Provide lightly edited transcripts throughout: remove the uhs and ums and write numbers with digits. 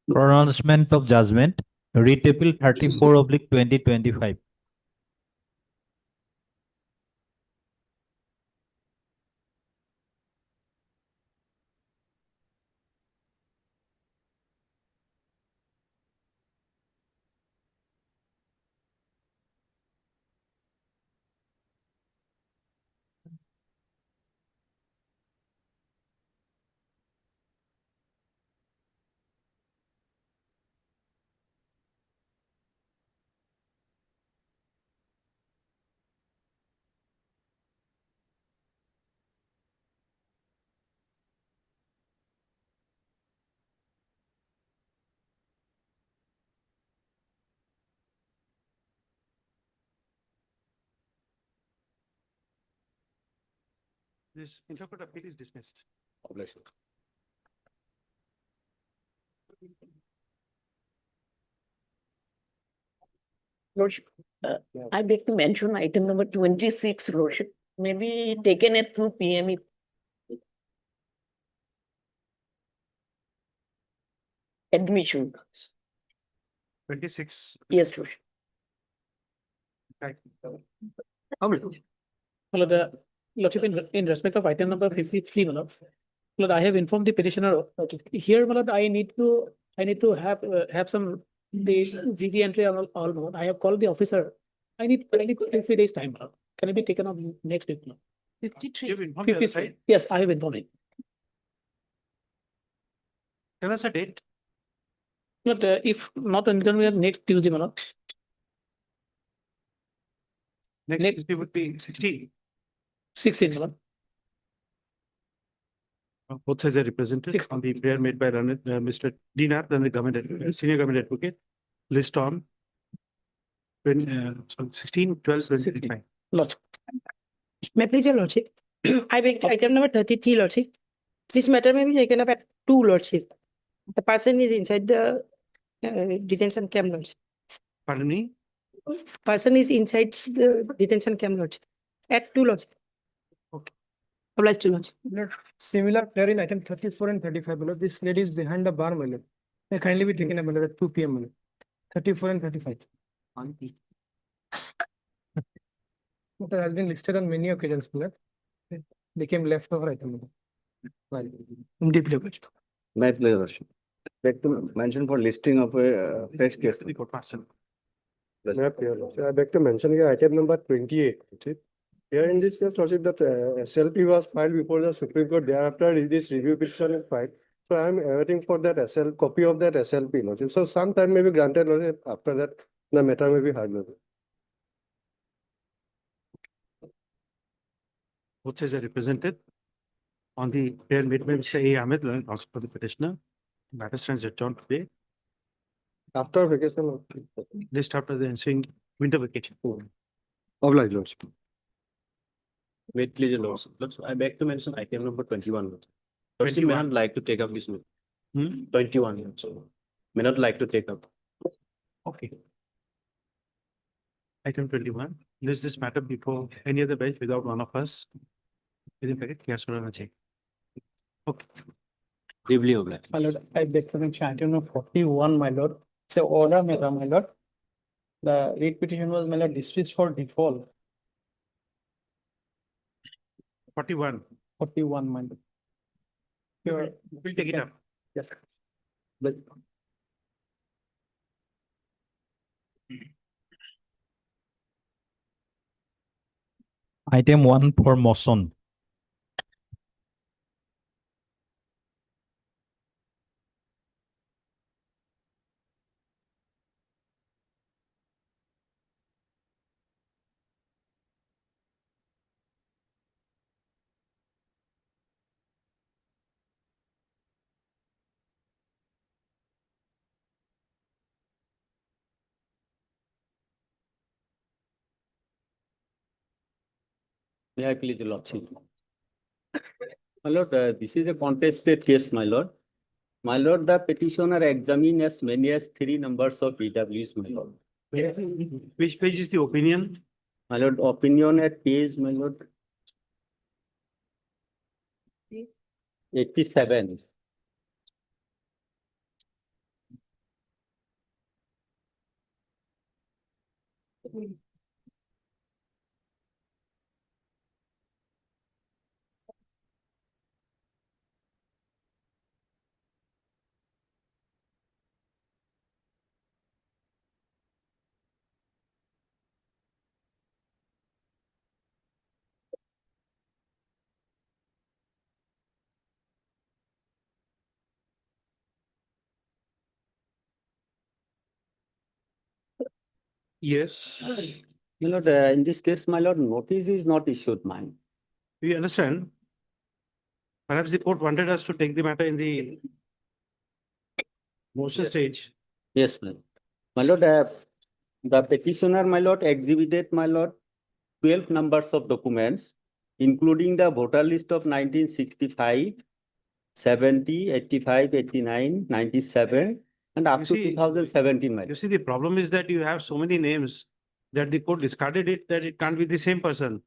Pronouncement of judgment. Writ Appeal 34/2025. This interpreter appeal is dismissed. Obligation. Lordship, I beg to mention item number 26, Lordship, may be taken at 2 p.m. Admission. 26. Yes, Lordship. Right. Well, Lordship, in respect of item number 53, Lord, I have informed the petitioner. Here, Lord, I need to have some the GD entry on all, Lord. I have called the officer. I need 3 days time, Lord. Can it be taken up next week, Lord? 53. You've informed the other 53. side. Yes, I have informed it. Tell us a date. But if not inconvenient, next Tuesday, Lord. Next Next- Tuesday would be 16. 16, Lord. Both sides are represented 16. on the prayer made by Mr. Dinar, senior government advocate. List on 16, 12, 25. Lord. May I please, your lordship? I beg item number 33, lordship. This matter may be taken up at 2, lordship. The person is inside the detention camp, lordship. Pardon me? Person is inside the detention camp, lordship. At 2, lordship. Okay. Obliged to lordship. Similar prayer in item 34 and 35 below. This lady is behind the bar, my lord. May kindly be taken up at 2 p.m. my lord. 34 and 35. Matter has been listed on many occasions, my lord. It became leftover item. my lord. I'm deeply obliged. My pleasure. Back to mention for listing of a fresh case. The court master. I beg to mention here item number 28. Lordship. Here in this case, lordship, that SLP was filed before the Supreme Court. Thereafter, this review petition is filed. So I am awaiting for that copy of that SLP, lordship. So some time may be granted, lordship. After that, the matter may be heard, lordship. Both sides are represented on the prayer made by Mr. A. Ahmed, also for the petitioner. Matter stands adjourned today. After vacation, lordship. List after the ensuing winter vacation. Obliged, lordship. Wait, please, Lordship. I beg to mention item number 21. Lordship may 21. not like to take up this. Hmm? 21. Lordship. May not like to take up. Okay. Item 21, list this matter before any other bench without one of us. Within bracket, yes or no check. Okay. Deeply obliged. My lord, I beg to mention item number 41, my lord. It's a order matter, my lord. The writ petition was, my lord, dismissed for default. 41, 41, my lord. Sure. we'll take it up. Yes. But Item 1 for motion. may I please, Lordship? My lord, this is a contested case, my lord. My lord, the petitioner examined as many as 3 numbers of EWs, my lord. Which page is the opinion? My lord, opinion at page, my lord. 87. Yes, My lord, in this case, my lord, notice is not issued, mine. we understand. Perhaps the court wanted us to take the matter in the motion stage. Yes, my lord. My lord, the petitioner, my lord, exhibited, my lord, 12 numbers of documents, including the voter list of 1965, 70, 85, 89, 97, and up You to see- 2017, my You lord. see, the problem is that you have so many names that the court discarded it, that it can't be the same person.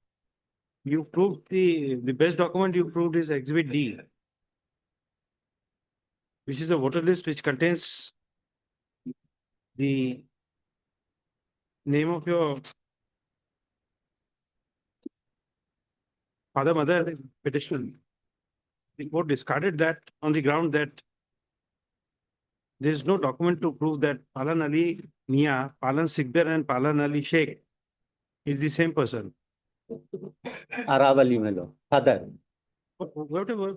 You proved the best document you proved is exhibit D, which is a voter list which contains the name of your father, mother petitioner. The court discarded that on the ground that there is no document to prove that Palan Ali Mia, Palan Sikdar and Palan Ali Sheikh is the same person. Arab Ali, my lord, father. Whatever.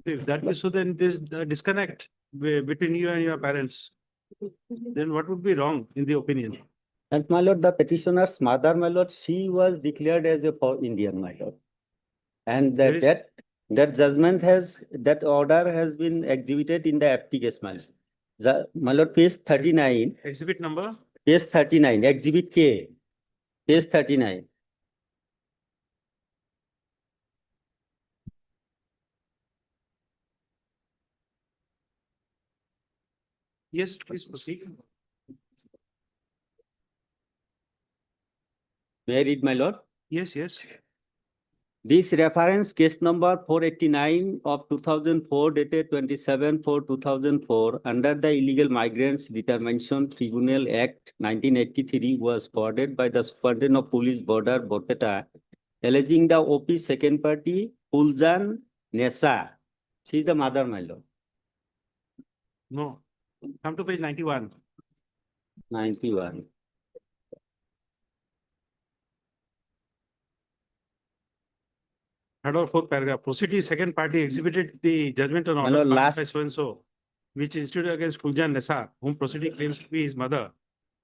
If that is so, then there's a disconnect between you and your parents. Then what would be wrong in the opinion? And my lord, the petitioner's mother, my lord, she was declared as a Indian, my lord. And There is- that judgment has, that order has been exhibited in the FT case, my lord. My lord, page 39, Exhibit number? page 39, exhibit K, page 39. Yes, please proceed. May I read, my lord? Yes, yes. This reference case number 489 of 2004 dated 27/4/2004 under the Illegal Migrants Determination Tribunal Act 1983 was forwarded by the Superintendent of Police Border Borpeta alleging the OP second party Fuljan Nessa. She is the mother, my lord. No. Come to page 91. 91. Third or fourth paragraph. Proceeding second party exhibited the judgment on My order lord, filed last- by so and so, which instituted against Fuljan Nessa, whom proceeding claims to be his mother.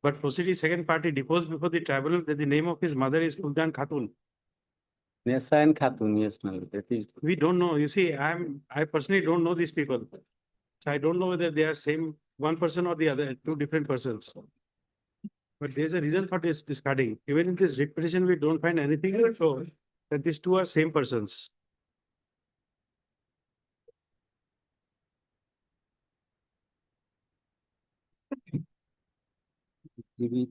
But proceeding second party deposed before the tribunal that the name of his mother is Fuljan Khatun. Nessa and Khatun, yes, my lord. That is, We don't know. You see, I personally don't know these people. So I don't know whether they are same one person or the other, two different persons. But there's a reason for this discarding. Even in this writ petition, we don't find anything to show that these two are same persons. exhibit.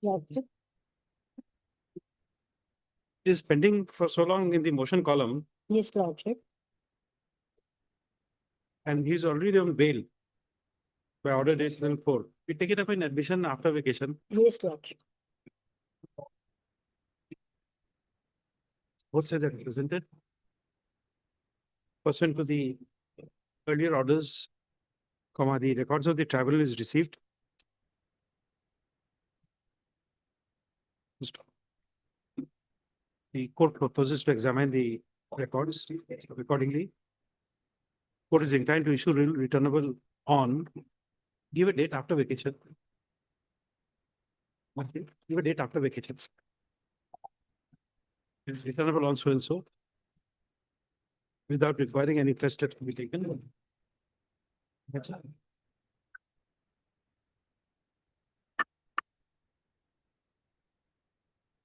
It is pending for so long in the motion column Yes, Lordship. and he's already on bail by order date 4. We take it up in admission after vacation. Yes, Lordship. Both sides are represented. Pursuant to the earlier orders, comma, the records of the tribunal is received. The court proposes to examine the records accordingly. Court is inclined to issue returnable on, give a date after vacation. Okay, give a date after vacation. It's returnable on so and so. Without requiring any fresh steps to be taken. That's all.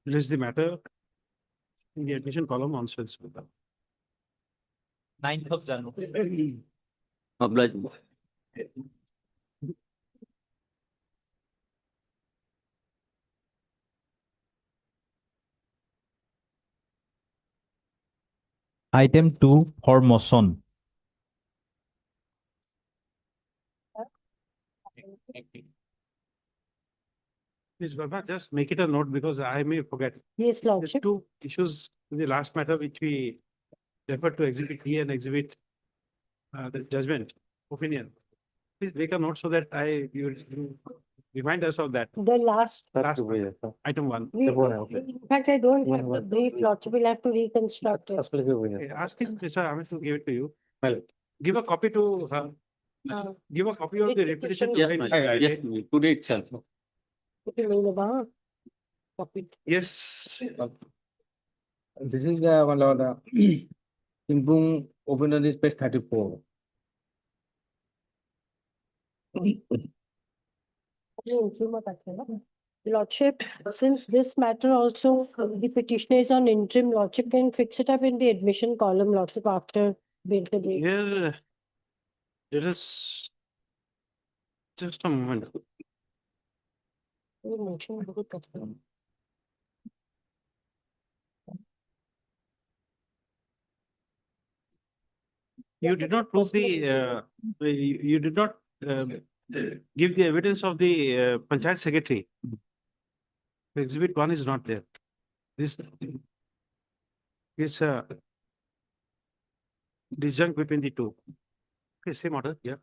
List the matter in the admission column on Swiss. 9th of January. Obliged. Item 2 for motion. Please, Baba, just make it a note because I may forget. Yes, There's Lordship. two issues in the last matter which we referred to exhibit E and exhibit the judgment opinion. Please make a note so that you remind us of that. The last, Last item 1. in fact, I don't have the brief, Lordship. We'll have to reconstruct it. Okay, ask him, Mr. Amit to give it to you. Well, give a copy to her. Uh, Give a copy of the repetition. to Yes, her my email. lord. Yes, today itself. Okay, Leela, copy. Yes. This is the one of the Impung open on this page 34. Lordship, since this matter also, the petitioner is on interim, Lordship can fix it up in the admission column, Lordship, after the day. Here, let us just a moment. Motion, बहुत अच्छा है. You did not prove you did not give the evidence of the Panchayat secretary. Exhibit 1 is not there. This is disjunct between the two. Okay, same order, yeah.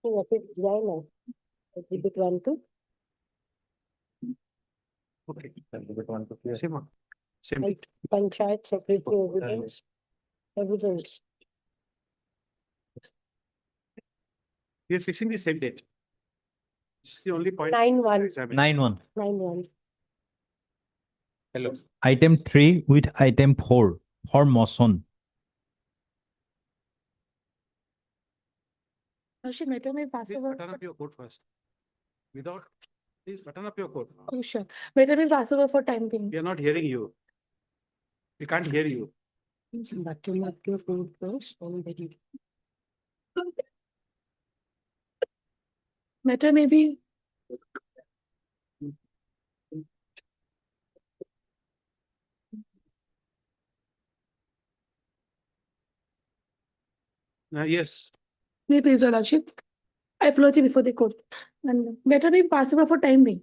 So, फिर जाए ना, exhibit 1 to. Okay. Same order. Same. Right. Panchayat secretary evidence. Evidence. We are fixing the same date. This is the only point. 9-1, Examine. 9-1. 9-1. Hello. Item 3 with item 4 for motion. Lordship, matter may pass Please over. button up your coat first. Without, please button up your coat. Oh, sure. Matter may pass over for time being. We are not hearing you. We can't hear you. Please button up your coat first. Matter may be. Yes, Maybe is a Lordship. I apologize before the court. And better be pass over for time being.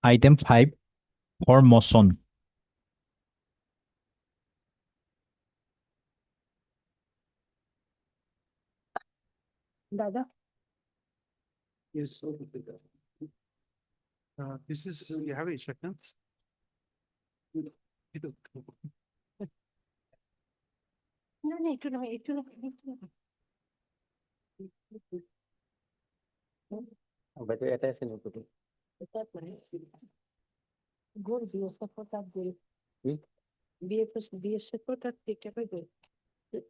Item 5 for motion. Dada. yes. This is, you have instructions? No, it will. Better attention to it. Go BSF for that bill. Hmm? BSF for that take up a bill.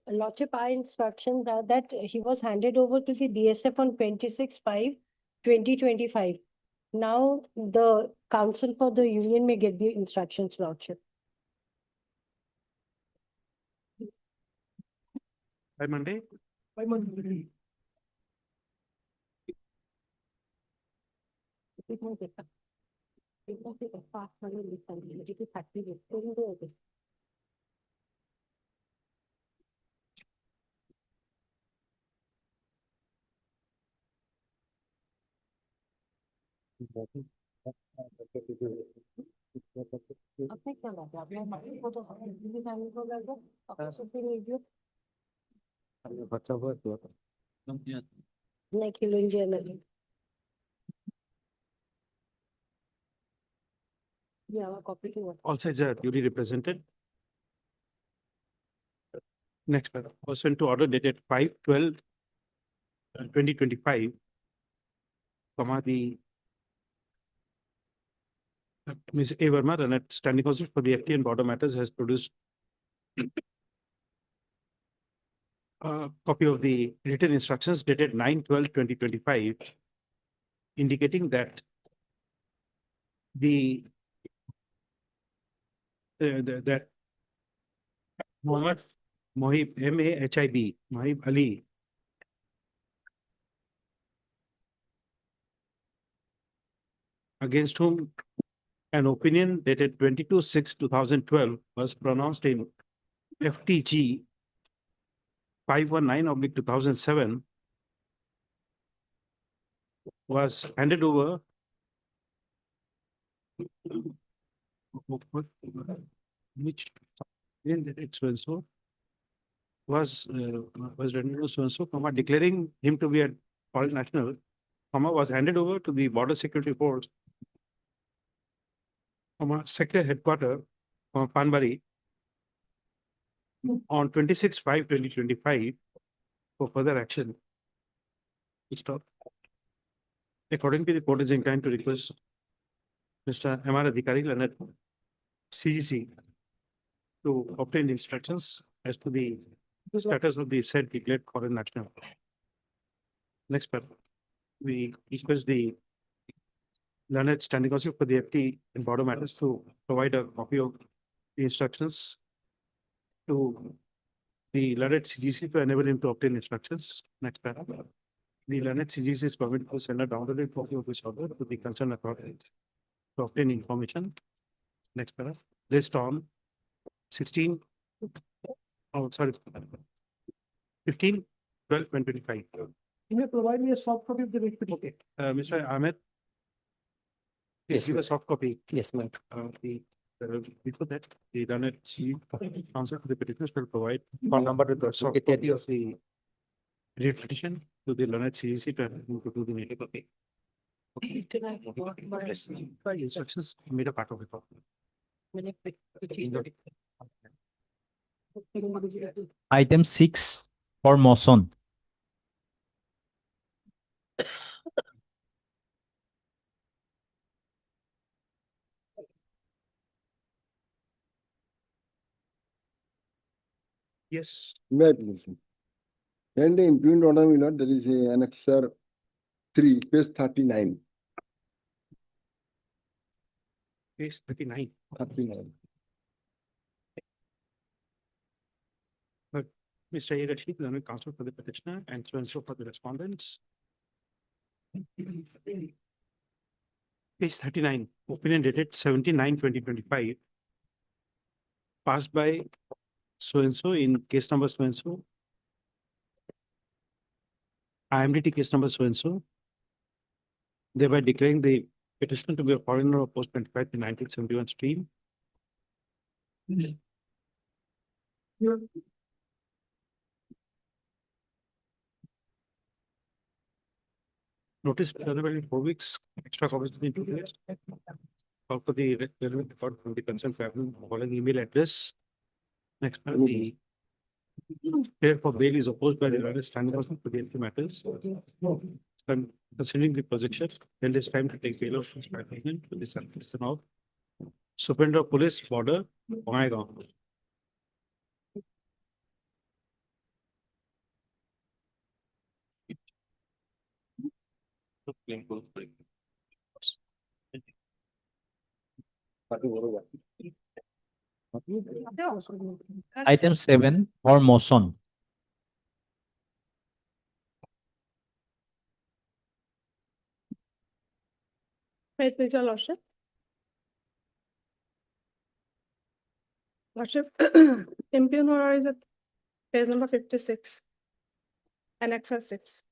Lordship, our instructions are that he was handed over to the DSF on 26/5/2025. Now, the council for the union may get the instructions, Lordship. By Monday? By Monday. It won't take a- it won't take a fast money with them. It is factory with- they will do it. आपने क्या लगा? आपने हमारे को तो हमें भी जाने को लगा। आपको फिर review Like you in general. Yeah, our copy to what? All sides are duly represented. Next paragraph, pursuant to order dated 5/12/2025, comma, the Ms. A. Verma, Run at Standing Counsel for the FT and Border Matters, has produced a copy of the written instructions dated 9/12/2025, indicating that that Mohammed Mohib, MAHIB, Mohib Ali, against whom an opinion dated 22/6/2012 was pronounced in FTG 519/2007, was handed over which then it's so and so was rendered to so and so, comma, declaring him to be a foreign national, comma, was handed over to the Border Security Force, comma, sector headquarters, Panbari, on 26/5/2025 for further action. Stop. According to the court is inclined to request Mr. M.R. Adhikari, Lanet, CGC, to obtain instructions as to the status of the said declared foreign national. Next paragraph. We request the Learned Standing Counsel for the FT and Border Matters to provide a copy of the instructions to the Learned CGC to enable him to obtain instructions. Next paragraph. The Learned CGC is permitted to send a downloaded copy of this order to the concerned authority to obtain information. Next paragraph. List on 16, oh, sorry, 15/12/2025. Can you provide me a soft copy of the writ petition? Okay, Mr. Ahmed. Please Yes, give a soft copy. Yes, ma'am. Before that, the Learned Chief Counsel for the petitioners will provide phone number with the soft copy of the writ petition to the Learned CGC to do the native copy. Okay. Instructions made a part of it. Item 6 for motion. Yes, May I please? And the impugned order, my lord, there is a annexure 3, page 39. page 39. 39. Mr. A. Rashid, Learned Counsel for the petitioner, and so for the respondents. Page 39, opinion dated 17/9/2025. Passed by so and so in case number so and so. IMDT case number so and so. Thereby declaring the petitioner to be a foreigner of post 25 in 1971 stream. Notice available in 4 weeks, extra copies within 2 days. Call for the relevant record from the concerned family following email address. Next, the prayer for bail is opposed by the Learned Standing Counsel for the FT matters. And considering the projection, then it's time to take bail of to the person of Superintendent of Police, Border, Bongaigaon. Item 7 for motion. Right, please, your lordship. Lordship, impugned order is at page number 56. Annexure 6.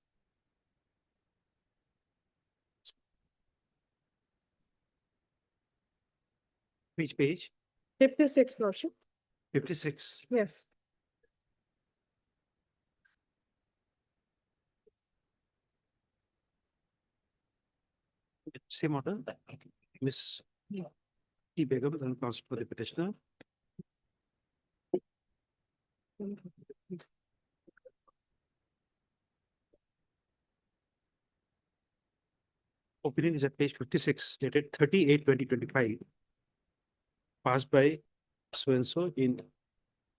Which page? 56, lordship. 56. Yes. Same order, Miss T. Begum, then counsel for the petitioner. Opinion is at page 56, dated 38/2025. Passed by so-and-so in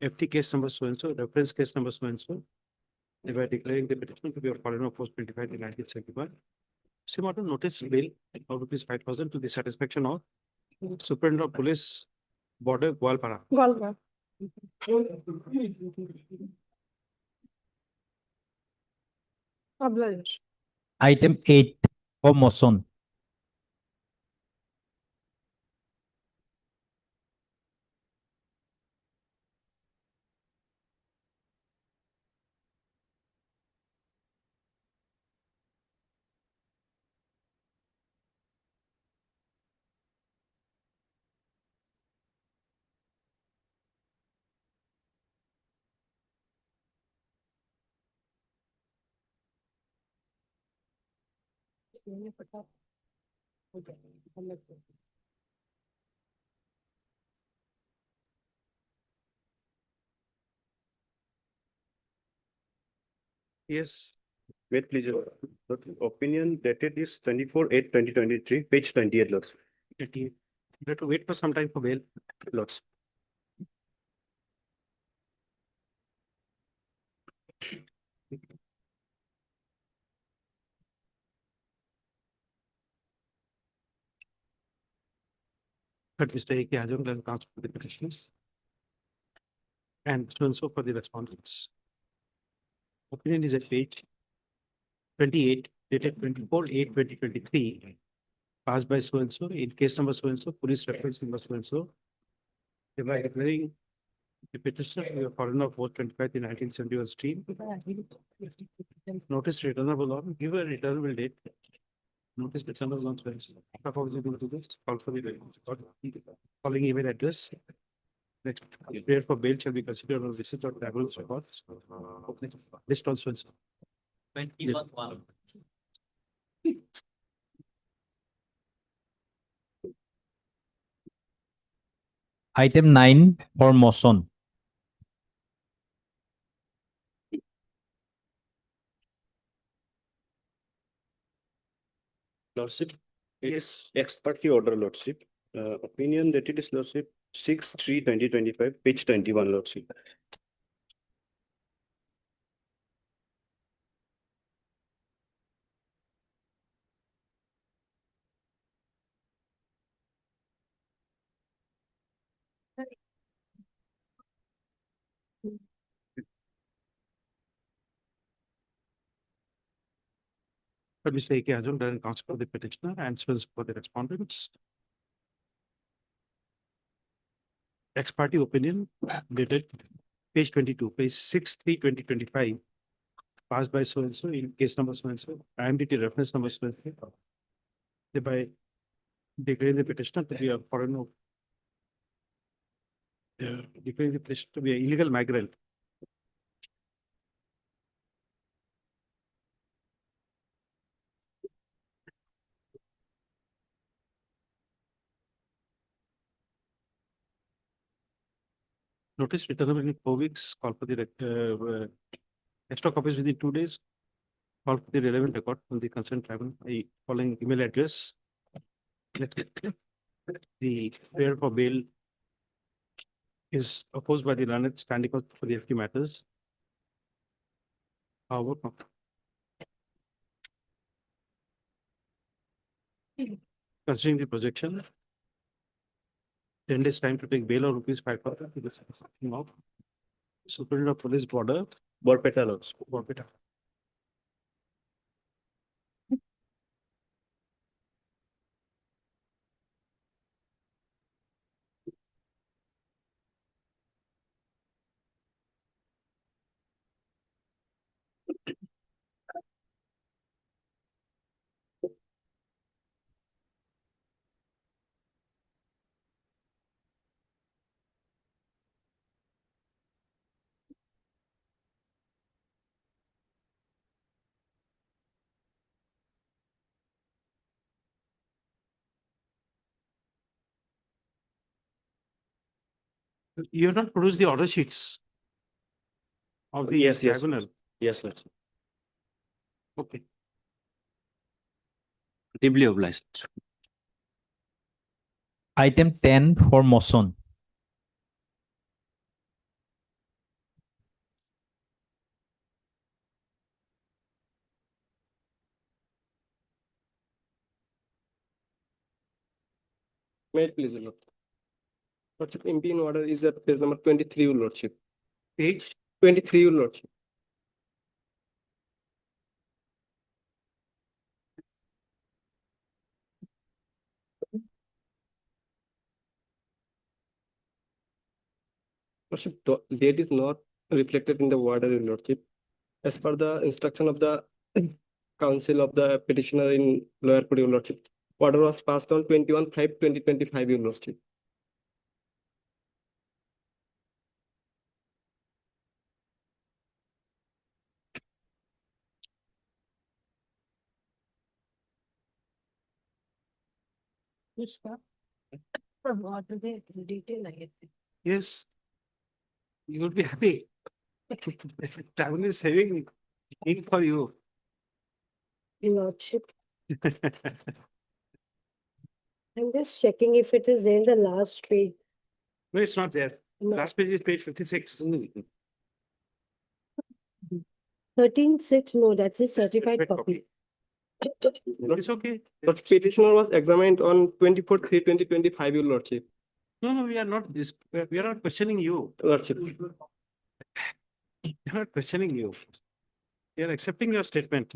FT case number so-and-so, reference case number so-and-so. They were declaring the petition to be a foreigner of post 25 in 1971. Same order notice bail of rupees 5,000 to the satisfaction of Superintendent of Police, Border, Goalpara. Golf. Obliged. Item 8 for motion. Yes, Wait, please. The opinion dated is 24/8/2023, page 28, Lords. you have to wait for some time for bail. Lords. But Mr. A.K. Ajam, then counsel for the petitioners. And so for the respondents. Opinion is at page 28, dated 24/8/2023. Passed by so-and-so in case number so-and-so, police reference number so-and-so. Thereby declaring the petitioner to be a foreigner of post 25 in 1971 stream. Notice returnable on, give a returnable date. Notice returnable on. Call for the calling email address. Next, prayer for bail shall be considered on visit or travelers records. List also. is- 21. Item 9 for motion. Lordship, Yes, ex parte order, Lordship. Opinion dated is Lordship 6/3/2025, page 21, Lordship. but Mr. A.K. Ajam, then counsel for the petitioner and so for the respondents. Ex parte opinion dated page 22, page 6/3/2025. Passed by so-and-so in case number so-and-so, IMDT reference number so-and-so. Thereby declaring the petitioner to be a foreigner. Declaring the petitioner to be an illegal migrant. Notice returnable in 4 weeks, call for the extra copies within 2 days. Call for the relevant record from the concerned tribal, the following email address. The prayer for bail is opposed by the learned standing for the FT matters. However, considering the projection, 10 days time to take bail or rupees 5,000 to the satisfaction of Superintendent of Police, Border, Borpeta, Lords. Borpeta. You have not produced the order sheets of the Yes, yes. tribunal. Yes, Lordship. Okay. Deeply obliged. Item 10 for motion. May it please, your Lord. Lordship, MP in order is at page number 23, your Lordship. Page 23, your Lordship. Lordship, date is not reflected in the order, your Lordship. As per the instruction of the counsel of the petitioner in lower court, your Lordship, order was passed on 21/5/2025, your Lordship. Yes. You will be happy. Tribunal is saving ink for you. Lordship, I'm just checking if it is there in the last page. No, it's not there. No. Last page is page 56. 13/6, no, that's the certified Certified copy. It's okay. Lordship, petitioner was examined on 24/3/2025, your Lordship. No, we are not we are not questioning you. Lordship. We are not questioning you. We are accepting your statement.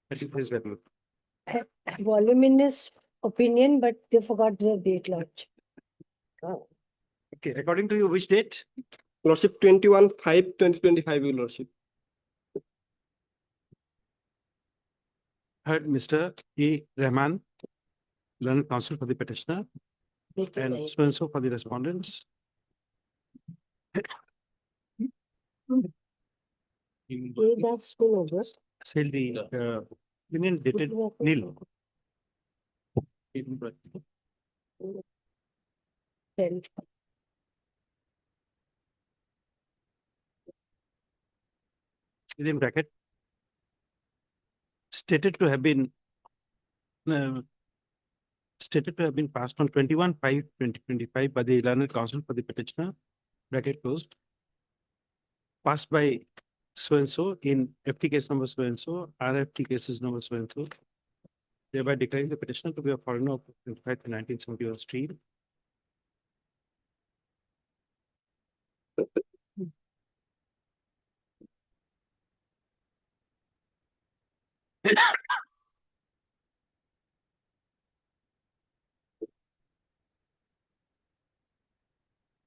That it is valid. Voluminous opinion, but they forgot the date, Lordship. Okay, according to you, which date? Lordship, 21/5/2025, your Lordship. Heard Mr. E. Rahman, learned counsel for the petitioner, and so for the respondents. That's full over. Say the opinion dated nil. Ten. Within bracket. Stated to have been passed on 21/5/2025 by the learned counsel for the petitioner, bracket closed. Passed by so and so in FT case number so and so, RFT cases number so and so. Thereby declaring the petitioner to be a foreigner of 1971 stream.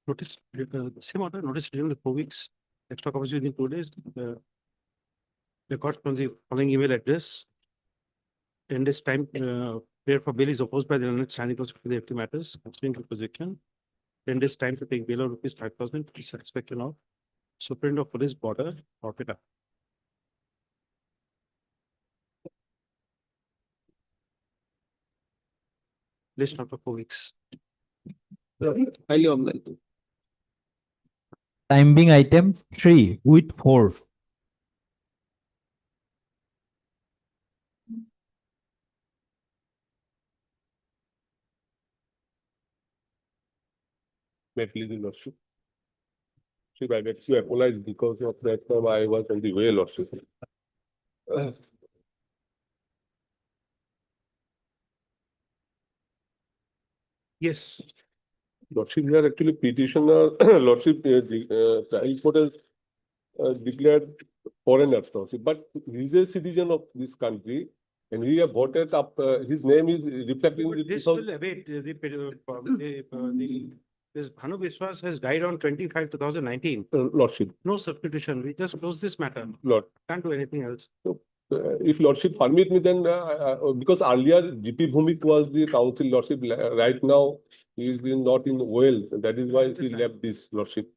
Notice, same order, notice during the 4 weeks, extra copies within 2 days. Record from the following email address. 10 days time, prayer for bail is opposed by the learned standing counsel for the FT matters, considering the position. 10 days time to take bail of rupees 5,000 to satisfaction of Superintendent of Police Border, Orpeta. List after 4 weeks. Highly obliged. Time being item 3 with 4. May please, your Lordship. Chief, I beg to apologize because of that time I was on the way, Lordship. Yes, Lordship, here actually petitioner, Lordship, trial court has declared foreigners, Lordship, but he is a citizen of this country and he have voted up, his name is reflecting. but this will await this Bhanu Biswas has died on 25/2019. Lordship, No substitution. We just close this matter. Lord, Can't do anything else. if Lordship permit me, then because earlier GP Bhumik was the council, Lordship, right now he is not in Wales, that is why he left this, Lordship.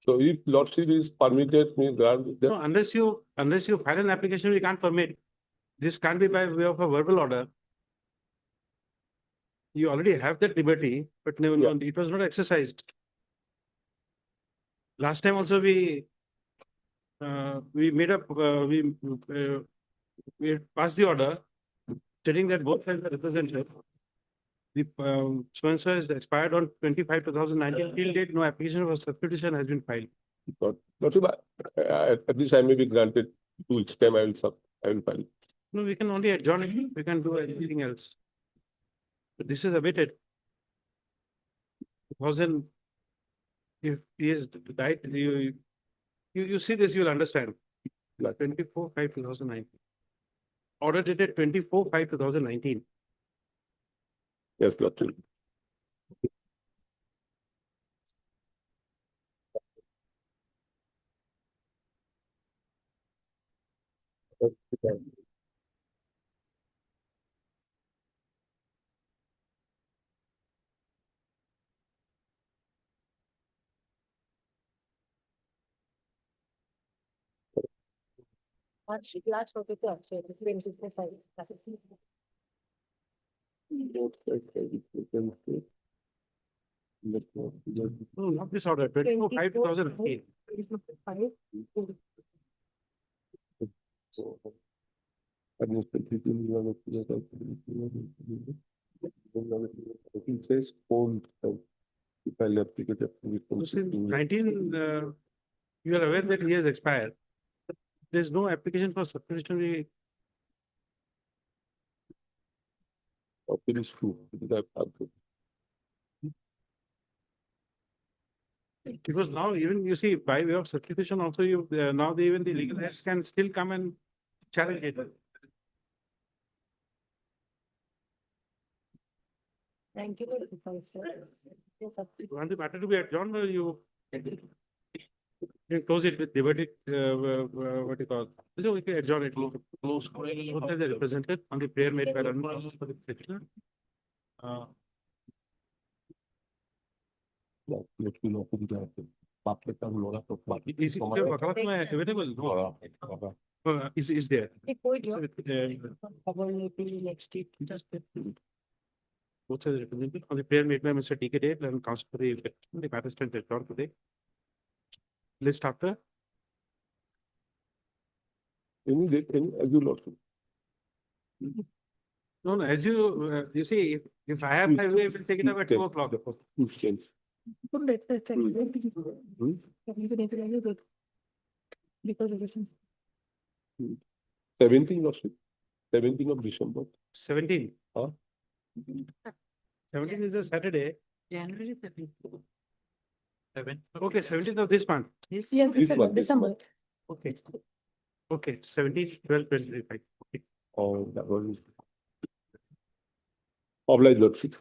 So if Lordship is permitted, me grant No, unless you file an application, we can't permit. This can't be by way of a verbal order. You already have that liberty, but no, Yeah. it was not exercised. Last time also we made up, we passed the order stating that both sides are represented. The, so-and-so has expired on 25/2019. Till date, no application for substitution has been filed. Lordship, at least I may be granted 2 weeks time, I will file. No, we can only adjourn it. We can do anything else. But this is abated. 2000, if he has died, you see this, you will understand. 24/5/2019. Order dated 24/5/2019. Yes, Lordship. Last topic to answer, 24/5. No, not this order, 24/5/2019. It says old. If I left it. So since 19, you are aware that he has expired. There's no application for substitutionary. It is true. Because now even you see by way of substitution also you, now even the legal heirs can still come and challenge it. Thank you. You want the matter to be adjourned or you close it with debate it, what do you call? So we can adjourn it. Close. What are they represented on the prayer made by Ranma for the petitioner? Is it available? No. Is there? So, Next week. just both sides represented on the prayer made by Mr. T.K. Dale and Council for the participant adjourned today. List after. Any, as you Lordship. No, as you see, if I have my way, we'll take it up at 2 o'clock. Change. Because 17 Lordship. 17 of December. 17. Huh? 17 is a Saturday. January 7th. Okay, 17th of this month. Yes, December. December. Okay. Okay, 17, 12, 25. Okay. Oh, that was. Obliged Lordship.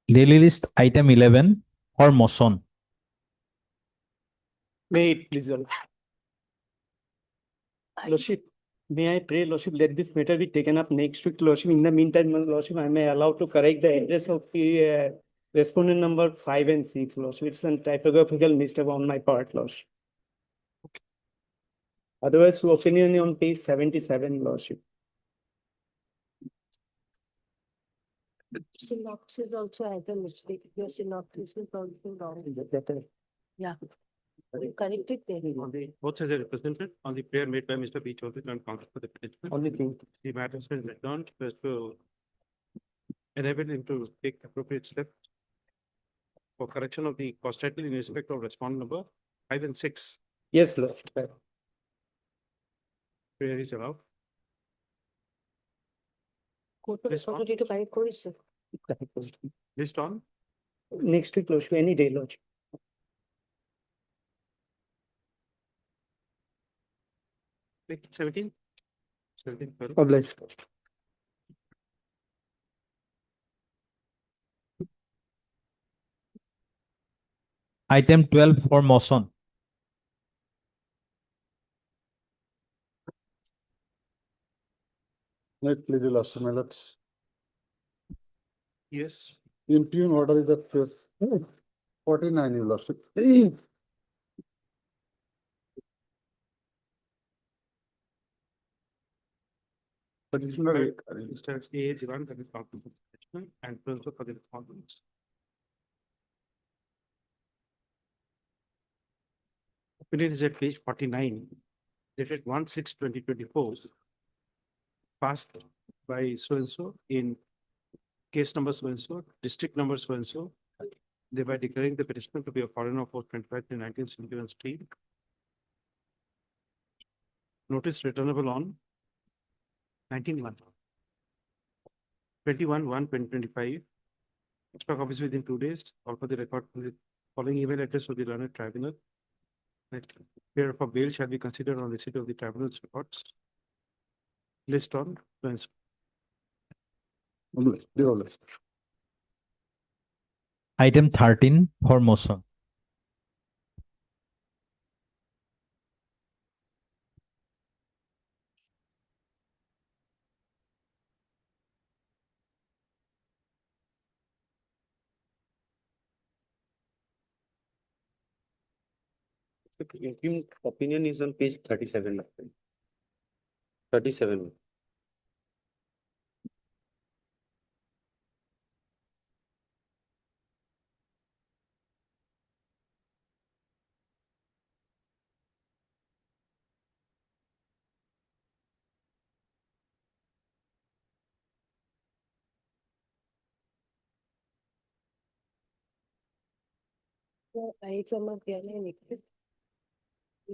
Daily list item 11 for motion. May it please, your Lordship, may I pray, Lordship, let this matter be taken up next week, Lordship. In the meantime, Lordship, I may allow to correct the address of the respondent number 5 and 6, Lordship. It's a typographical mistake on my part, Lordship. Otherwise, opinion on page 77, Lordship. Synopsis also has a mistake. Your synopsis is also wrong. Yeah. You correct it there. On the, both sides are represented on the prayer made by Mr. B. Chaudhary and Council for the petitioner. Only thing. The matter has been returned first to enable him to take appropriate steps for correction of the cost title in respect of respondent number 5 and 6. Yes, Lordship. Prayer is allowed. This one. To correct course. List on Next week, Lordship, any day, Lordship. page 17. 17. Obliged. Item 12 for motion. Next, please, your Lordship, my lords. Yes. Impugn order is at page 49, your Lordship. Mr. A. Divan Kadir and Principal Kadir Khan. Opinion is at page 49, dated 1/6/2024, passed by so-and-so in case number so-and-so, district number so-and-so, thereby declaring the petitioner to be a foreigner of 425 to 1971 street. Notice returnable on 19/1. 21/1/2025. Extra copies within 2 days. All for the record, the following email address of the learned tribunal. Prayer for bail shall be considered on receipt of the tribunal's records. List on plans. Item 13 for motion. Opinion is on page 37. 37. I come up here and it. I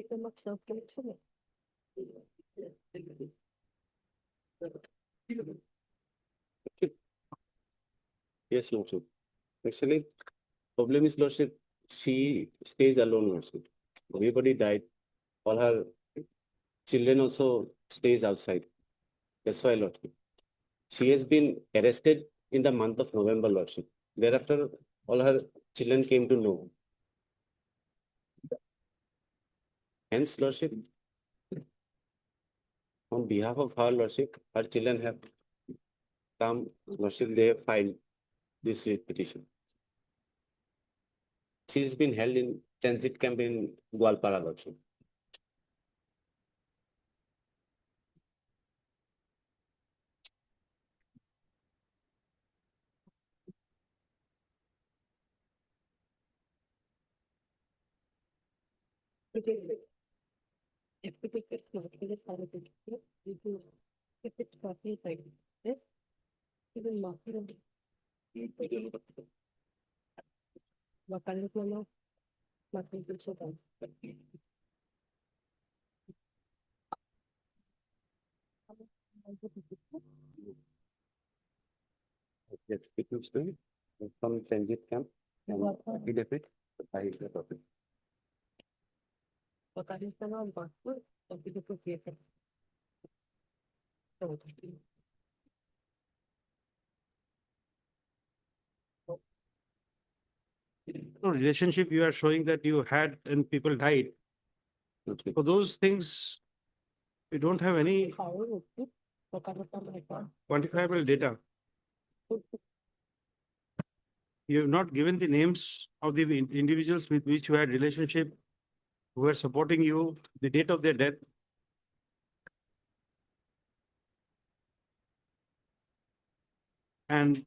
come up circulate. Yes, Lordship. Actually, problem is, Lordship, she stays alone, Lordship. Everybody died. All her children also stays outside. That's why, Lordship. She has been arrested in the month of November, Lordship. Thereafter, all her children came to know. Hence, Lordship, on behalf of her Lordship, her children have come, Lordship, they have filed this petition. She has been held in transit camp in Gwalpara, Lordship. Yes, it looks good. From transit camp and affidavit. I the topic. No relationship you are showing that you had and people died. Okay. For those things, we don't have any quantifiable data. You have not given the names of the individuals with which you had relationship, who were supporting you, the date of their death. And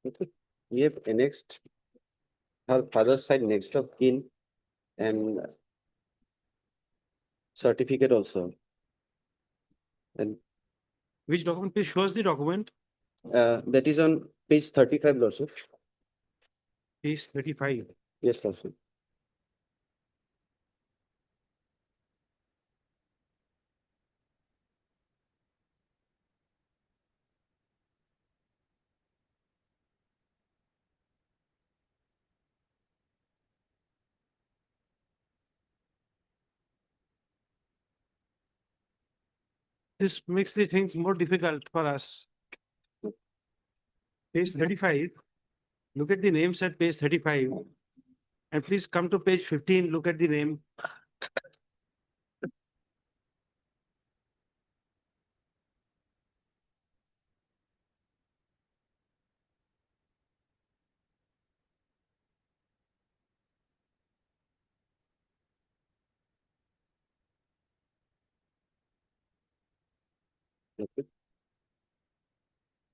Okay. We have annexed her father's side next of kin and certificate also. And which document, please show us the document, that is on page 35, Lordship. page 35. Yes, Lordship. This makes the things more difficult for us. Page 35, look at the names at page 35. And please come to page 15, look at the name. Okay.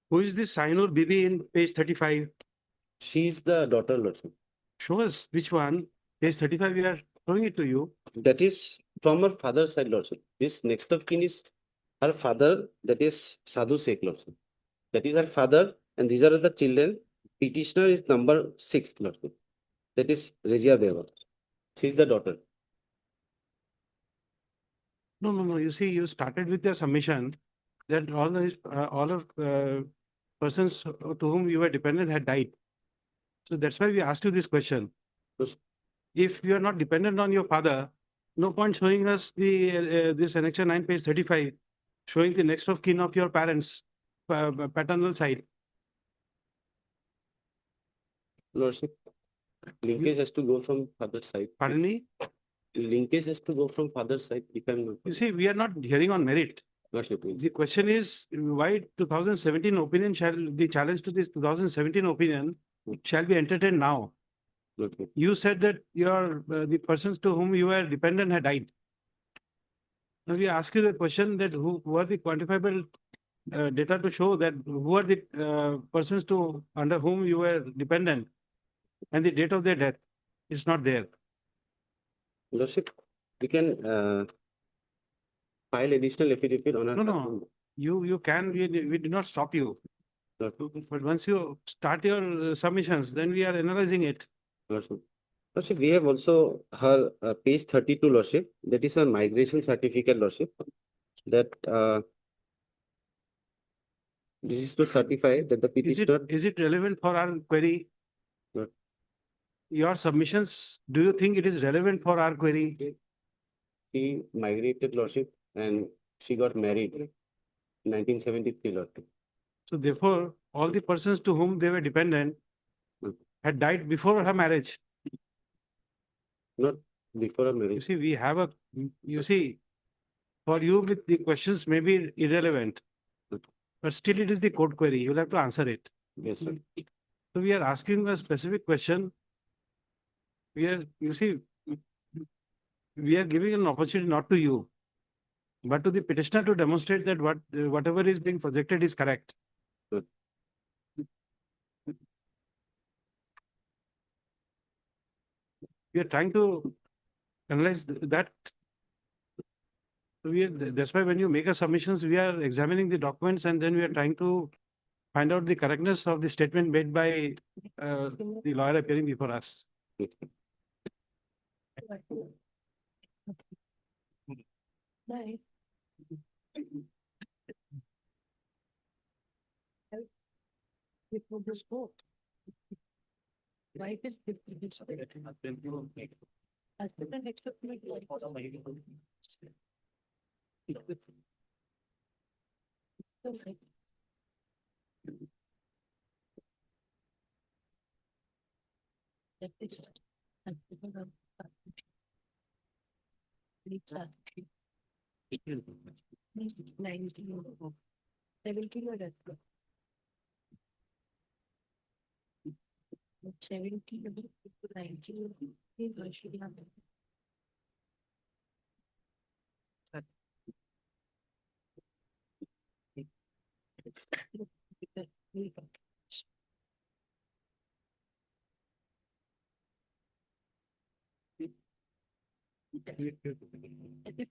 Who is this Sainur Bibi in page 35? She is the daughter, Lordship. Show us which one. Page 35, we are showing it to you. That is from her father's side, Lordship. This next of kin is her father, that is Sadhu Sheikh, Lordship. That is her father, and these are the children. Petitioner is number 6, Lordship. That is Rajia Deva. She is the daughter. No. You see, you started with the submission that all of persons to whom you were dependent had died. So that's why we asked you this question. Yes. If you are not dependent on your father, no point showing us the this annexure 9, page 35, showing the next of kin of your parents, paternal side. Lordship, linkage has to go from father's side. Pardon me? Linkage has to go from father's side. If I'm not. You see, we are not hearing on merit. Lordship. The question is why 2017 opinion the challenge to this 2017 opinion shall be entertained now. Lordship. You said that the persons to whom you were dependent had died. Now we ask you the question that who are the quantifiable data to show that who are the persons under whom you were dependent, and the date of their death is not there. Lordship, we can file additional affidavit on our. No. You can, we did not stop you. Lordship. But once you start your submissions, then we are analyzing it. Lordship. Lordship, we have also her page 32, Lordship. That is her migration certificate, Lordship. That this is to certify that the petitioner. Is it relevant for our query? What? Your submissions, do you think it is relevant for our query? She migrated, Lordship, and she got married in 1973, Lordship. So therefore, all the persons to whom they were dependent had died before her marriage. Not before her You marriage. see, for you with the questions may be irrelevant, but still it is the court query. You'll have to answer it. Yes, sir. So we are asking a specific question. We are giving an opportunity not to you, but to the petitioner to demonstrate that whatever is being projected is correct. Good. We are trying to analyze that. That's why when you make a submissions, we are examining the documents and then we are trying to find out the correctness of the statement made by the lawyer appearing before us. Bye. Before this court. Life is different. As the next of me,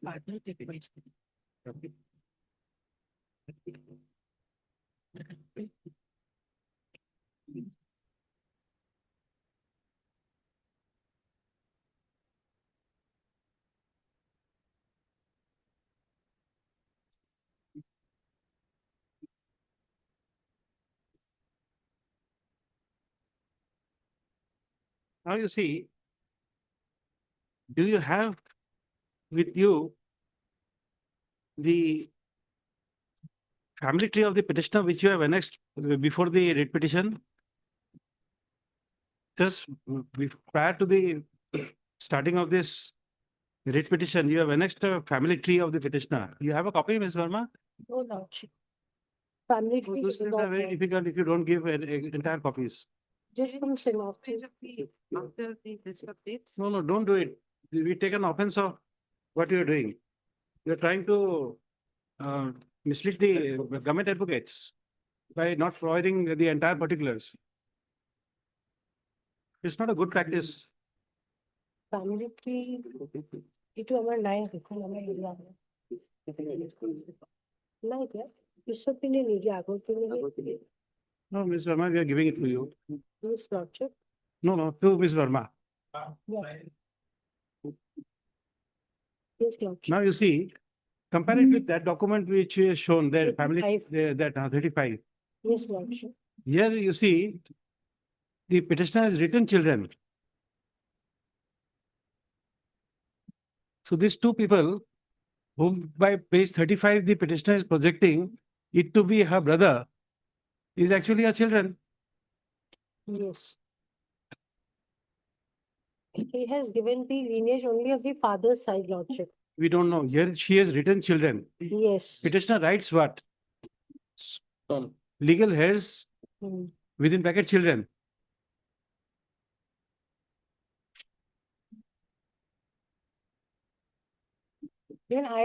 partner take place. Now you see, do you have with you the family tree of the petitioner which you have annexed before the writ petition? Just prior to the starting of this writ petition, you have annexed a family tree of the petitioner. You have a copy, Ms. Verma? No, Lordship. Family tree Those is things are not very there. difficult if you don't give entire copies. Just from synopsis. After the list updates. No, don't do it. We take an offense of what you're doing. You're trying to mislead the government advocates by not providing the entire particulars. It's not a good practice. Family tree, itu আমার নাই এখন আমার নাই এতিয়া পিছত পিনে নিদিয়ে আগৰ পিনে No, Ms. Verma, we are giving it to you. Miss Lordship. No, to Ms. Verma. Yes, Lordship. Now you see, compare it with that document which is shown there, family, 35. that 35. Yes, Lordship. Here you see, the petitioner has written children. So these two people, whom by page 35, the petitioner is projecting it to be her brother, is actually her children. Yes. He has given the lineage only of the father's side, Lordship. We don't know. Here she has written children. Yes. Petitioner writes what? Legal heirs Hmm. within bracket children. Then I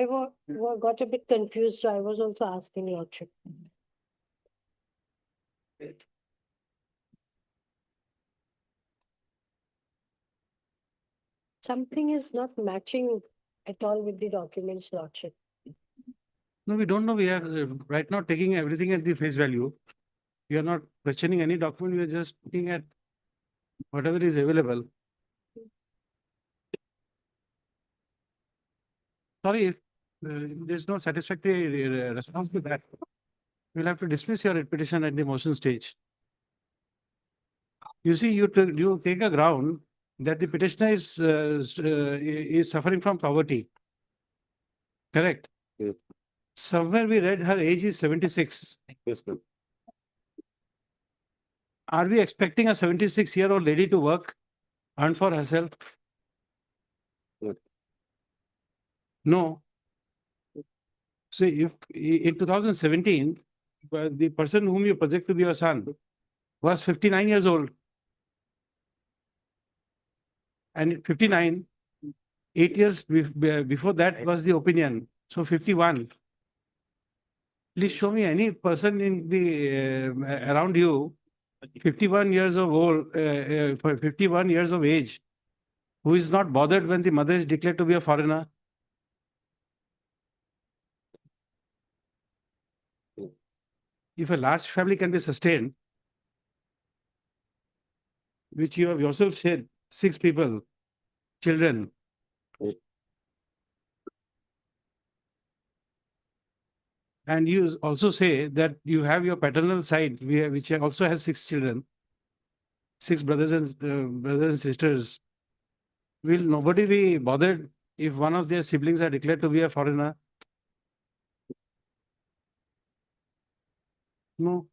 got a bit confused, so I was also asking Lordship. Something is not matching at all with the documents, Lordship. No, we don't know. We are right now taking everything at the face value. We are not questioning any document. We are just looking at whatever is available. Sorry, if there's no satisfactory response to that, we'll have to dismiss your petition at the motion stage. You see, you take a ground that the petitioner is suffering from poverty. Correct? Yes. Somewhere we read her age is 76. Yes, ma'am. Are we expecting a 76-year-old lady to work, earn for herself? No. No. So if in 2017, the person whom you project to be your son was 59 years old. And at 59, 8 years before that was the opinion. So 51. Please show me any person in the around you, 51 years of old, for 51 years of age, who is not bothered when the mother is declared to be a foreigner. If a large family can be sustained, which you have yourself said, 6 people, children. And you also say that you have your paternal side, which also has 6 children, 6 brothers and sisters. Will nobody be bothered if one of their siblings are declared to be a foreigner? No.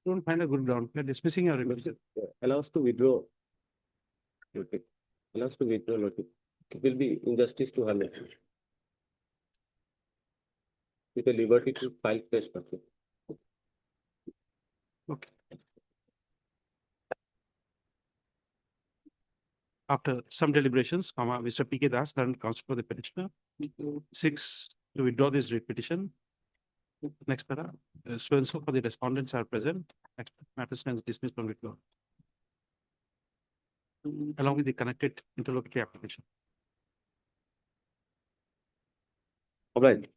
Don't find a good ground. We are dismissing your request. Allow us to withdraw. Okay. Allow us to withdraw, Lordship. It will be injustice to her. Lordship. With the liberty to file fresh petition. Okay. After some deliberations, Mr. P.K. Das, current counsel for the petitioner, seeks to withdraw this writ petition. Next para, so and so for the respondents are present. Next matter stands dismissed from withdraw. Along with the connected interlocutory application. All right.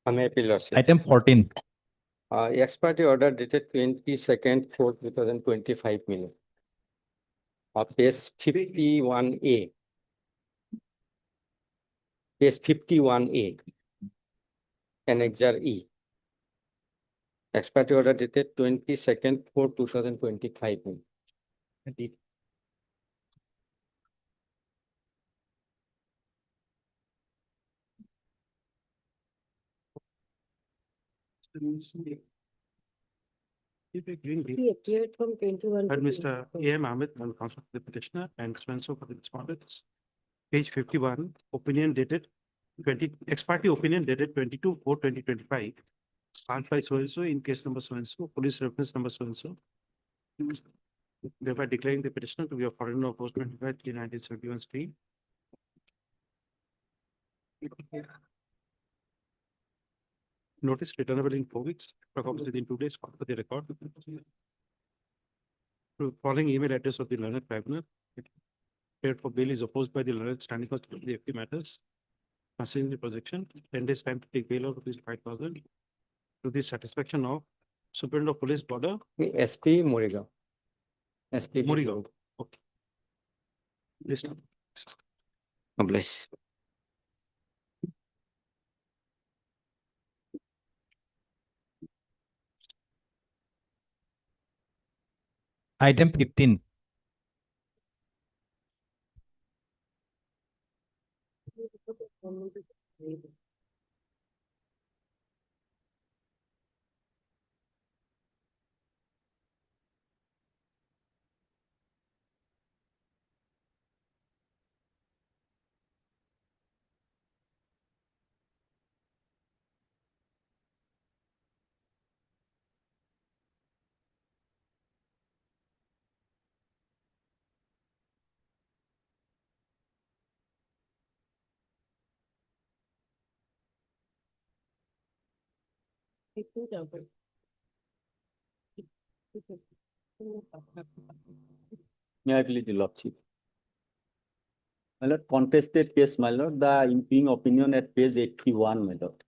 I may appeal, Lordship. Item 14. Ex parte order dated 22nd, 4th, 2025 million. Page 51A. Page 51A. Annexure E. Ex parte order dated 22nd, 4th, 2025 million. If you're giving the- He appeared from 21 to And Mr. 24. A.M. Ahmed, on behalf of the petitioner and so for the respondents. Page 51, opinion dated 20, ex parte opinion dated 22/4/2025. Filed by so and so in case number so and so, police reference number so and so. Thereby declaring the petitioner to be a foreigner of post 25 1971 stream. Notice returnable in 4 weeks, copies within 2 days, copy for the record. Following email address of the learned tribunal. Paid for bail is opposed by the learned standing cost of the FT matters. Considering the projection, 10 days time to take bail of rupees 5,000. To the satisfaction of Superintendent of Police Border, SP Morigaon. SP. Morigaon. Okay. List. Oblige. Item 15. May I please, your lordship? My lord, contested case, my lord, the impinging opinion at page 81, my lord.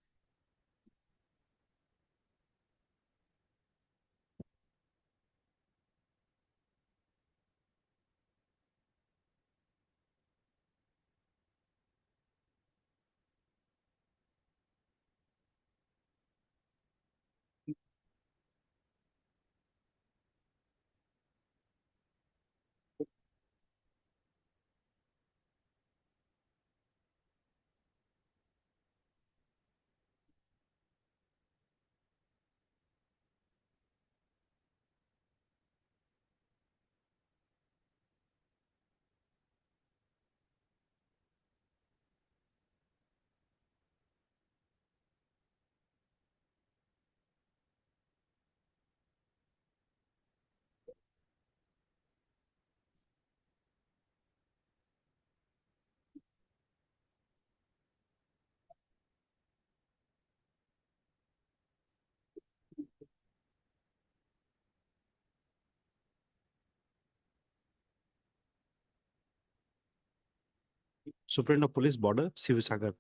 Superintendent of Police Border, Sivasagar.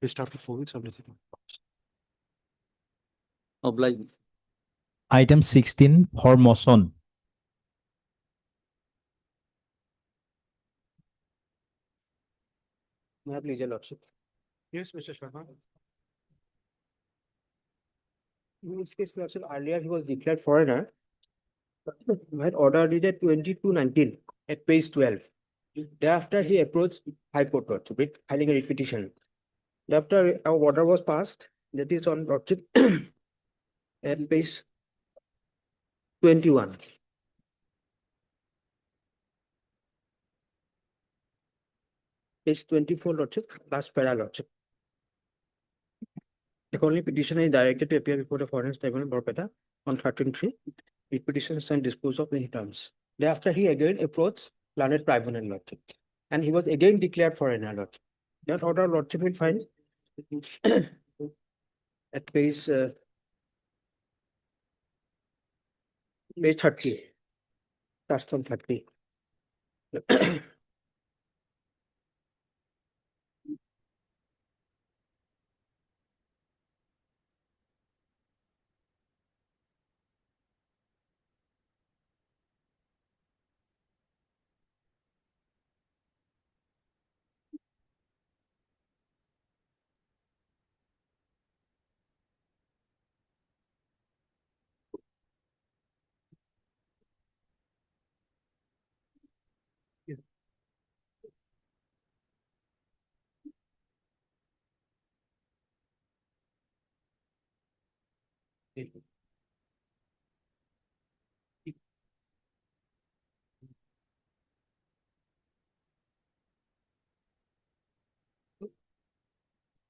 List after 4 weeks of listening. Oblige. Item 16 for motion. May I please, your lordship? Yes, Mr. Sharma. In this case, lordship, earlier he was declared foreigner. We had ordered it at 2219 at page 12. Thereafter, he approached High Court, lordship, with filing a repetition. Thereafter, our order was passed, that is on lordship at page 21. Page 24, lordship, last para, lordship. The only petitioner is directed to appear before the foreign tribunal, Borpeta, on 13/3. The petition is and dispose of any terms. Thereafter, he again approached Learned Tribunal, lordship, and he was again declared foreigner, lordship. That order, lordship, will find at page 30. That's from 30.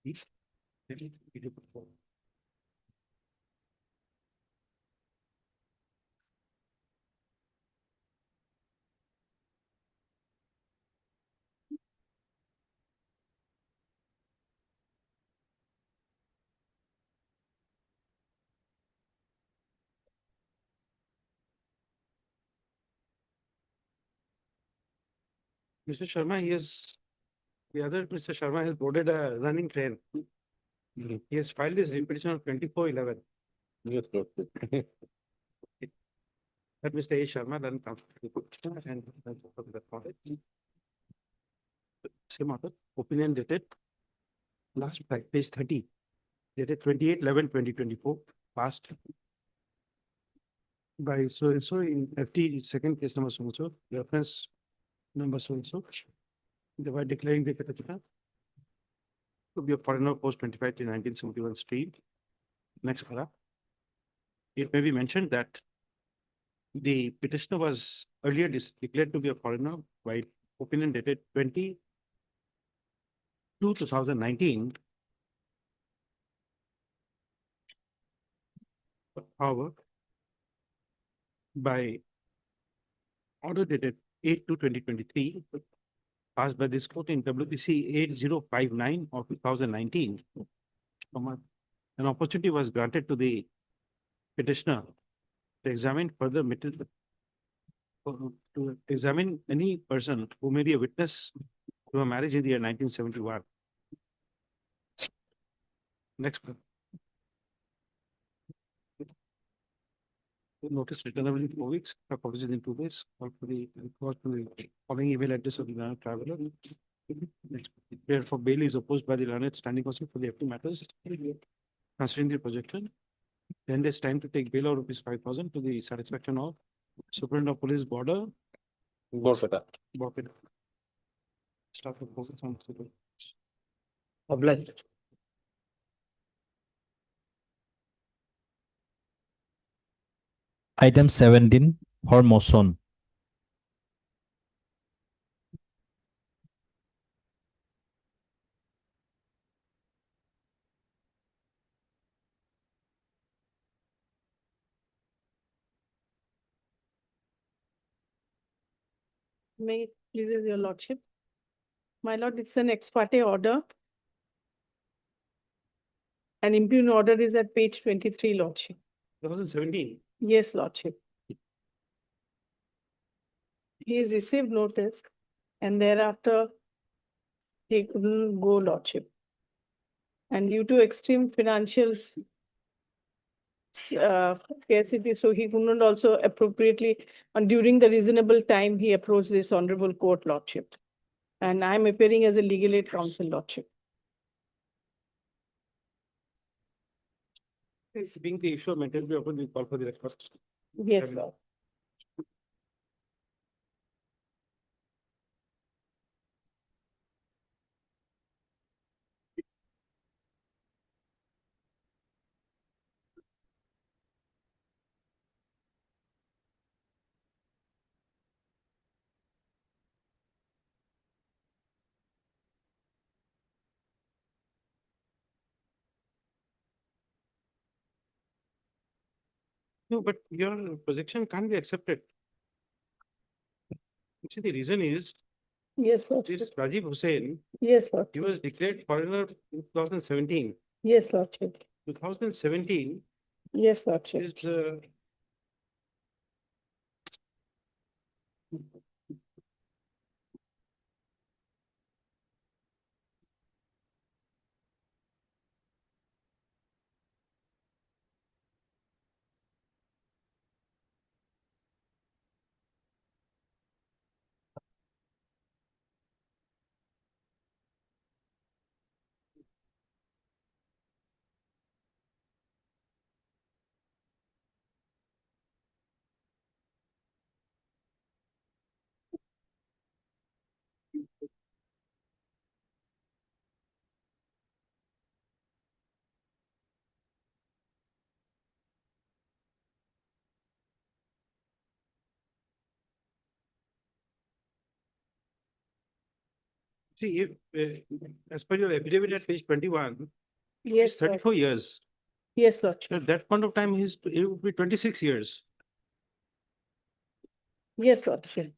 Mr. Sharma, the other Mr. Sharma has boarded a running train. He has filed his repetition of 24/11. Yes, Lord. That Mr. A. Sharma then comes to the question and the comment. Same author, opinion dated last page 30, dated 28/11/2024, passed by so and so in FT second case number so and so, reference number so and so. They were declaring the petitioner to be a foreigner post 25 to 1971 street. Next para. It may be mentioned that the petitioner was earlier declared to be a foreigner by opinion dated 2019. However, by order dated 8/2/2023, passed by this court in WPC 8059 of 2019, an opportunity was granted to the petitioner to examine further material, to examine any person who may be a witness to a marriage in the year 1971. Next. Notice returnable in 4 weeks, copies in 2 days, or for the following email address of the learned traveler. Next, therefore bail is opposed by the learned standing counsel for the FT matters. Considering the projection, then there's time to take bail of rupees 5,000 to the satisfaction of Superintendent of Police Border. Borpeta. Borpeta. Staff of focus on. Obliged. Item 17 for motion. May it please your lordship. My lord, it's an ex parte order. An impugned order is at page 23, lordship. 2017. Yes, lordship. He received notice and thereafter he couldn't go, lordship. And due to extreme financial scarcity, so he could not also appropriately, and during the reasonable time, he approached this honorable court, lordship. And I'm appearing as a legal aid counsel, lordship. Being the issue of mental be open, we call for the request. Yes, lord. No, but your projection can't be accepted. See, the reason is, Yes, lordship. this Rajiv Hussain, Yes, he lordship. was declared foreigner in 2017. Yes, lordship. 2017 Yes, lordship. is See, if, as per your affidavit at page 21, it's Yes, Lord. 34 years. Yes, Lordship. At that point of time, it would be 26 years. Yes, Lordship.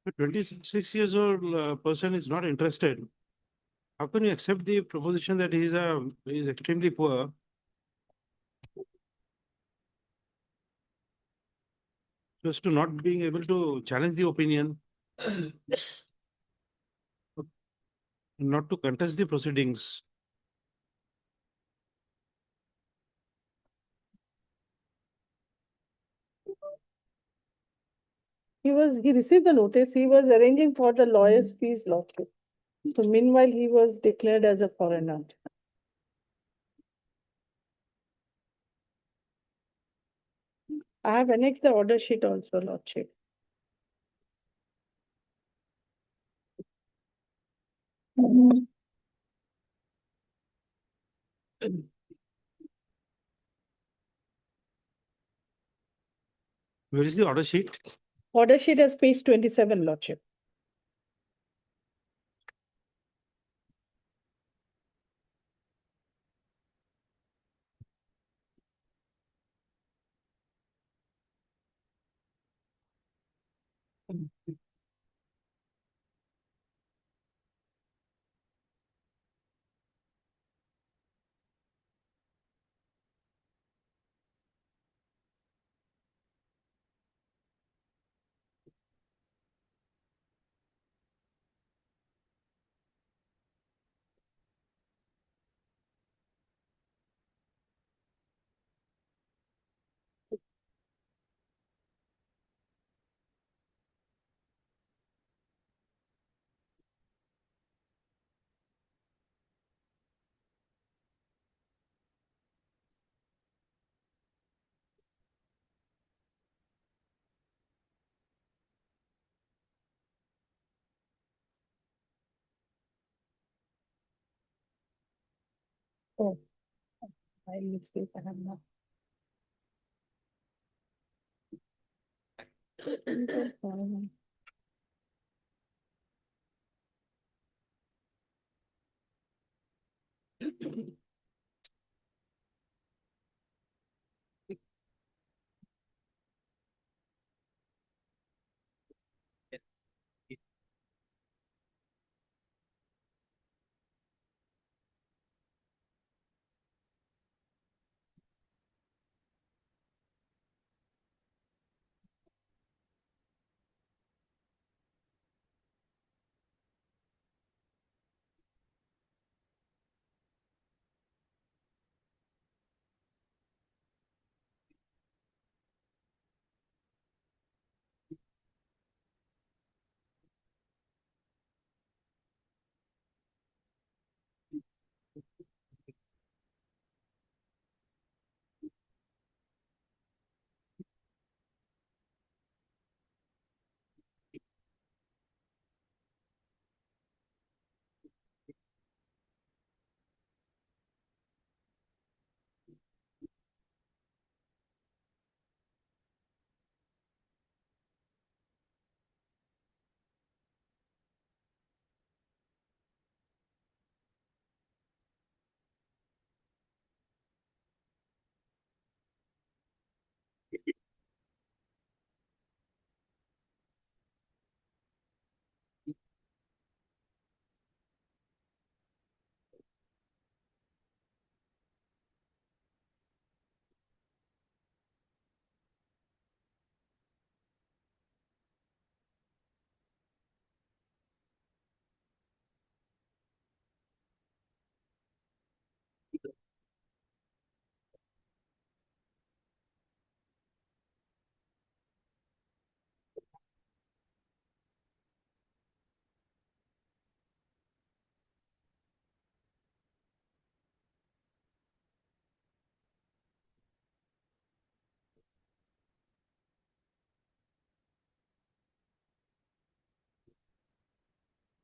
A 26 years old person is not interested. How can you accept the proposition that he is extremely poor? Just to not being able to challenge the opinion. Not to contest the proceedings. He received the notice, he was arranging for the lawyer's fees, Lordship. So meanwhile, he was declared as a foreigner. I have annexed the order sheet also, Lordship. Where is the order sheet? Order sheet has page 27, Lordship. Oh, I mistake, I have not.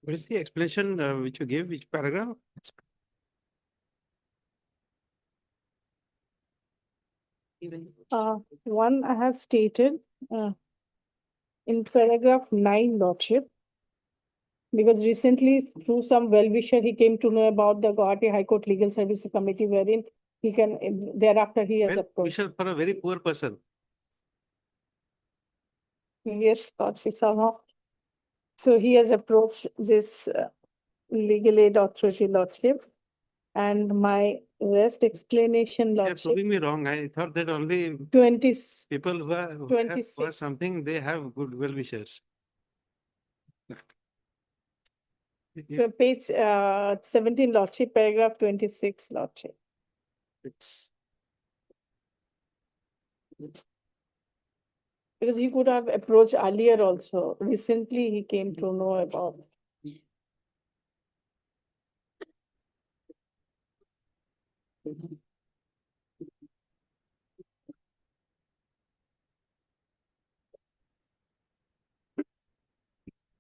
What is the explanation which you gave, which paragraph? One I have stated, in paragraph 9, Lordship. Because recently through some well-wisher, he came to know about the Guwahati High Court Legal Services Committee wherein he can, thereafter he has Well, approached. Michelle, for a very poor person. Yes, Lordship somehow. So he has approached this legal aid authority, Lordship. And my rest explanation, You're Lordship, proving me wrong. I thought that only 20, people who have 26. something, they have good well wishers. Page 17, Lordship, paragraph 26, Lordship. It's Because he could have approached earlier also. Recently, he came to know about.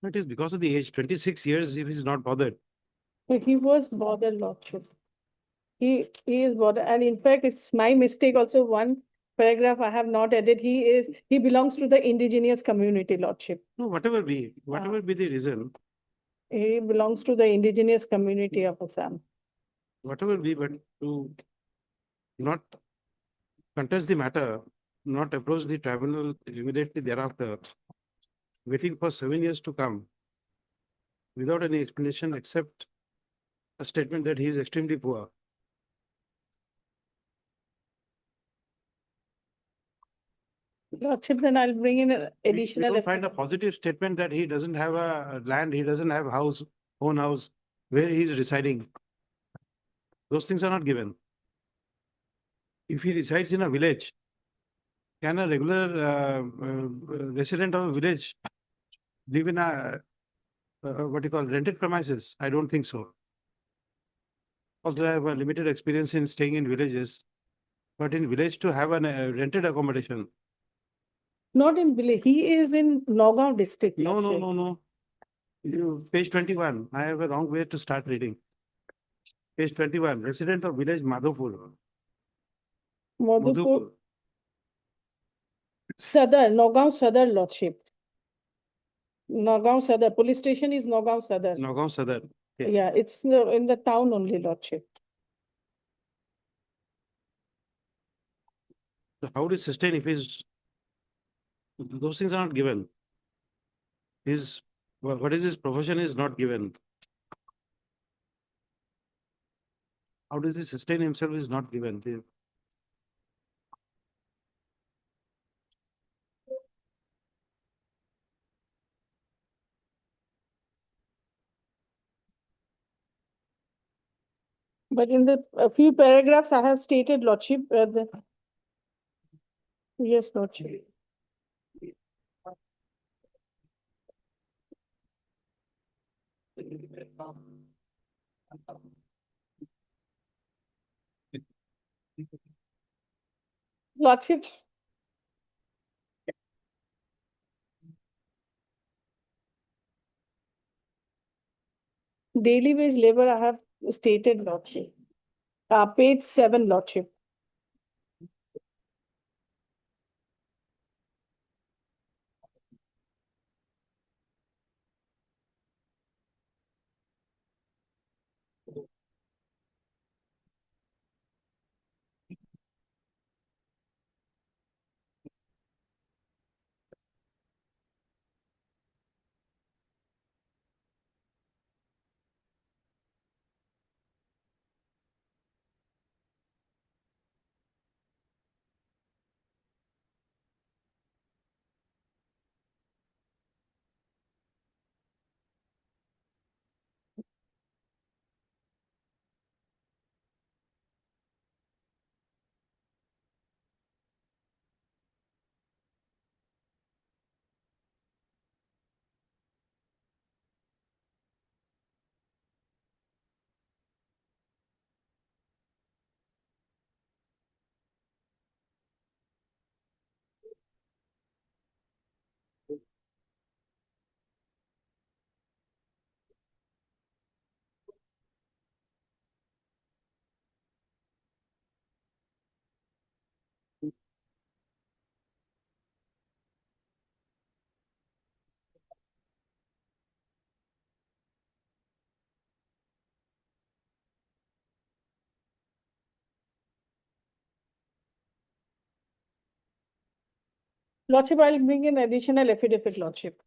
It is because of the age, 26 years, he is not bothered. But he was bothered, Lordship. He is bothered, and in fact, it's my mistake also. One paragraph I have not added. He belongs to the indigenous community, Lordship. No, whatever be the reason, He belongs to the indigenous community of Assam. whatever be, but to not contest the matter, not approach the tribunal immediately thereafter, waiting for 7 years to come without any explanation except a statement that he is extremely poor. Lordship, then I'll bring in an We additional. don't find a positive statement that he doesn't have a land, he doesn't have own house, where he is residing. Those things are not given. If he resides in a village, can a regular resident of a village live in a what you call rented premises? I don't think so. Although I have a limited experience in staying in villages, but in village to have a rented accommodation. Not in village. He is in Nagaon district. No, Lordship. no. Page 21. I have a wrong way to start reading. Page 21. Resident of village Madhopur. Madhupur. Sadar, Nagaon Sadar, Lordship. Nagaon Sadar. Police station is Nagaon Sadar. Nagaon Sadar. Okay. Yeah, it's in the town only, Lordship. So how to sustain if those things are not given? What is his profession is not given. How does he sustain himself is not given. But in the a few paragraphs I have stated, Lordship, yes, Lordship. Lordship. Daily wage labor I have stated, Lordship. Page 7, Lordship. Lordship, I'll bring an additional affidavit, Lordship.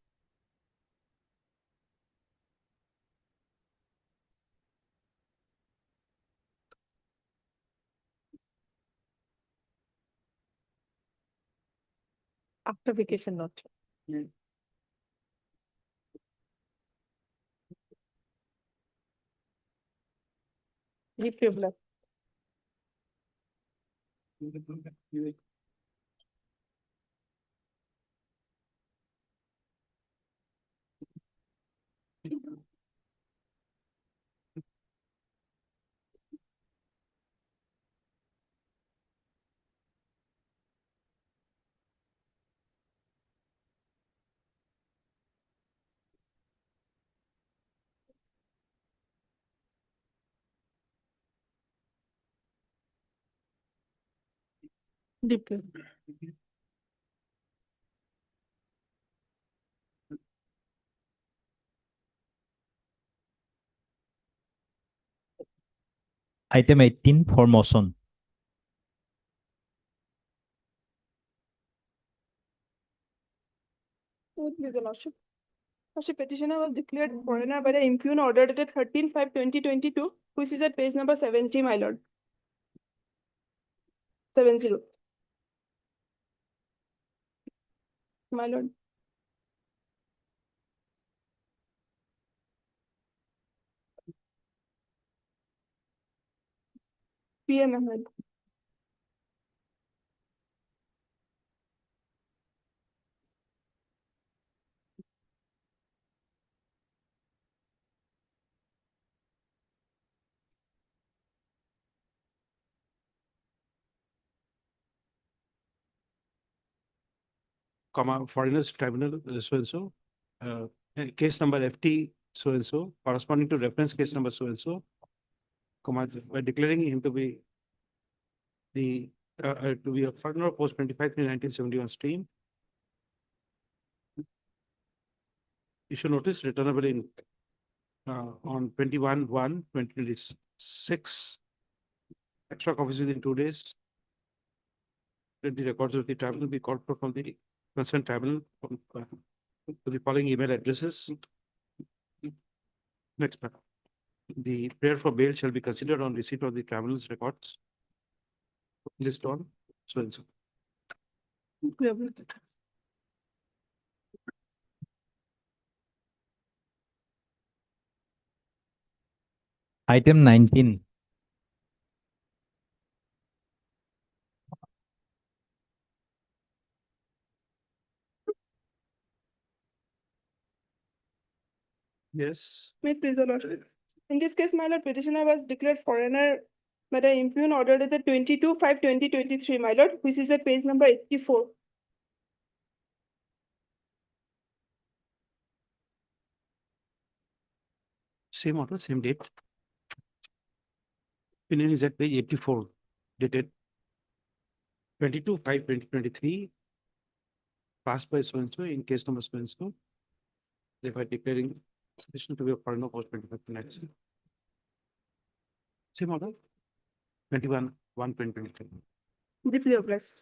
After vacation, Lordship. Deep your blood. Deep your blood. Item 18 for motion. With the Lordship. Lordship, petitioner was declared foreigner by the impugn order dated 13/5/2022, which is at page number 70, my lord. 70. My lord. PM Ahmed. Foreigners Tribunal, so and so, case number FT, so and so, corresponding to reference case number so and so, by declaring him to be a foreigner of post 25/3/1971 stream. Issue notice returnable in on 21/1/2026. Extra copies within 2 days. Let the records of the tribunal be called for from the concerned tribunal to the following email addresses. Next paragraph. The prayer for bail shall be considered on receipt of the tribunal's records. List on so and so. Item 19. Yes. May it please the Lordship. In this case, my lord, petitioner was declared foreigner by the impugn order dated 22/5/2023, my lord, which is at page number 84. Same order, same date. Opinion is at page 84, dated 22/5/2023. Passed by so and so in case number so and so. Thereby declaring petition to be a foreigner post 25/19. Same order. 21/1/2023. Deeply obliged.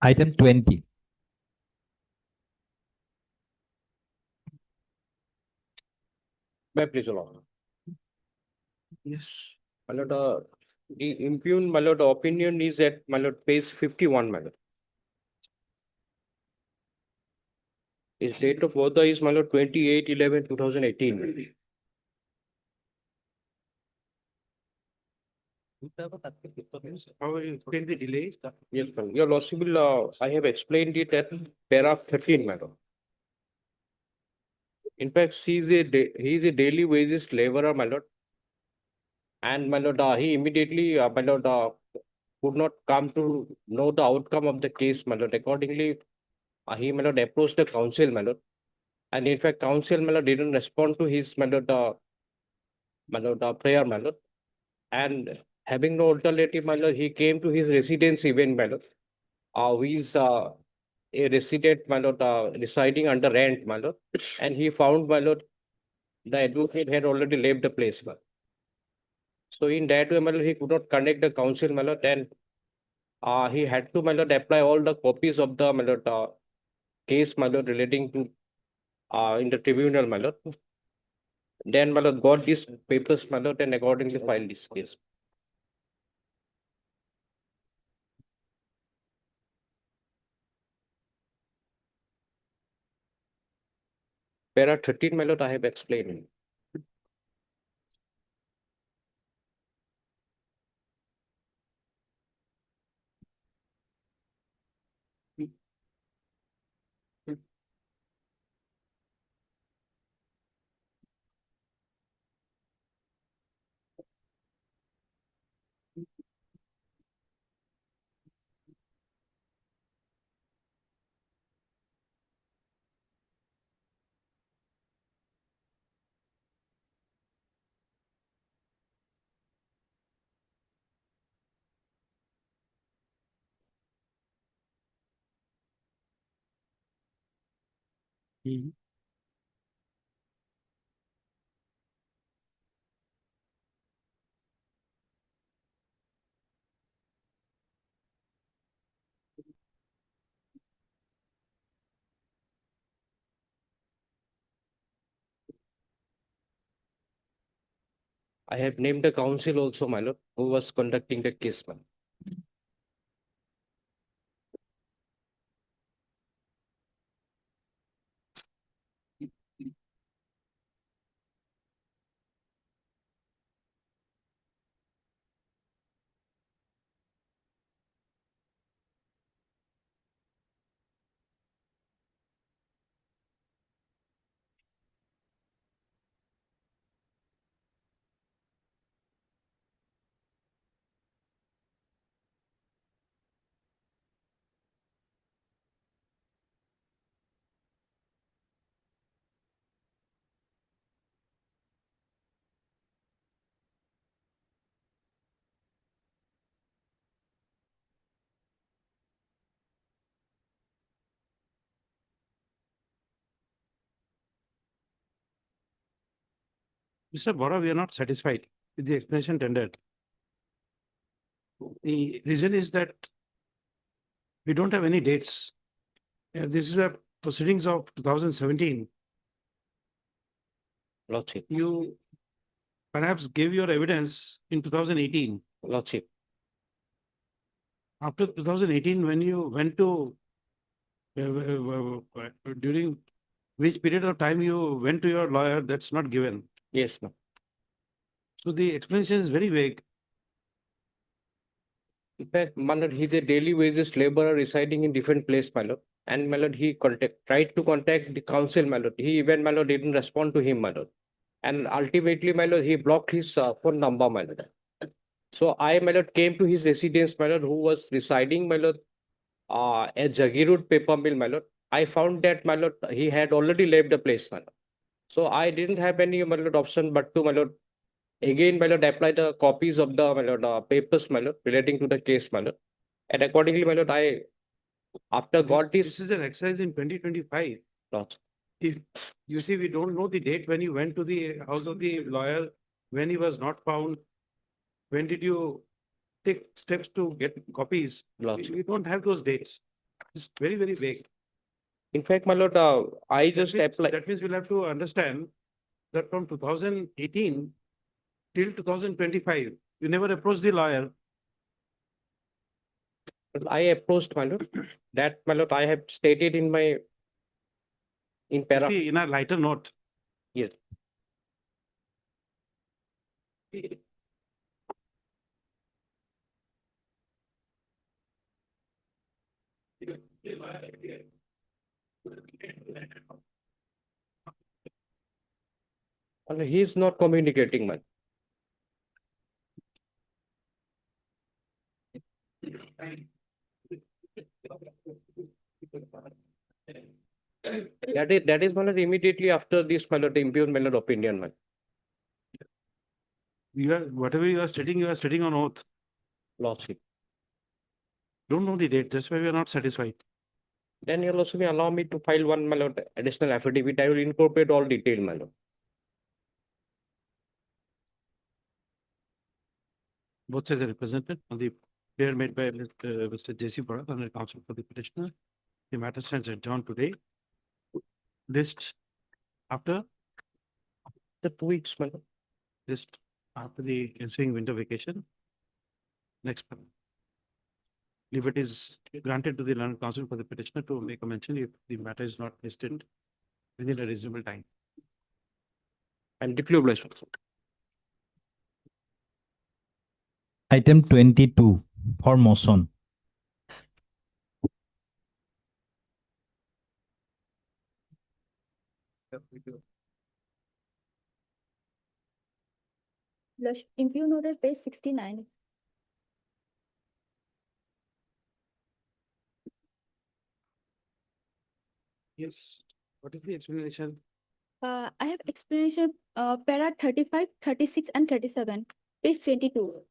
Item 20. May I please allow? Yes. My lord, the impugn, my lord, opinion is at, my lord, page 51, my lord. His date of birth is, my lord, 28/11/2018. How will you explain the delay? Yes, my lord. Your lordship will, I have explained it at paragraph 13, my lord. In fact, he is a daily wages laborer, my lord. And my lord, he immediately, my lord, could not come to know the outcome of the case, my lord. Accordingly, he, my lord, approached the council, my lord. And in fact, council, my lord, didn't respond to his, my lord, prayer, my lord. And having no alternative, my lord, he came to his residence event, my lord. Which a resident, my lord, residing under rent, my lord, and he found, my lord, the advocate had already left the place, my lord. So in that way, my lord, he could not connect the council, my lord, and he had to, my lord, apply all the copies of the, my lord, case, my lord, relating to in the tribunal, my lord. Then, my lord, got these papers, my lord, and accordingly filed this case. Para 13, my lord, I have explained. I have named the council also, my lord, who was conducting the case, my lord. Mr. Bora, we are not satisfied with the explanation tendered. The reason is that we don't have any dates. This is a proceedings of 2017. Lordship, You perhaps gave your evidence in 2018. lordship. After 2018, when you went to, during which period of time you went to your lawyer, that's not given. Yes, ma'am. So the explanation is very vague. In fact, my lord, he's a daily wages laborer residing in different place, my lord. And my lord, he tried to contact the council, my lord. He even, my lord, didn't respond to him, my lord. And ultimately, my lord, he blocked his phone number, my lord. So I, my lord, came to his residence, my lord, who was residing, my lord, at Jagirud paper mill, my lord. I found that, my lord, he had already left the place, my lord. So I didn't have any, my lord, option but to, my lord, again, my lord, apply the copies of the, my lord, papers, my lord, relating to the case, my lord. And accordingly, my lord, I, after got This this, is an exercise in 2025. lords, If you see, we don't know the date when you went to the house of the lawyer, when he was not found. When did you take steps to get copies? lords. We don't have those dates. It's very, very vague. In fact, my lord, I just applied. That means we'll have to understand that from 2018 till 2025, you never approached the lawyer. I approached, my lord. That, my lord, I have stated in my, in para. See, in a lighter note. Yes. And he's not communicating, man. That is, my lord, immediately after this, my lord, impugn, my lord, opinion, man. You are, whatever you are stating on oath. Lordship, Don't know the date. That's why we are not satisfied. Then your lordship may allow me to file one, my lord, additional affidavit. I will incorporate all detail, my lord. Both sides are represented on the prayer made by Mr. J.C. Bharat and the counsel for the petitioner. The matter stands adjourned today. List after, The 2 weeks, my lord. list after the ensuing winter vacation. Next one. Leave it is granted to the learned counsel for the petitioner to make a mention if the matter is not listed within a reasonable time. I'm deeply obliged. Item 22 for motion. If you notice page 69, Yes. What is the explanation? I have explanation, para 35, 36, and 37, page 22.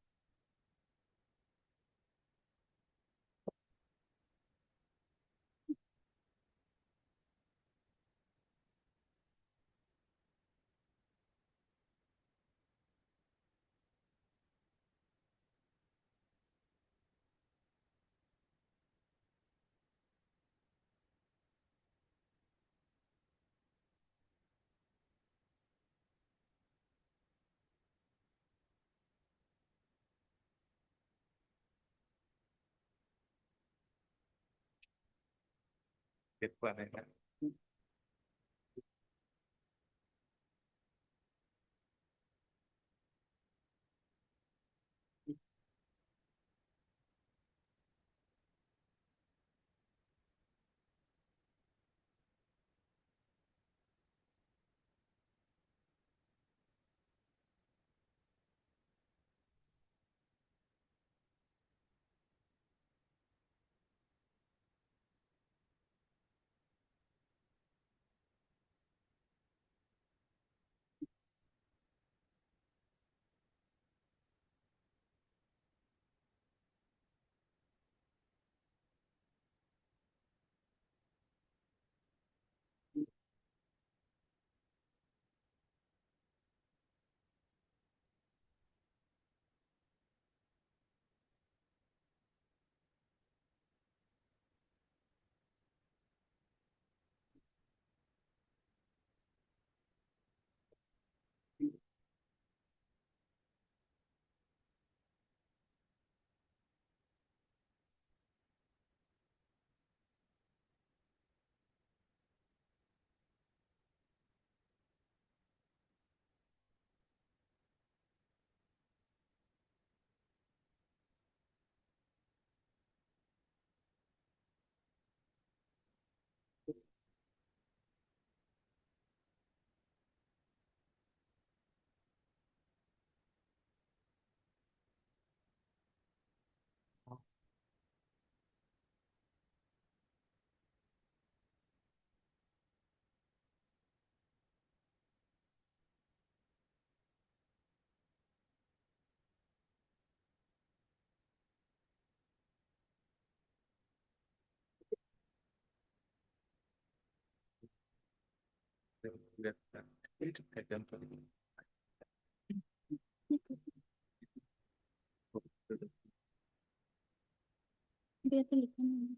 भी ऐसे लिखा नहीं है।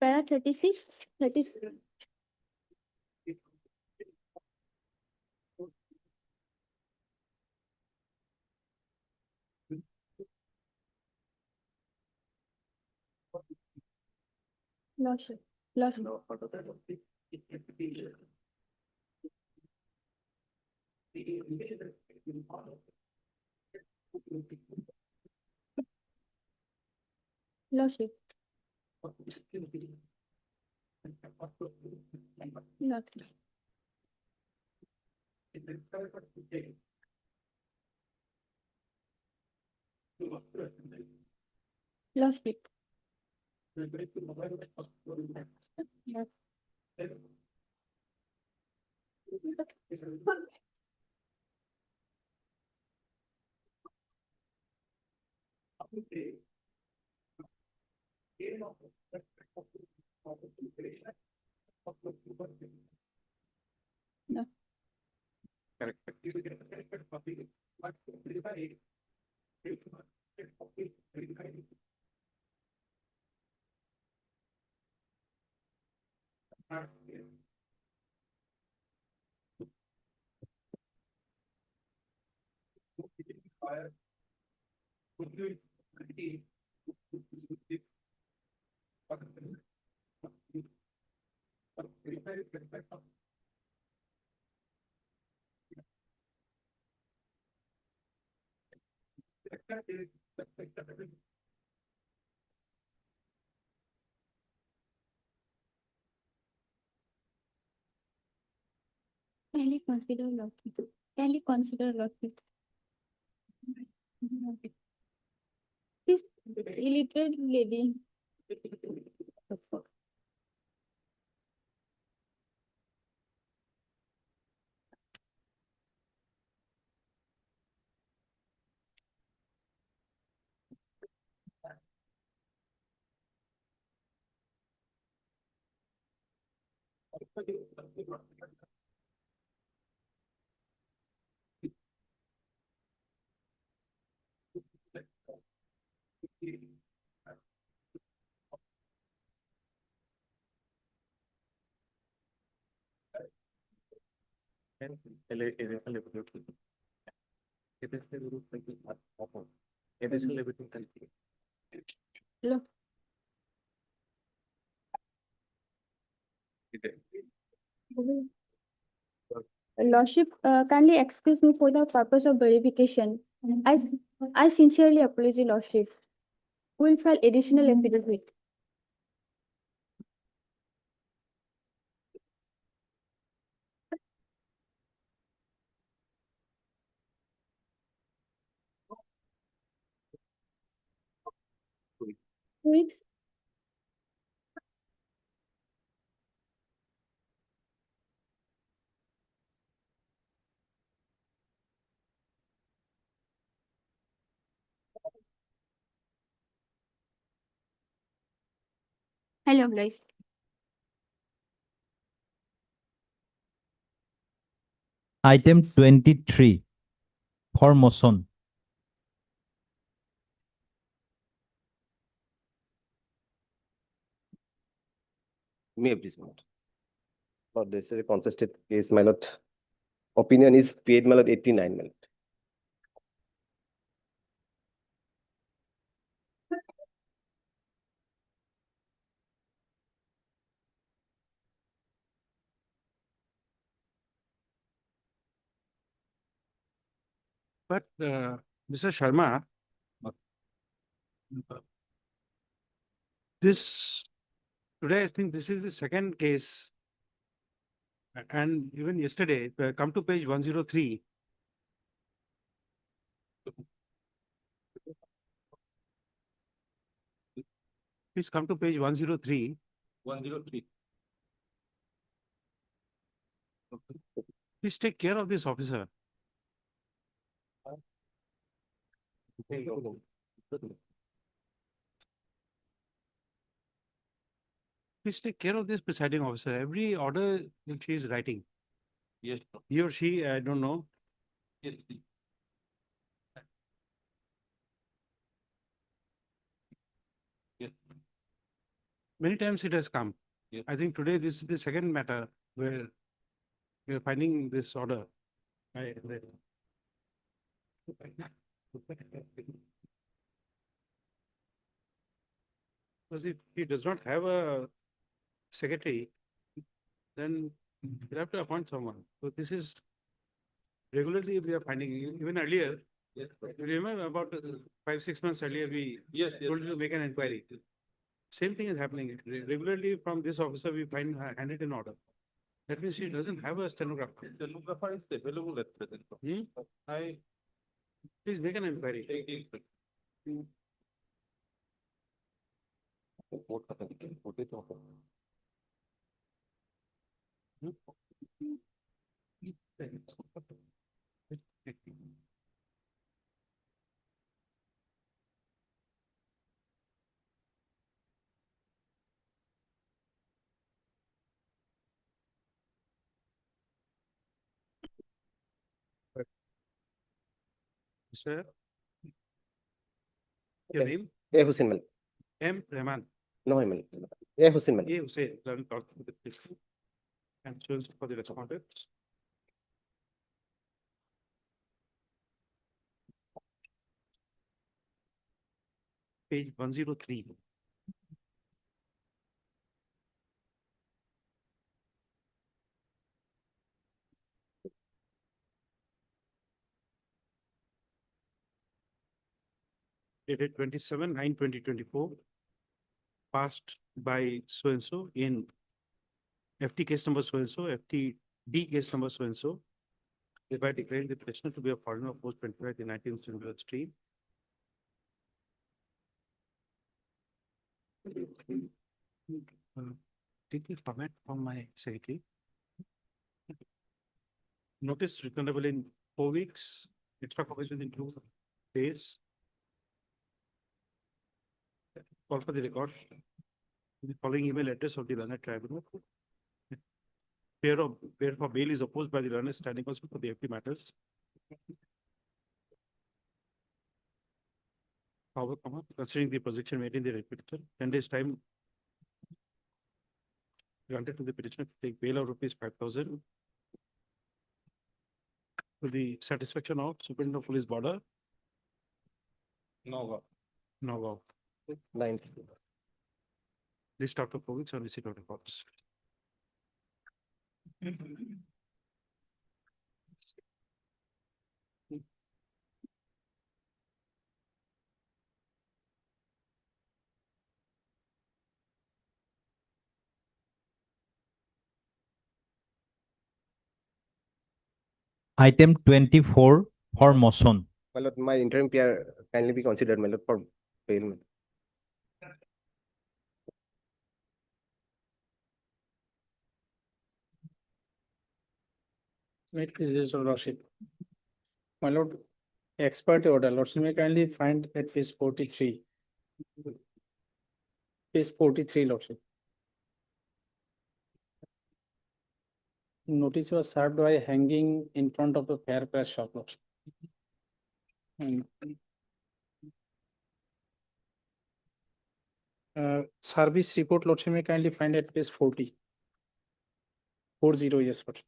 Para 36, 36. Lordship, Lordship. Lordship. Lordship. Lordship. No. Kindly consider Lordship. Kindly consider Lordship. This illiterate lady. Look. Lordship, kindly excuse me for the purpose of verification. I sincerely apologize, Lordship. We'll file additional affidavit. Weeks. Hello, guys. Item 23 for motion. May I please vote? Lord, this is a contested case, my lord. Opinion is paid, my lord, 89, my lord. But Mr. Sharma, this today I think this is the second case. And even yesterday, come to page 103. Please come to page 103. 103. Please take care of this officer. Please take care of this presiding officer. Every order that she is writing. Yes. He or she, I don't know. Yes. Yes. Many times it has come. Yeah. I think today this is the second matter where we are finding this order. Because if he does not have a secretary, then you have to appoint someone. So this is regularly we are finding, even earlier. Yes. You remember about 5-6 months earlier, we told you to make an inquiry. Same thing is happening. Regularly from this officer, we find handed in order. That means she doesn't have a stenographer. Stenographer is available at present. I. Please make an inquiry. Sir. Your name? A Hussein Malik. M. Rahman. No, Malik. A Hussein Malik. A. Hussein. Let me talk to the people. And choose for the respondents. Page 103. Dated 27/9/2024. Passed by so and so in FT case number so and so, FTD case number so and so. Thereby declaring the petitioner to be a foreigner of post 25 in 19th century stream. Take the format from my secretary. Notice returnable in 4 weeks, extra copies within 2 days. Call for the record. The following email address of the learned tribunal. Fear for bail is opposed by the learned standing counsel for the FT matters. However, considering the projection made in the repeater, 10 days time granted to the petitioner to take bail of rupees 5,000 to the satisfaction of Superintendent of Police Border. No. No. 9. List after 4 weeks on receipt of reports. Item 24 for motion. My lord, my interim PR kindly be considered, my lord, for bail. Make this your lordship. My lord, expert order, lordship may kindly find at page 43. Page 43, lordship. Notice was served by hanging in front of the fair price shop, lordship. And, service report, lordship may kindly find at page 40. 40, yes, lordship.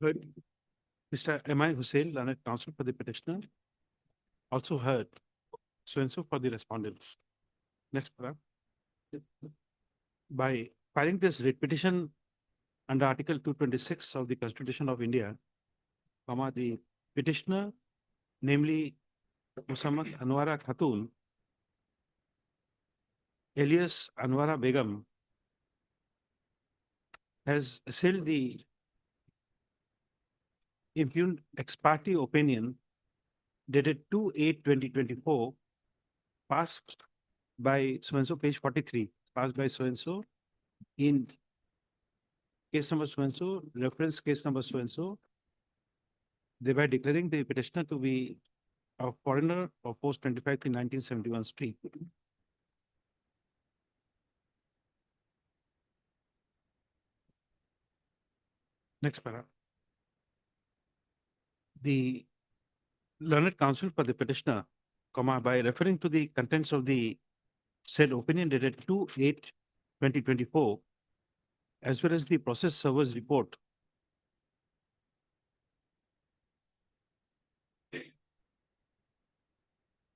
Heard Mr. M.I. Hussain, learned counsel for the petitioner, also heard so-and-so for the respondents. Next paragraph. By filing this writ petition under Article 226 of the Constitution of India, the petitioner, namely Muhammad Anwara Khatun, alias Anwara Begum, has assailed the impugned ex parte opinion dated 2/8/2024, passed by so-and-so, page 43, passed by so-and-so in case number so-and-so, reference case number so-and-so, thereby declaring the petitioner to be a foreigner of post 25 to 1971 street. Next paragraph. The learned counsel for the petitioner, by referring to the contents of the said opinion dated 2/8/2024, as well as the process server's report,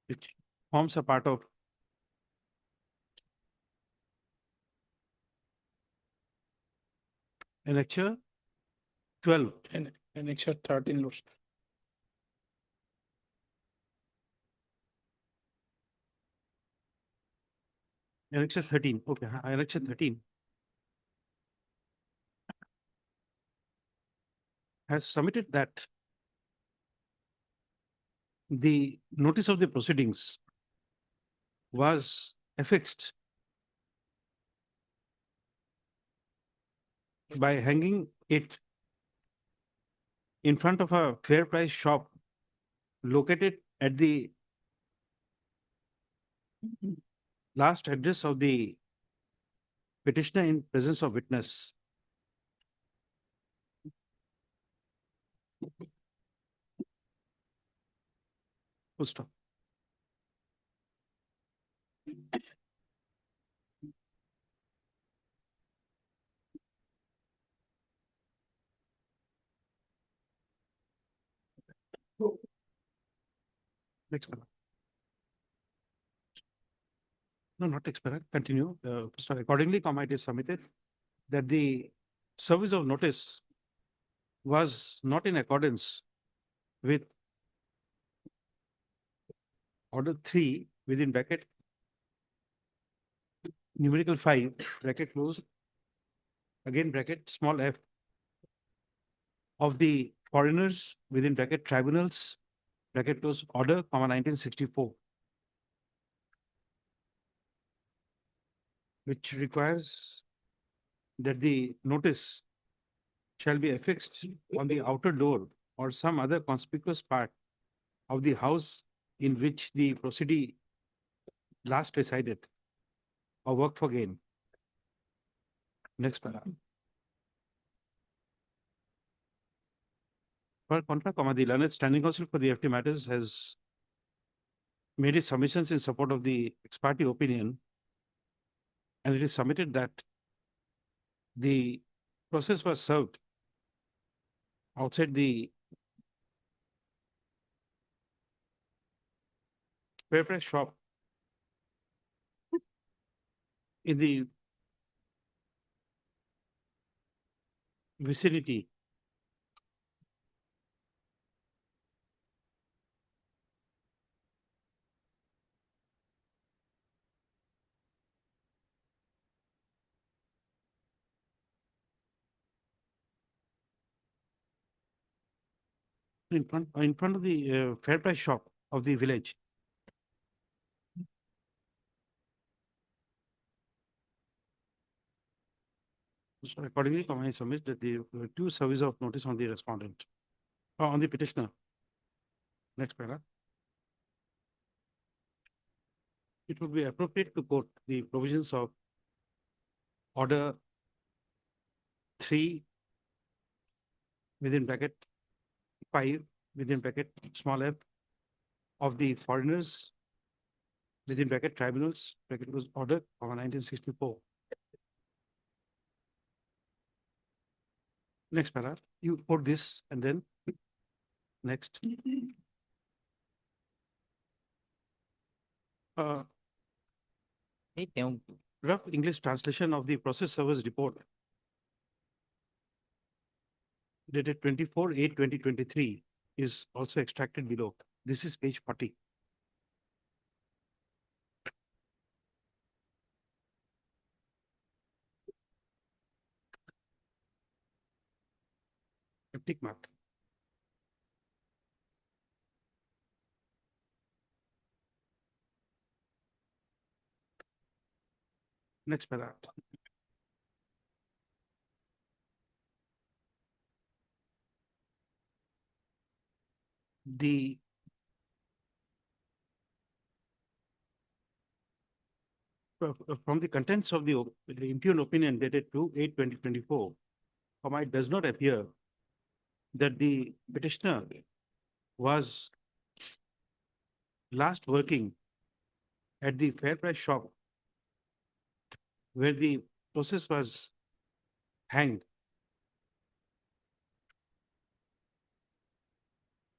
which forms a part of Annexure 12. And Annexure 13, Lordship. Annexure 13, okay, Annexure 13 has submitted that the notice of the proceedings was affixed by hanging it in front of a fair price shop located at the last address of the petitioner in presence of witness. Full stop. Next paragraph. No, not next paragraph. Continue. So accordingly, it is submitted that the service of notice was not in accordance with Order 3 within bracket numerical 5 bracket close, again bracket small f, of the foreigners within bracket tribunals bracket close order, 1964, which requires that the notice shall be affixed on the outer door or some other conspicuous part of the house in which the proceedee last resided or worked for gain. Next paragraph. Per contra, the learned standing counsel for the FT matters has made its submissions in support of the ex parte opinion, and it is submitted that the process was served outside the fair price shop in the vicinity in front of the fair price shop of the village. So accordingly, I submit that the two service of notice on the respondent, or on the petitioner. Next paragraph. It would be appropriate to quote the provisions of order 3 within bracket 5 within bracket small f of the foreigners within bracket tribunals bracket was order of 1964. Next paragraph, you quote this and then next. Rough English translation of the process service report dated 24/8/2023 is also extracted below. This is page 40. Tick mark. Next paragraph. The from the contents of the impugned opinion dated 2/8/2024, it does not appear that the petitioner was last working at the fair price shop where the process was hanged.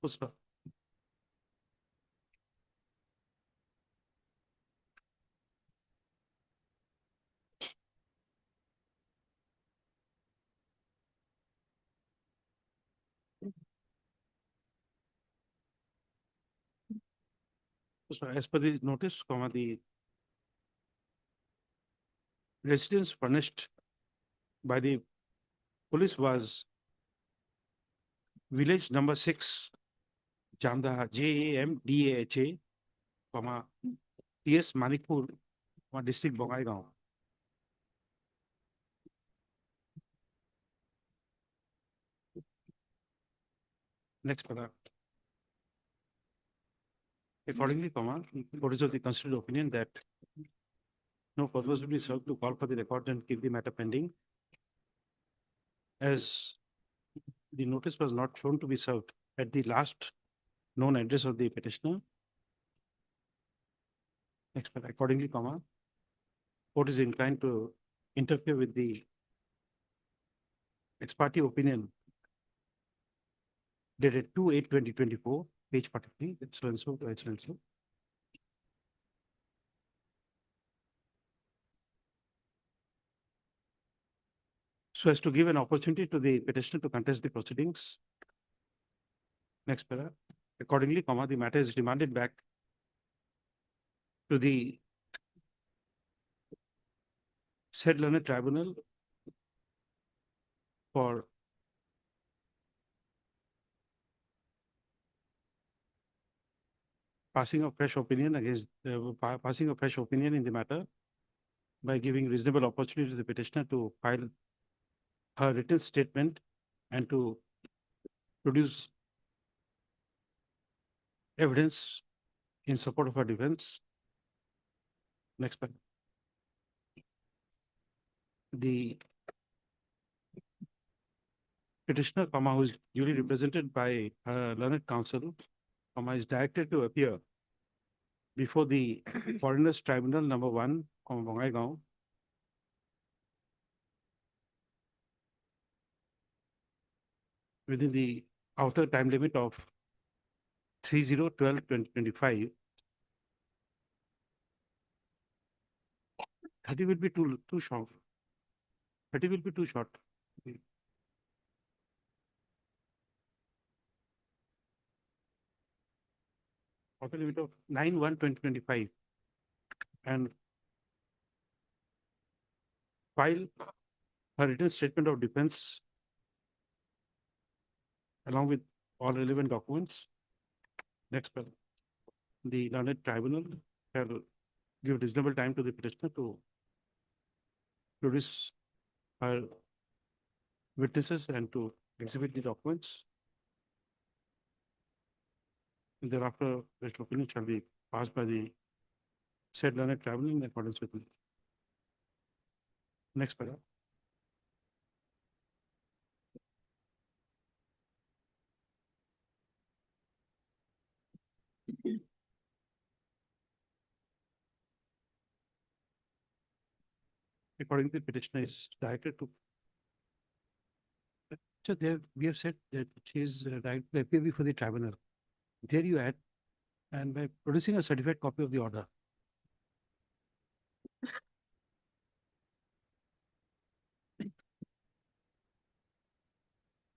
Puspa. So as per the notice, the residence furnished by the police was village number 6, Jamdaha, JAMDAHA, PS Manikpur, district Bongaigaon. Next paragraph. Accordingly, what is of the considered opinion that no purpose will be served to call for the record and keep the matter pending, as the notice was not shown to be served at the last known address of the petitioner. Next paragraph. Accordingly, court is inclined to interfere with the ex parte opinion dated 2/8/2024, page 43, it's so and so, it's so and so. So as to give an opportunity to the petitioner to contest the proceedings. Next paragraph. Accordingly, the matter is remanded back to the said learned tribunal for passing of fresh opinion against passing of fresh opinion in the matter by giving reasonable opportunity to the petitioner to file her written statement and to produce evidence in support of her defense. Next paragraph. The petitioner, who is duly represented by learned counsel, is directed to appear before the Foreigners Tribunal number 1, Bongaigaon, within the outer time limit of 30/12/2025 30 will be too short. 30 will be too short. Outer limit of 9/1/2025 and file a written statement of defense along with all relevant documents. Next one, the learned tribunal shall give reasonable time to the petitioner to produce her witnesses and to exhibit the documents. Thereafter, the opinion shall be passed by the said learned tribunal in accordance with the next paragraph. According to the petitioner is directed to. So there, we have said that she is directed to appear before the tribunal. There you add, and by producing a certified copy of the order.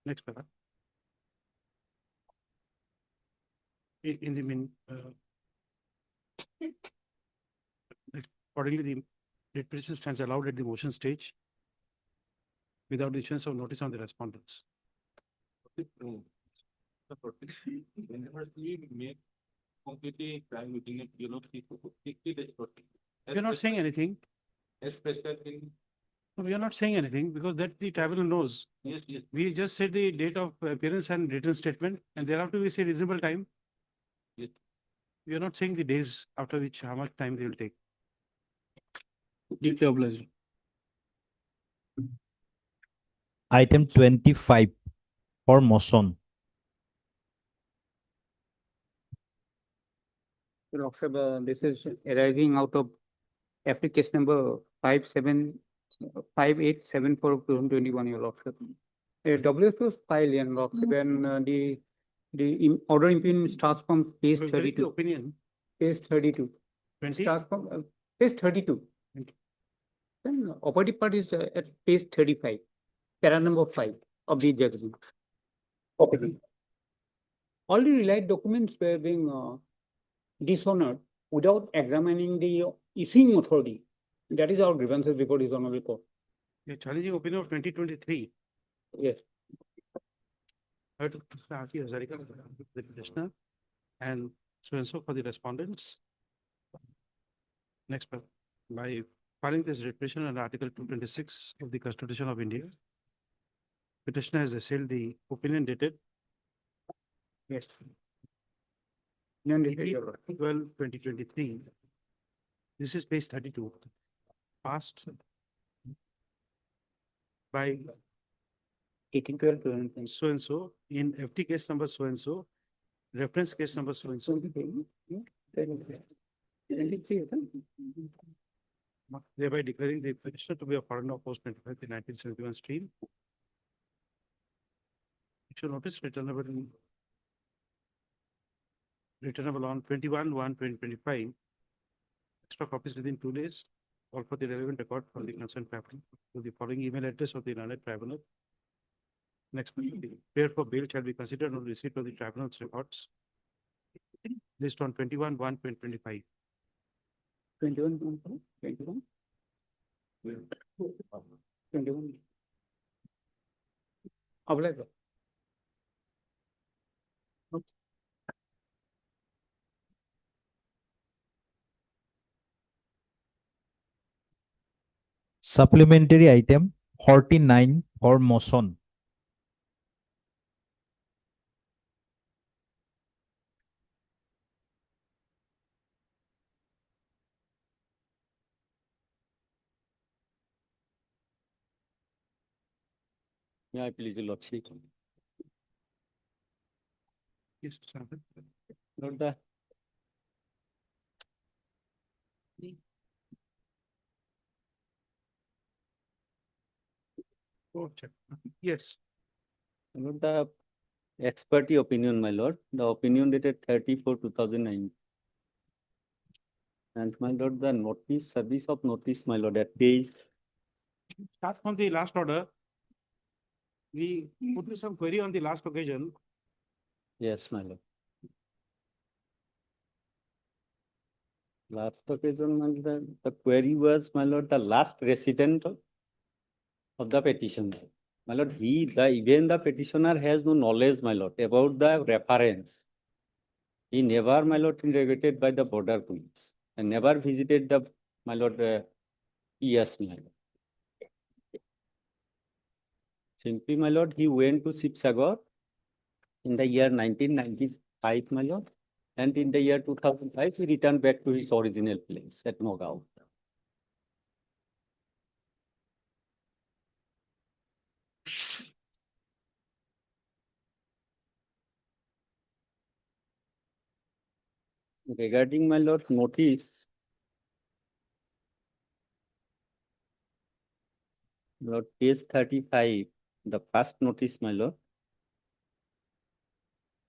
Next paragraph. In the mean, accordingly, the writ petition stands allowed at the motion stage without issuance of notice on the respondents. Whenever we make completely crime within it, you know, 60 days. We are not saying anything. Especially. We are not saying anything because that the tribunal knows. Yes, yes. We just said the date of appearance and written statement, and thereafter we say reasonable time. Yes. We are not saying the days after which how much time they will take. Deeply obliged. Item 25 for motion. Lord Sabha, this is arising out of application number 5874 of 2021, Your Lordship. WSO's file, Your Lordship, and order impugn starts from page Where is the 32. opinion? Page 32. 20? Starts from page 32. Then operative part is at page 35, para number 5 of the judgment. Okay. All the relied documents were being dishonored without examining the issuing authority. That is our grievances before His Honorable Court. You're challenging opinion of 2023. Yes. I have to ask you, Hazarika, the petitioner, and so for the respondents. Next, by filing this writ petition under Article 226 of the Constitution of India, petitioner has assailed the opinion dated Yes. 12/2023. This is page 32. Passed by 1812 so and so in FT case number so and so, reference case number so and so. Thereby declaring the petitioner to be a foreigner of post 25 the 1971 stream. You should notice returnable on 21/1/2025. Extra copies within 2 days, all for the relevant record from the concerned tribunal to the following email address of the learned tribunal. Next, prayer for bail shall be considered on receipt of the tribunal's records. List on 21/1/2025. 21. 21. 21. Obliged. Supplementary item 49 for motion. May I please, Your Lordship? Yes, Mr. Ahmed. Lord, the Oh, check. Yes, Lord, the expert opinion, my lord, the opinion dated 30/4/2009. And my lord, the notice, service of notice, my lord, at page, Start from the last order. We put some query on the last occasion. yes, my lord. Last occasion, my lord, the query was, my lord, the last resident of the petitioner. My lord, even the petitioner has no knowledge, my lord, about the reference. He never, my lord, interrogated by the border police and never visited the, my lord, yes, my lord. Simply, my lord, he went to Sibsagar in the year 1995, my lord. And in the year 2005, he returned back to his original place at Nagaon. Regarding, my lord, notice, lord, page 35, the first notice, my lord.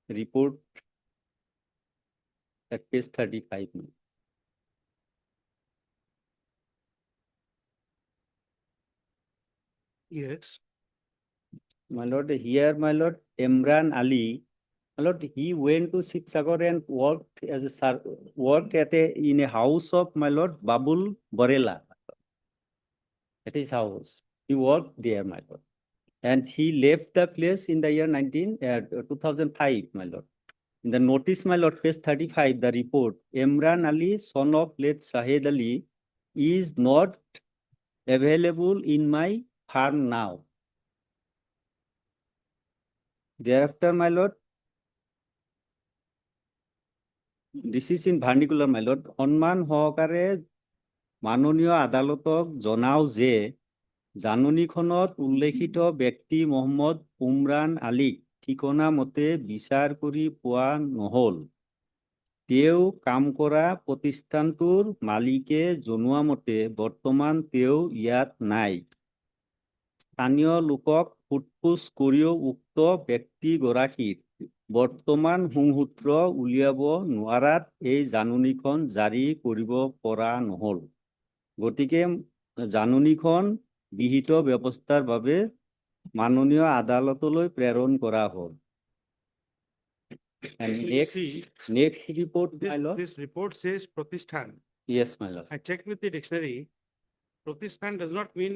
Report at page 35. my lord. Yes. My lord, here, my lord, Imran Ali, my lord, he went to Sibsagar and worked as a worked at in a house of my lord Babul Barela. At his house, he worked there, my lord, and he left the place in the year 2005, my lord. In the notice, my lord, page 35, the report, Imran Ali, son of late Shahid Ali, is not available in my farm now. Thereafter, my lord, this is in vernacular, my lord, সন্মান সহকাৰে মাননীয় আদালতক জনাও যে জাননীখনত উল্লেখিত ব্যক্তি মহম্মদ উমৰান আলীক ঠিকনা মতে বিচাৰ কৰি পোৱা নহল। তেওঁ কাম কৰা প্ৰতিষ্ঠানটোৰ মালিকে জনোৱা মতে বৰ্তমান তেওঁ ইয়াত নাই। স্থানীয় লোকক সোধপোছ কৰিও উক্ত ব্যক্তিগৰাকীৰ বৰ্তমান সংসূত্ৰ উলিয়াব নোৱাৰাত এই জাননীখন জাৰি কৰিব পৰা নহল। গতিকে জাননীখন বিহিত ব্যৱস্থাৰ বাবে মাননীয় আদালতলৈ প্ৰেৰণ কৰা হ'ল। And So you next, see, next report, my lord. This report says Pratishthan. Yes, my lord. I checked with the dictionary. Pratishthan does not mean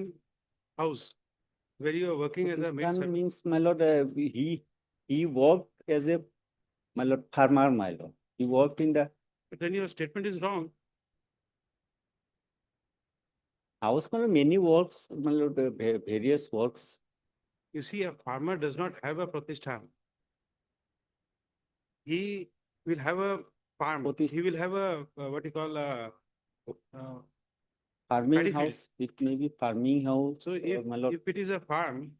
house where you are working as a maid Pakistan servant. means, my lord, he worked as a, my lord, farmer, my lord. He worked in the But then your statement is wrong. house, my lord, many works, my lord, various works. You see, a farmer does not have a Pratishthan. He will have a farm. He will have a, what you call, Farming paddy field. house, it may be farming house, So my lord. if it is a farm,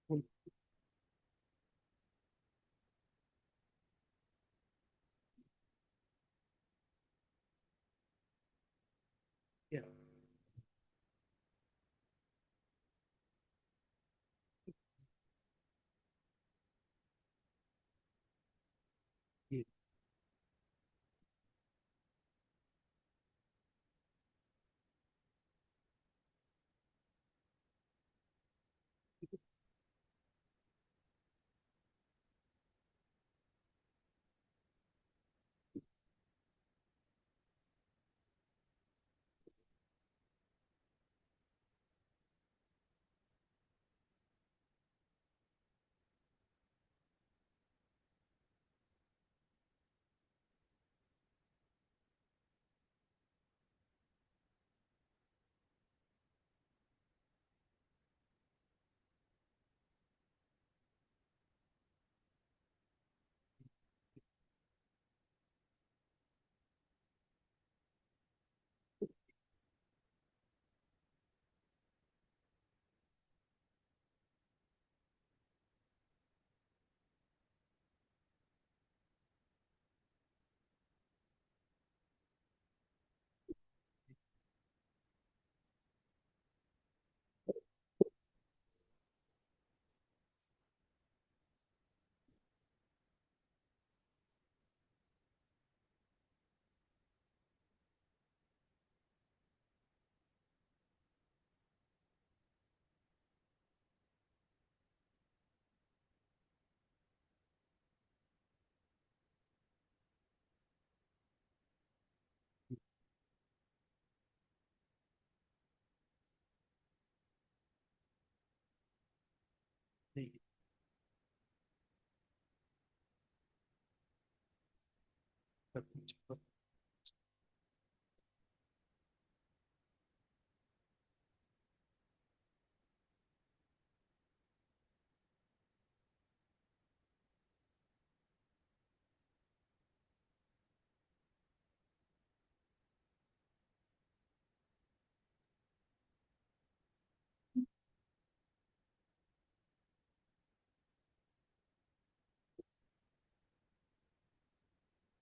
Yeah. Yeah.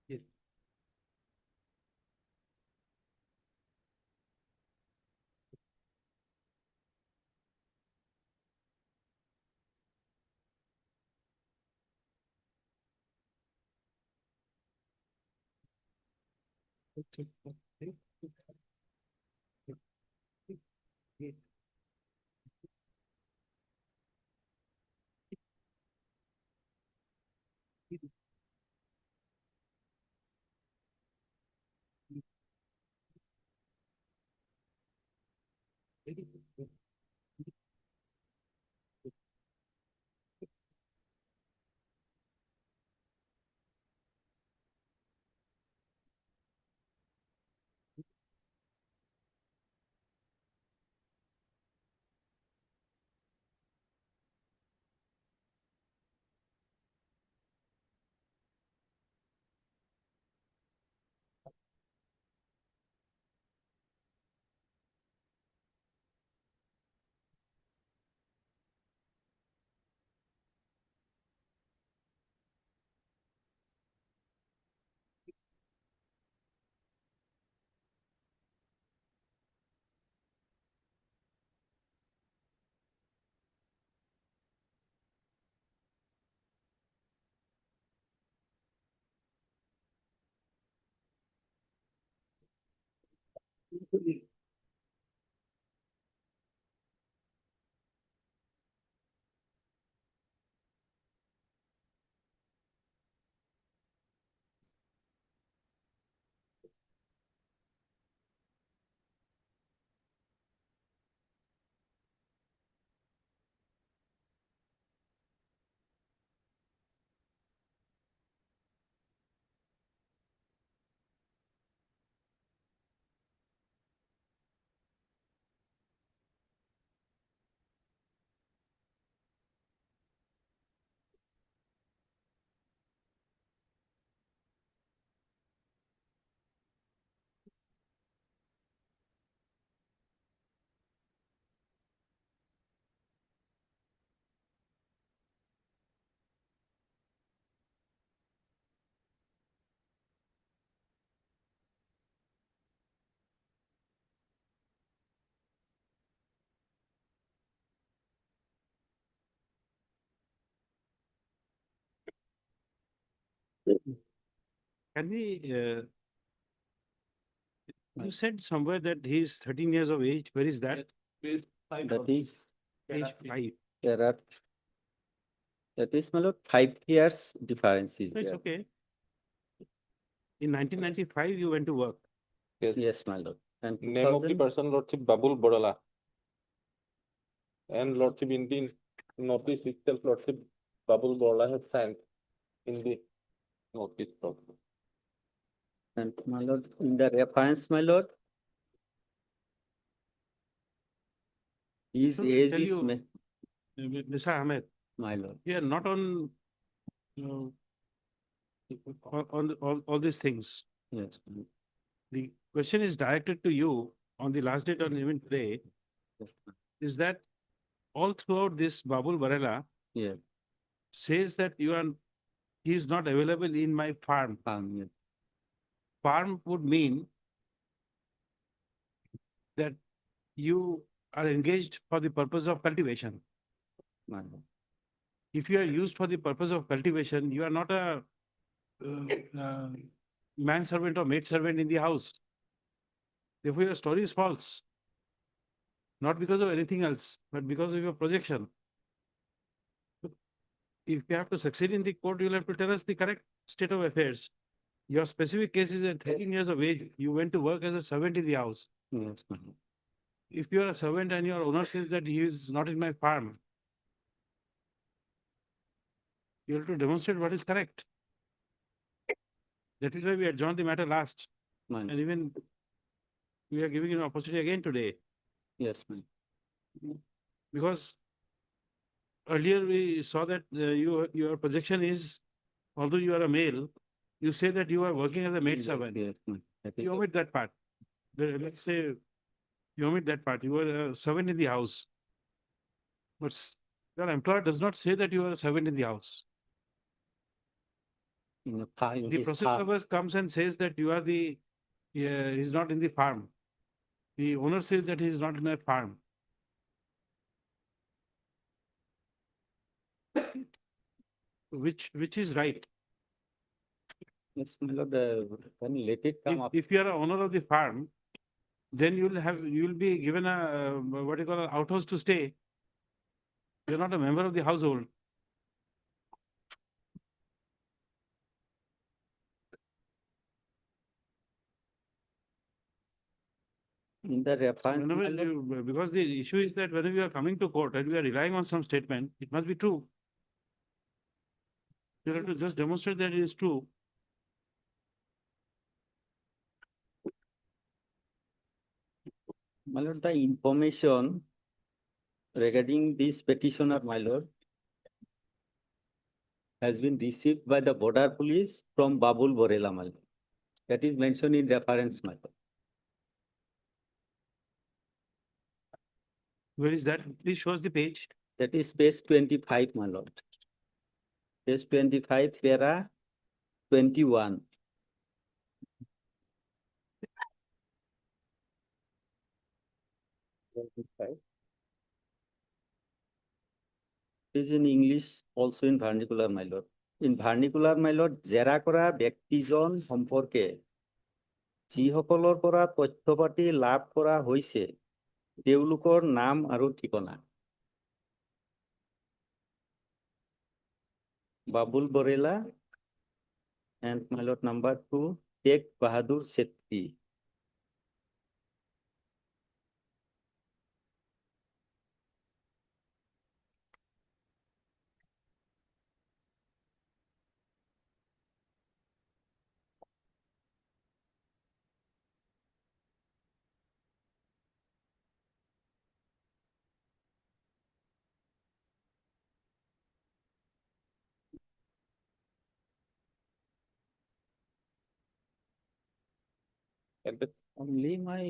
Yeah. Can we, you said somewhere that he is 13 years of age. Where is that? That is, Page 5. there are, that is, my lord, 5 years difference is It's there. okay. In 1995, you went to work. Yes, my lord. And Name of the 2000 person, Lordship Babul Borala. And Lordship in the notice itself, Lordship Babul Borala has signed in the notice. And my lord, in the reference, my lord, his So I age tell is, you, Mr. Ahmed, my lord. we are not on, all these things. Yes, my lord. The question is directed to you on the last date or even today, Yes, is that all throughout this Babul Barela yeah, says that he is not available in my farm. yeah. Farm would mean that you are engaged for the purpose of cultivation. My lord. If you are used for the purpose of cultivation, you are not a manservant or maidservant in the house. Therefore, your story is false. Not because of anything else, but because of your projection. If you have to succeed in the court, you'll have to tell us the correct state of affairs. Your specific case is at 13 years of age, you went to work as a servant in the house. Yes, my lord. If you are a servant and your owner says that he is not in my farm, you have to demonstrate what is correct. That is why we adjourned the matter last. My lord. And even we are giving you an opportunity again today. Yes, my lord. Because earlier we saw that your projection is, although you are a male, you say that you are working as a maid servant. Yes, my lord. That is- You omit that part. Let's say you omit that part. You are a servant in the house. But your employer does not say that you are a servant in the house. in the in The his process farm. server comes and says that you are he's not in the farm. The owner says that he is not in my farm. Which is right. Yes, my lord, when let it come up. If you are a owner of the farm, then you'll be given a what you call an outhouse to stay. You're not a member of the household. In the reference, my Whenever lord, because the issue is that whenever you are coming to court and we are relying on some statement, it must be true. You have to just demonstrate that it is true. my lord, the information regarding this petitioner, my lord, has been received by the border police from Babul Borela, my lord. That is mentioned in reference, my lord. Where is that? Please show us the page. That is page 25, my lord. Page 25, para 21. It is in English, also in vernacular, my lord. In vernacular, my lord, জেৰা কৰা ব্যক্তিজন সম্পৰ্কে যিসকলৰ পৰা তথ্য পাতি লাভ কৰা হৈছে তেওঁলোকৰ নাম আৰু ঠিকনা। Babul Borela and my lord number 2, Sheikh Bahadur Sethi. Only my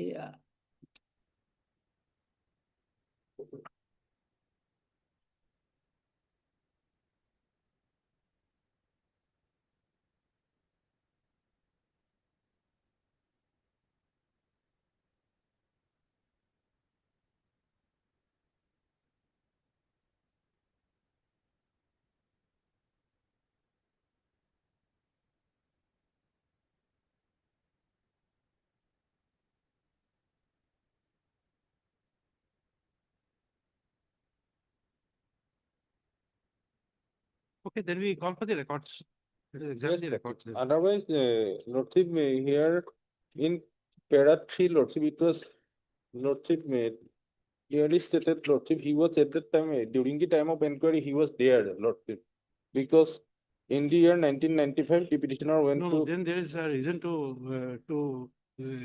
Okay, then we call for the records. Let us examine the records. then. Otherwise, Lordship, here in para 3, Lordship, it was Lordship made. Clearly stated, Lordship, he was at that time, during the time of inquiry, he was there, Lordship. Because in the year 1995, the petitioner went No, to. no, then there is a reason to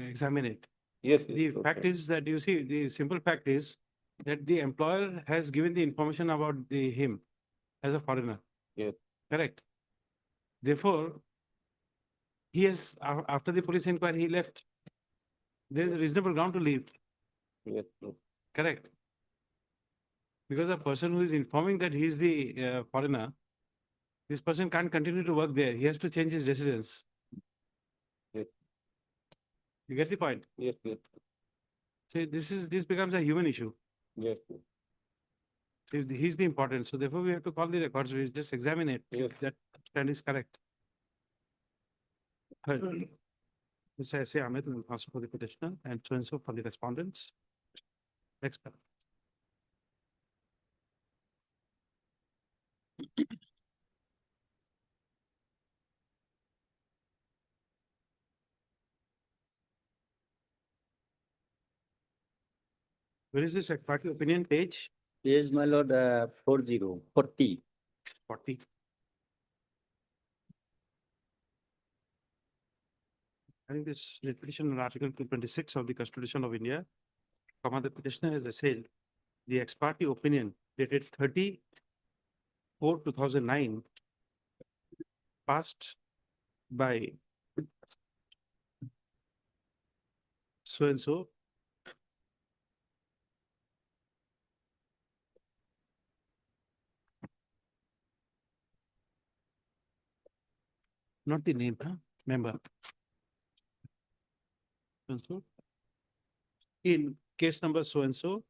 examine it. Yes. The fact is that you see, the simple fact is that the employer has given the information about him as a foreigner. Yes. Correct. Therefore, he has, after the police inquiry, he left. There is a reasonable ground to leave. Yes. Correct. Because a person who is informing that he is the foreigner, this person can't continue to work there. He has to change his residence. Yes. You get the point? Yes, yes, So this becomes a human issue. yes. So he's the important. So therefore, we have to call the records. We just examine it. Yes. If that stand is correct. Heard. Mr. S.A. Ahmed will answer for the petitioner and so and so for the respondents. Next. Where is this party opinion page? Page, my lord, 40. 40. I think this petition on Article 226 of the Constitution of India, the petitioner has assailed the ex parte opinion dated 30/4/2009, passed by so and so. Not the name, huh? Member. So and so. In case number so and so,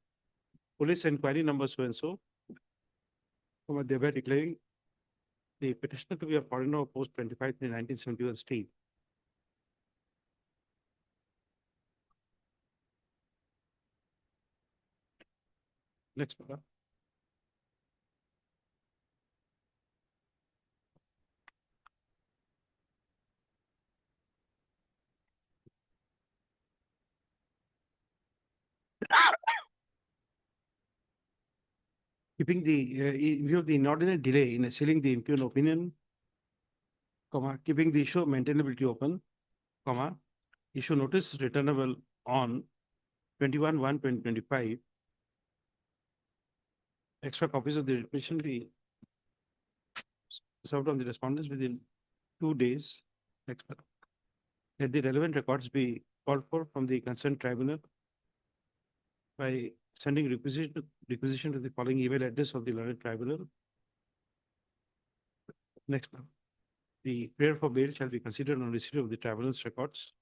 police inquiry number so and so, they were declaring the petitioner to be a foreigner of post 25 in 1971 state. Next paragraph. Keeping in view of the inordinate delay in assailing the impugned opinion, keeping the issue of maintainability open, issue notice returnable on 21/1/2025. Extra copies of the petition be served on the respondents within 2 days. Next paragraph. Let the relevant records be called for from the concerned tribunal by sending requisition to the following email address of the learned tribunal. Next paragraph. The prayer for bail shall be considered on receipt of the tribunal's records.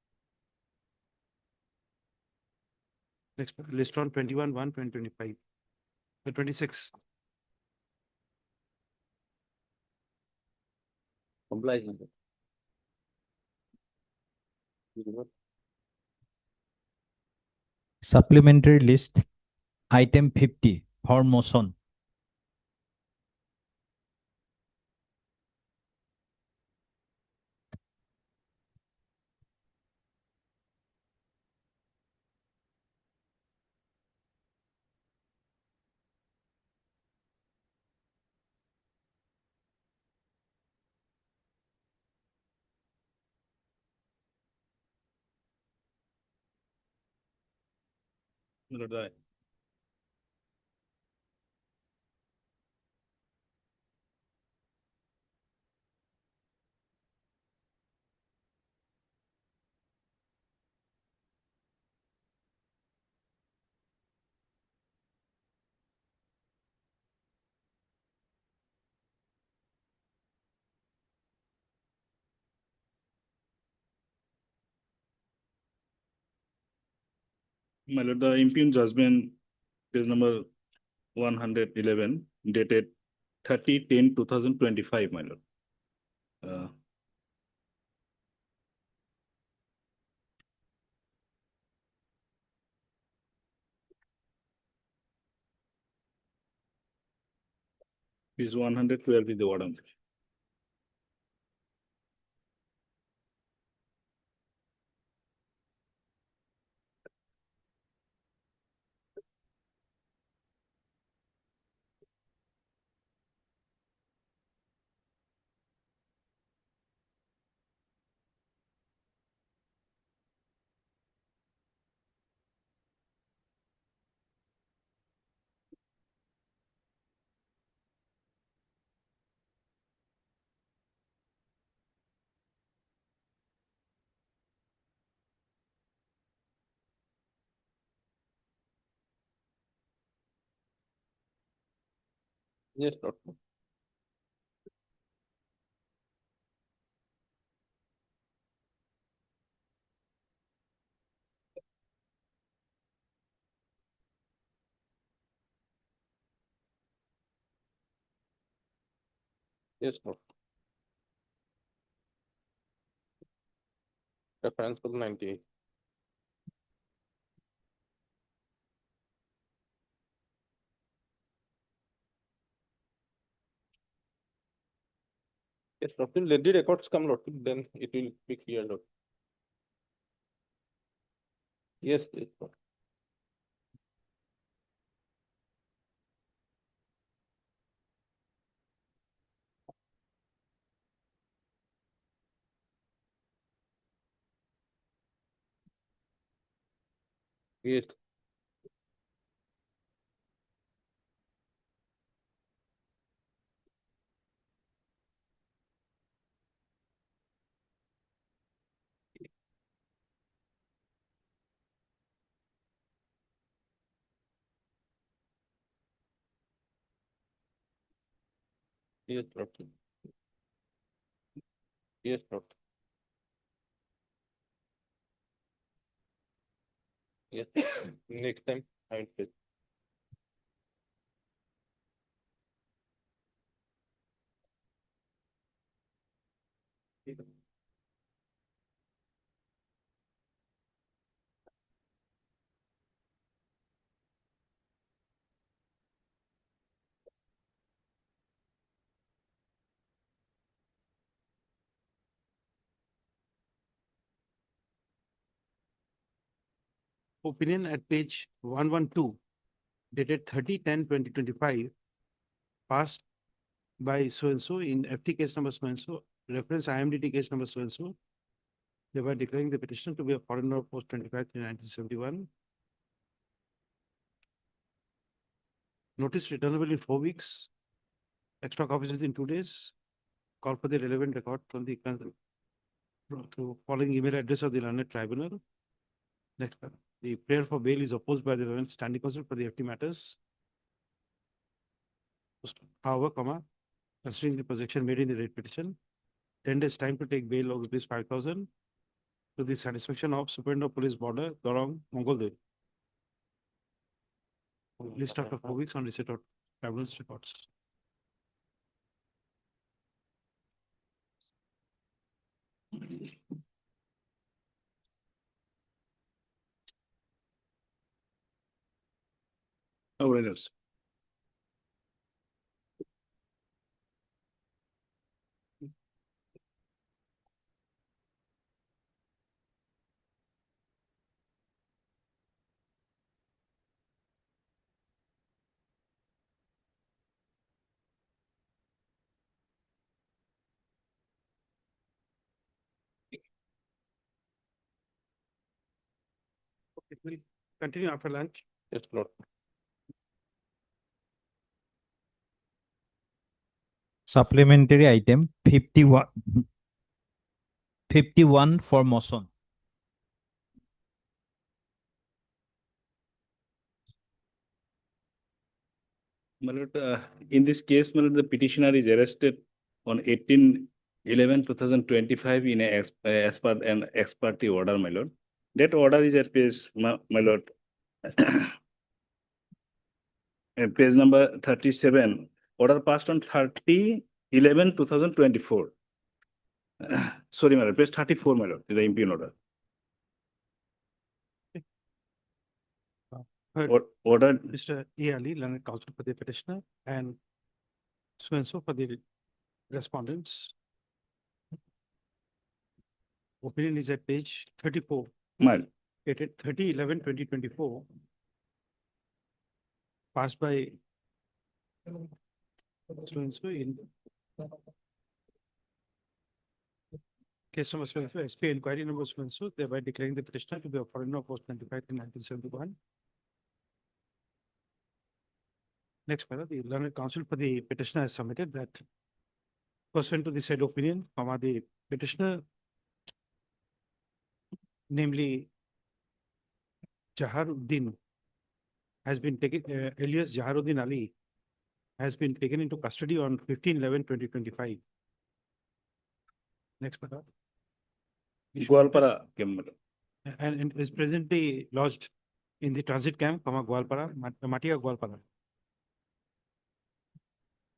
Next paragraph. List on 21/1/2025. The 26. Complies, my lord. Supplementary list, item 50 for motion. My lord, the impugned judgment, page number 111, dated 30/10/2025, my lord. Page 112 is the order. Yes, Lord. Yes, Lord. Reference code 98. Yes, Lord. Let the records come, Lord. Then it will be clear, Lord. Yes, yes, Lord. Yes, yes, Lord. Yes, Lord. Yes. Next time I will pay. Opinion at page 112, dated 30/10/2025, passed by so-and-so in FT case number so-and-so, reference IMDT case number so-and-so, thereby declaring the petitioner to be a foreigner post 25/3/1971. Notice returnable in 4 weeks. Extra copies within 2 days. Call for the relevant record from the through following email address of the learned tribunal. Next, the prayer for bail is opposed by the relevant standing counsel for the FT matters. However, considering the projection made in the rate petition, 10 days time to take bail of rupees 5,000 to the satisfaction of Superintendent of Police Border, Dorong, Mongoldev. List after 4 weeks on receipt of tribunal's records. Awareness. It will continue after lunch. Yes, Lord. Supplementary item 51 for motion. My lord, in this case, my lord, the petitioner is arrested on 18/11/2025 in a as per an ex parte order, my lord. That order is at page, my lord, page number 37. Order passed on 30/11/2024. Sorry, my lord, page 34, my lord, the impugn order. Order. Mr. A. Ali, learned counsel for the petitioner, and so for the respondents. Opinion is at page 34. My lord. Dated 30/11/2024. Passed by so-and-so in case number so-and-so, SP inquiry number so-and-so, thereby declaring the petitioner to be a foreigner post 25/1971. Next, the learned counsel for the petitioner has submitted that pursuant to the said opinion, the petitioner, namely Jaharuddin, has been taken, alias Jaharuddin Ali, has been taken into custody on 15/11/2025. Next, Pata. Goalpara came, madam. And is presently lodged in the transit camp, Goalpara, Matia Goalpara.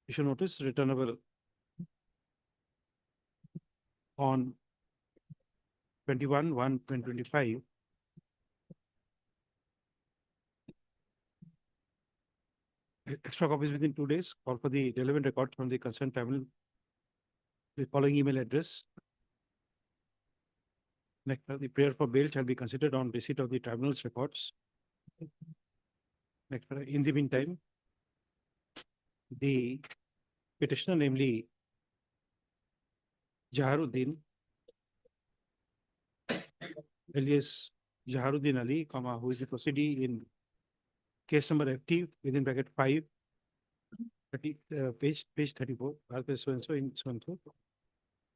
Issue notice returnable on 21/1/2025. Extra copies within 2 days. Call for the relevant record from the concerned tribunal. The following email address. Next, the prayer for bail shall be considered on receipt of the tribunal's records. Next, in the meantime, the petitioner, namely Jaharuddin, alias Jaharuddin Ali, who is the proceeding in case number FT within bracket 5, 30, page 34, so and so in so and so,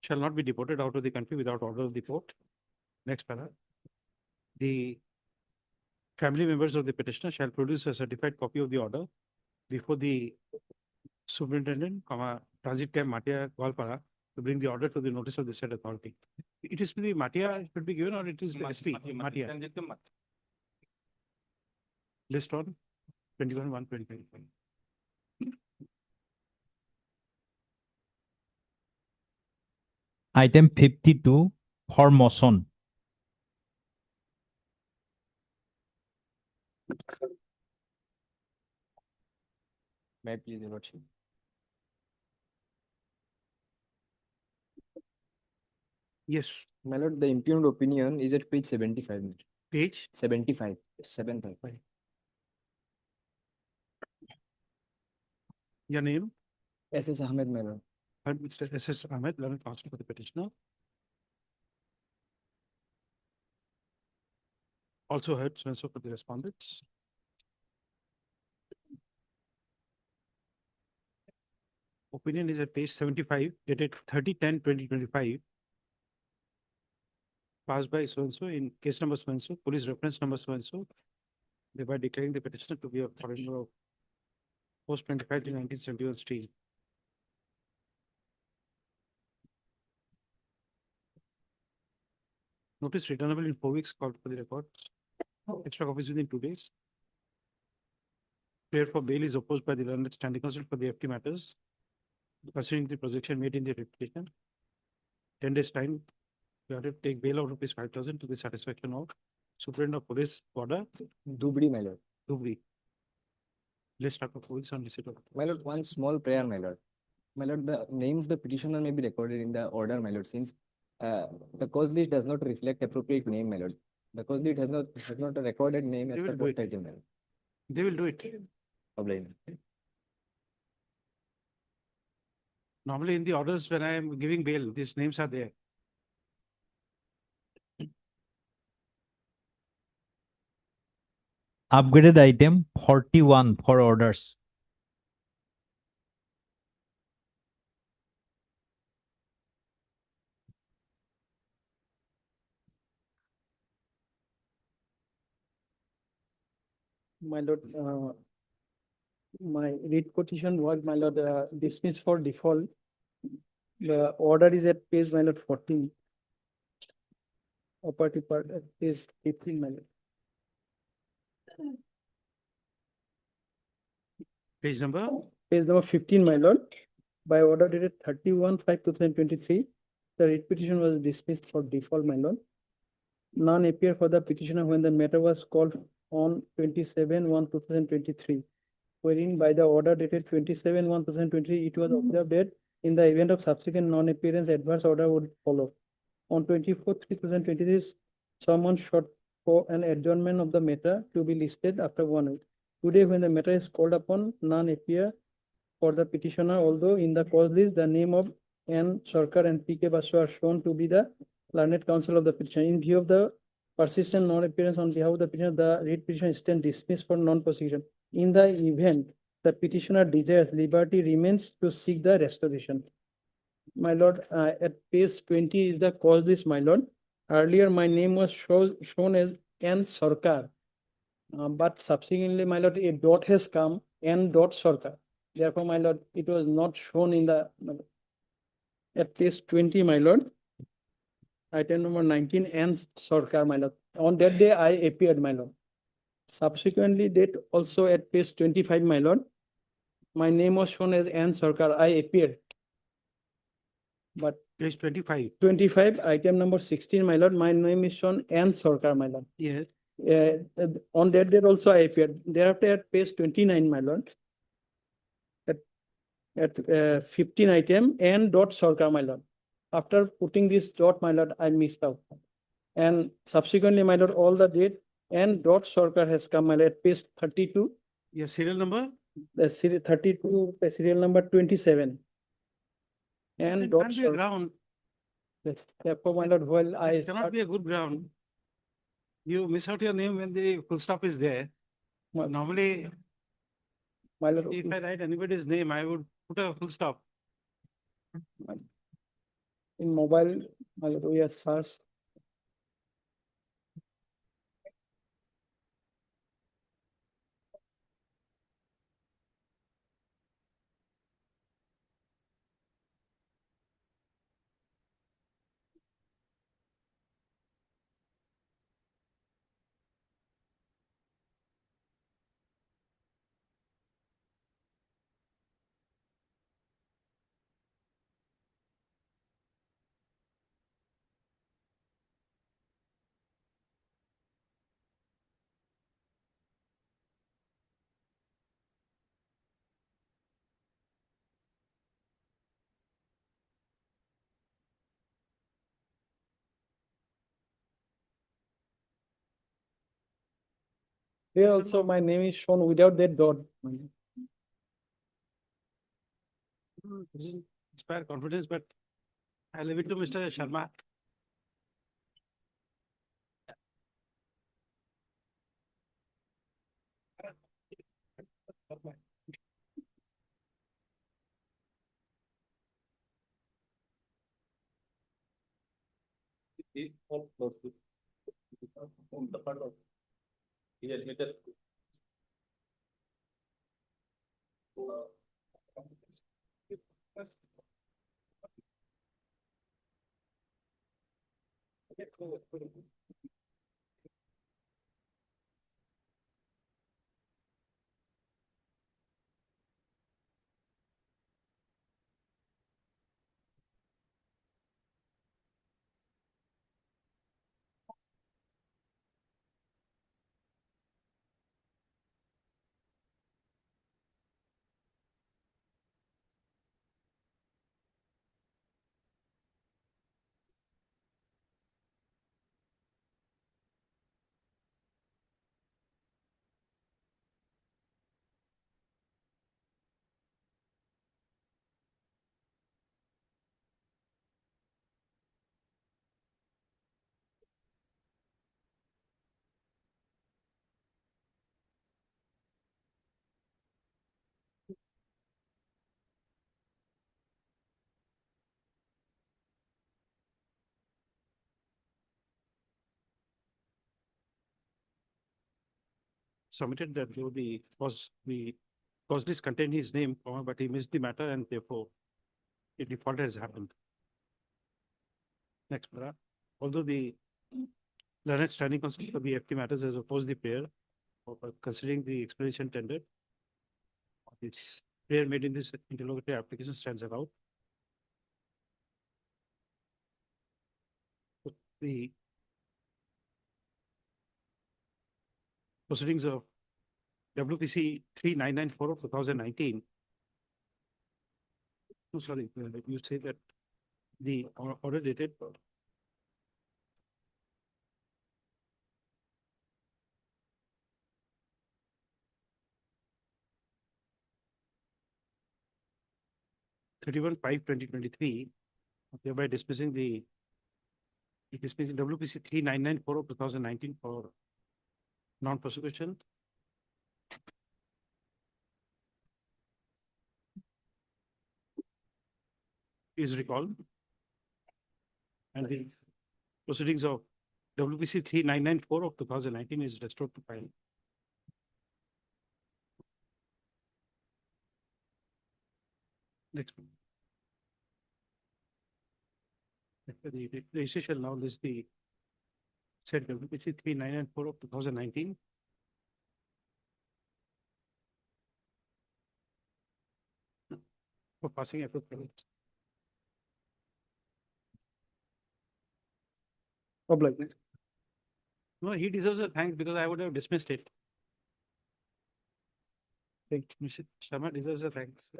shall not be deported out of the country without order of the court. Next para. The family members of the petitioner shall produce a certified copy of the order before the superintendent, transit camp Matia Goalpara, to bring the order to the notice of the said authority. It is to the Matia should be given, or it is SP Matia? List on 21/1/2025. Item 52 for motion. May I please, Your Lordship? Yes, My lord, the impugned opinion is at page 75. page 75. 75. your name, SS Ahmed, my lord. and Mr. SS Ahmed, learned counsel for the petitioner. Also heard so and so for the respondents. Opinion is at page 75, dated 30/10/2025. Passed by so and so in case number so and so, police reference number so and so, thereby declaring the petitioner to be a foreigner of post 25 to 1971 stream. Notice returnable in 4 weeks, called for the records. Extra copies within 2 days. Prayer for bail is opposed by the learned standing counsel for the FT matters, considering the projection made in the application. 10 days time, you have to take bail of rupees 5,000 to the satisfaction of Superintendent of Police Border, Dubri, my lord. Dhubri. List of police on receipt of. My lord, one small prayer, my lord. My lord, the names of the petitioner may be recorded in the order, my lord, since the cause list does not reflect appropriate name, my lord. The cause list has not a recorded name as They per will do court it. title, my lord. They will do it. Obliged. Normally in the orders, when I am giving bail, these names are there. Upgraded item 41 for orders. My lord, my read petition was, my lord, dismissed for default. The order is at page, my lord, 14. Property part at page 15, my lord. Page number, Page number 15, my lord. By order dated 31/5/2023, the read petition was dismissed for default, my lord. None appear for the petitioner when the matter was called on 27/1/2023. Wherein by the order dated 27/1/2023, it was observed that in the event of subsequent non-appearance, adverse order would follow. On 24/3/2023, someone sought for an adjournment of the matter to be listed after 1 week. Today, when the matter is called upon, none appear for the petitioner, although in the cause list, the name of N. Sarkar and P.K. Basu are shown to be the learned counsel of the petitioner. In view of the persistent non-appearance on behalf of the petitioner, the read petition stands dismissed for non-prosecution. In the event the petitioner desires, liberty remains to seek the restoration. My lord, at page 20 is the cause list, my lord. Earlier, my name was shown as N. Sarkar. But subsequently, my lord, a dot has come, N. Sarkar. Therefore, my lord, it was not shown in the at page 20, my lord. Item number 19, N Sarkar, my lord. On that day, I appeared, my lord. Subsequently, date also at page 25, my lord. My name was shown as N Sarkar. I appeared. But Page 25. 25, item number 16, my lord. My name is shown N Sarkar, my lord. Yes. On that date also I appeared. Thereafter at page 29, my lord. At 15 item N dot Sarkar, my lord. After putting this dot, my lord, I missed out. And subsequently, my lord, all the date N dot Sarkar has come, my lord, at page 32. Your serial number? The serial 32, the serial number 27. And It dot can't be a Sarkar. ground. Yes. Therefore, my lord, while I It cannot start, be a good ground. You miss out your name when the full stop is there. Normally, my lord, if I write anybody's name, I would put a full stop. in mobile, my lord, we have searched. Here also my name is shown without that dot. Doesn't inspire confidence, but I leave it to Mr. Sharma. Submitted that though the cause this contained his name, but he missed the matter and therefore a default has happened. Next paragraph. Although the learned standing counsel for the FT matters has opposed the prayer, considering the explanation tendered, its prayer made in this interlocutory application stands allowed. The proceedings of WPC 3994 of 2019. No, sorry, you say that the order dated (31/5/2023), thereby dismissing WPC 3994 of 2019 for non-prosecution. Is recalled. And the proceedings of WPC 3994 of 2019 is restored to file. Next one. The registration now is the said WPC 3994 of 2019. For passing approved project. No, he deserves a thanks because I would have dismissed it. Mr. Sharma deserves a thanks.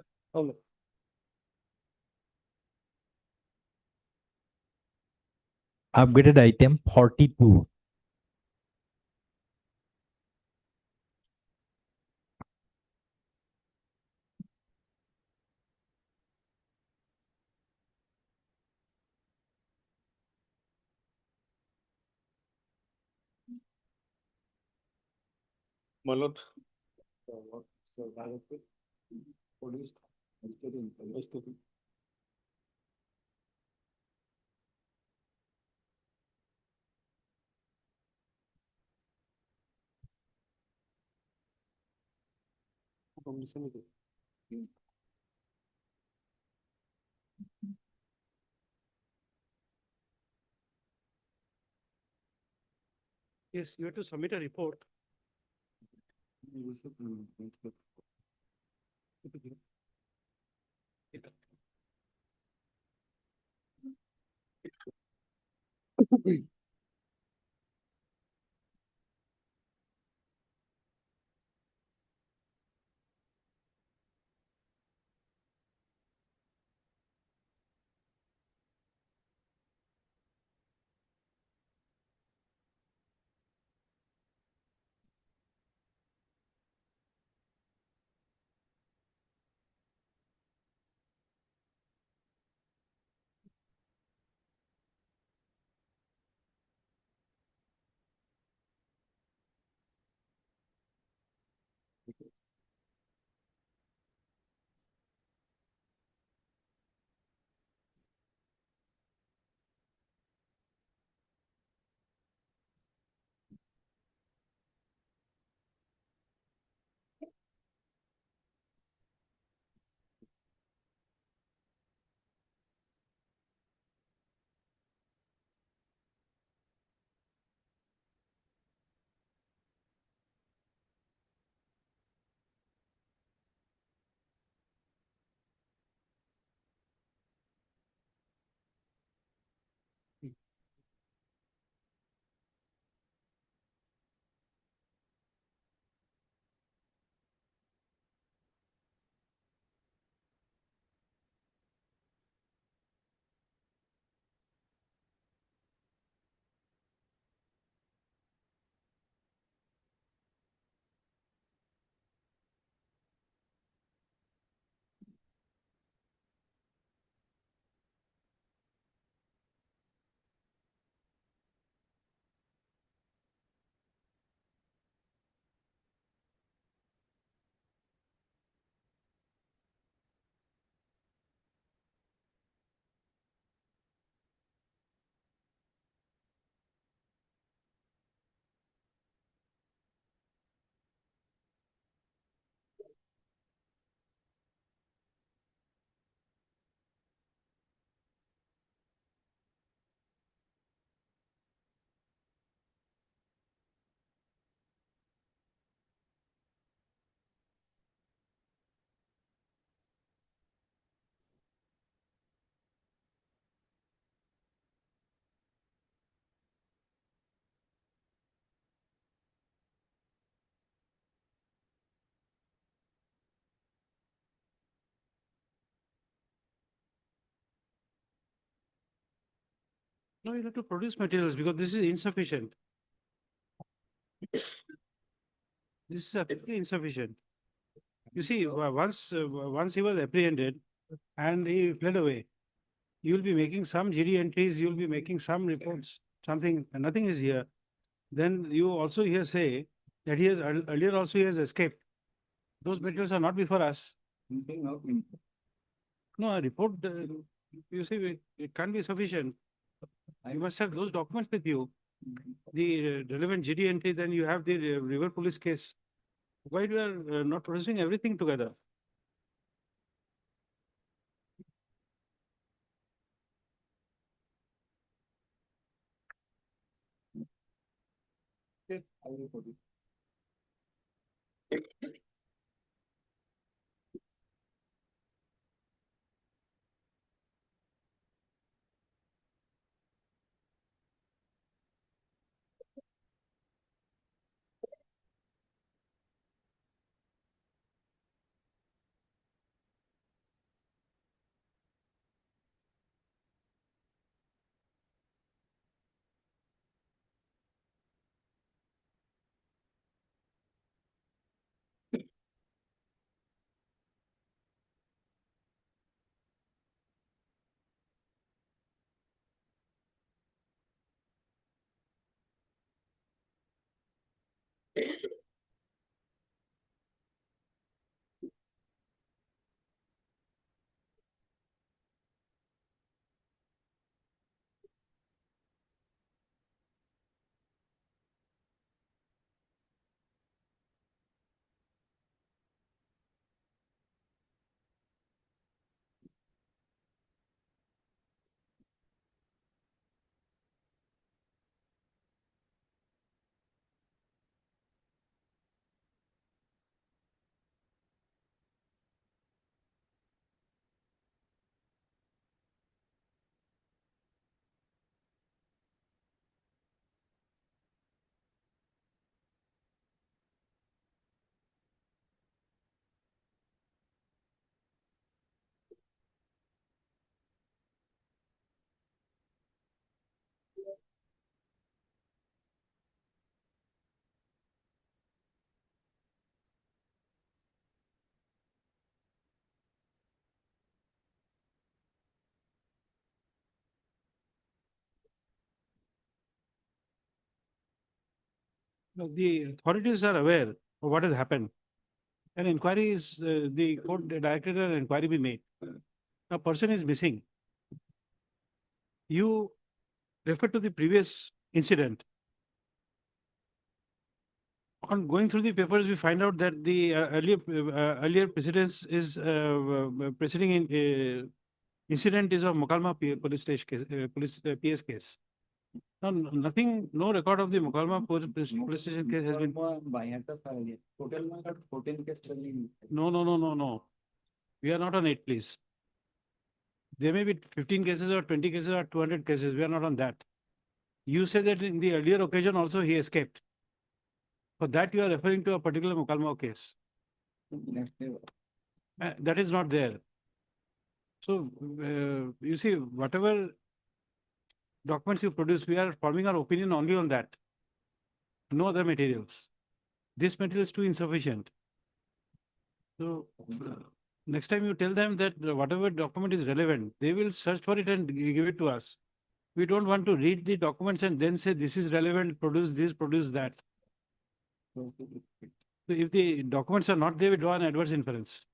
Upgraded item 42. My lord. Yes, you have to submit a report. No, you have to produce materials because this is insufficient. This is absolutely insufficient. You see, once he was apprehended and he fled away, you will be making some GD entries, you will be making some reports, something, nothing is here. Then you also here say that he has earlier also he has escaped. Those materials are not before us. No, a report, you see, it can't be sufficient. You must have those documents with you. The relevant GD entry, then you have the river police case. Why you are not producing everything together? Okay, I will put it. No, the authorities are aware of what has happened. An inquiry is, the court directed an inquiry be made. A person is missing. You refer to the previous incident. On going through the papers, we find out that the earlier precedence is preceding in incident is of Mokalma police station case, police PS case. No, nothing, no record of the Mokalma police station case has been. No. We are not on it, please. There may be 15 cases or 20 cases or 200 cases. We are not on that. You say that in the earlier occasion also he escaped. For that you are referring to a particular Mokalma case. That is not there. So, you see, whatever documents you produce, we are forming our opinion only on that. No other materials. This material is too insufficient. So, next time you tell them that whatever document is relevant, they will search for it and give it to us. We don't want to read the documents and then say this is relevant, produce this, produce that. So if the documents are not there, we draw an adverse inference.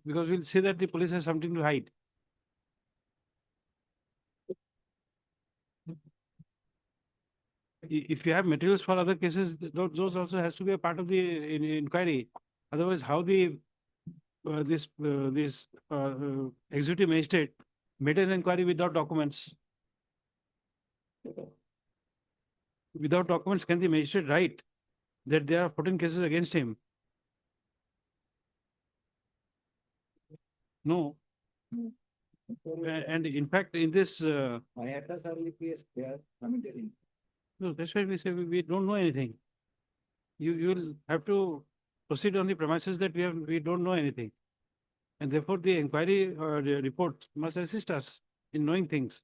Because we'll say that the police has something to hide. If you have materials for other cases, those also has to be a part of the inquiry. Otherwise, how the this executive magistrate made an inquiry without documents? Without documents, can the magistrate write that there are 14 cases against him? No. And in fact, in this, no, that's why we say we don't know anything. You will have to proceed on the premises that we don't know anything. And therefore the inquiry or the report must assist us in knowing things.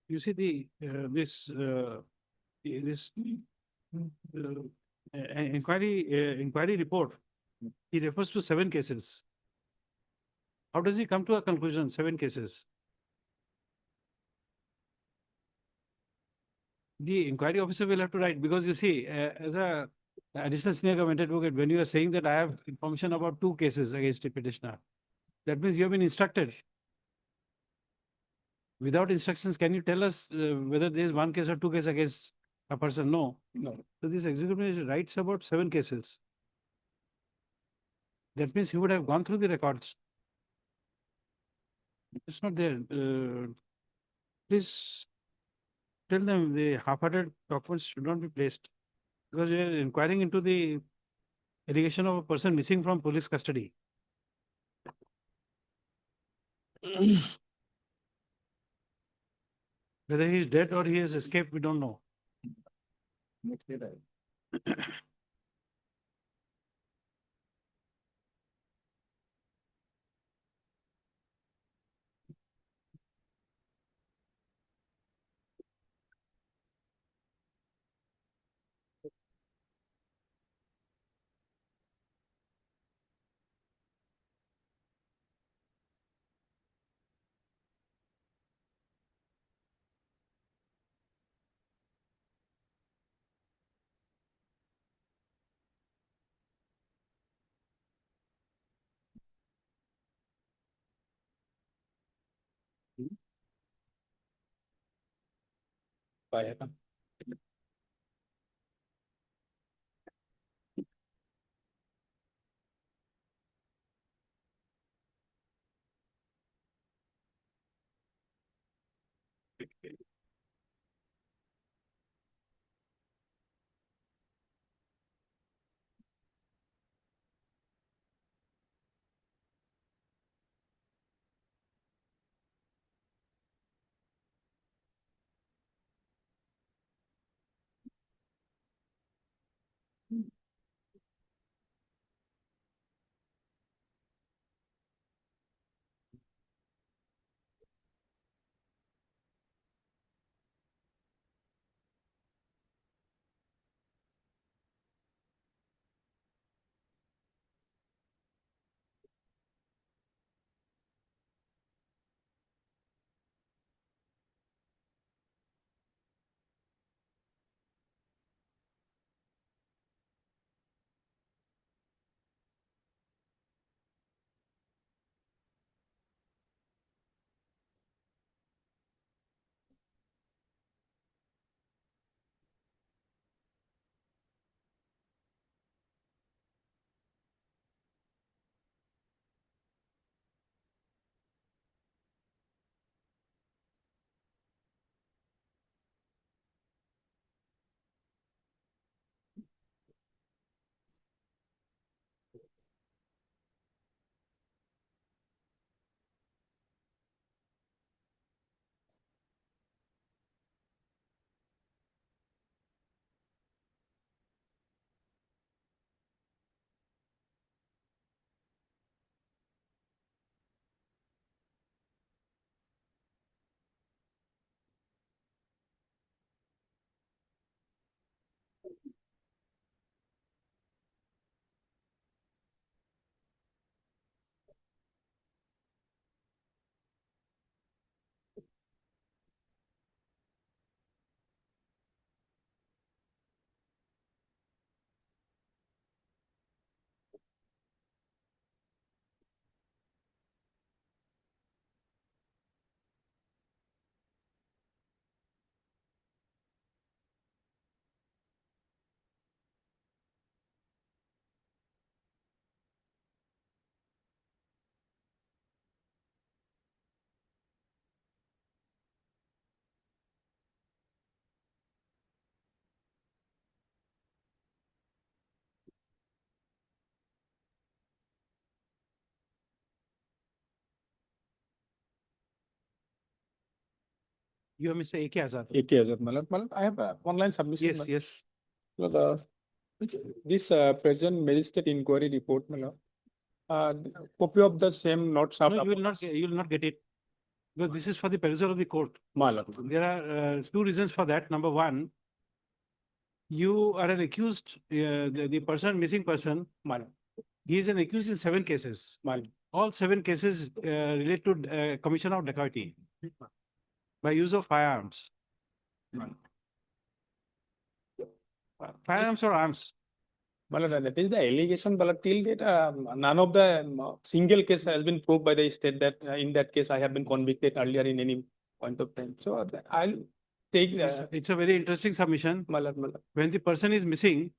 You see the, this inquiry report, he refers to 7 cases. How does he come to a conclusion, 7 cases? The inquiry officer will have to write, because you see, as a additional senior government advocate, when you are saying that I have information about 2 cases against the petitioner, that means you have been instructed. Without instructions, can you tell us whether there is 1 case or 2 cases against a person? No. So this executive magistrate writes about 7 cases. That means he would have gone through the records. It's not there. Please tell them the half-hearted documents should not be placed. Because we are inquiring into the allegation of a person missing from police custody. Whether he is dead or he has escaped, we don't know. You are Mr. A.K. Azad. AK Azad, I have online submission. Yes, yes. This present magistrate inquiry report, copy of the same notes. No, you will not get it. Because this is for the perusal of the court. There are two reasons for that. Number one, you are an accused, the person, missing person. He is an accused in 7 cases. All 7 cases relate to commission of dacoity by use of firearms. Firearms or arms? That is the allegation, but till date, none of the single case has been proved by the state that in that case I have been convicted earlier in any point of time. So I'll take It's a very interesting submission. When the person is missing,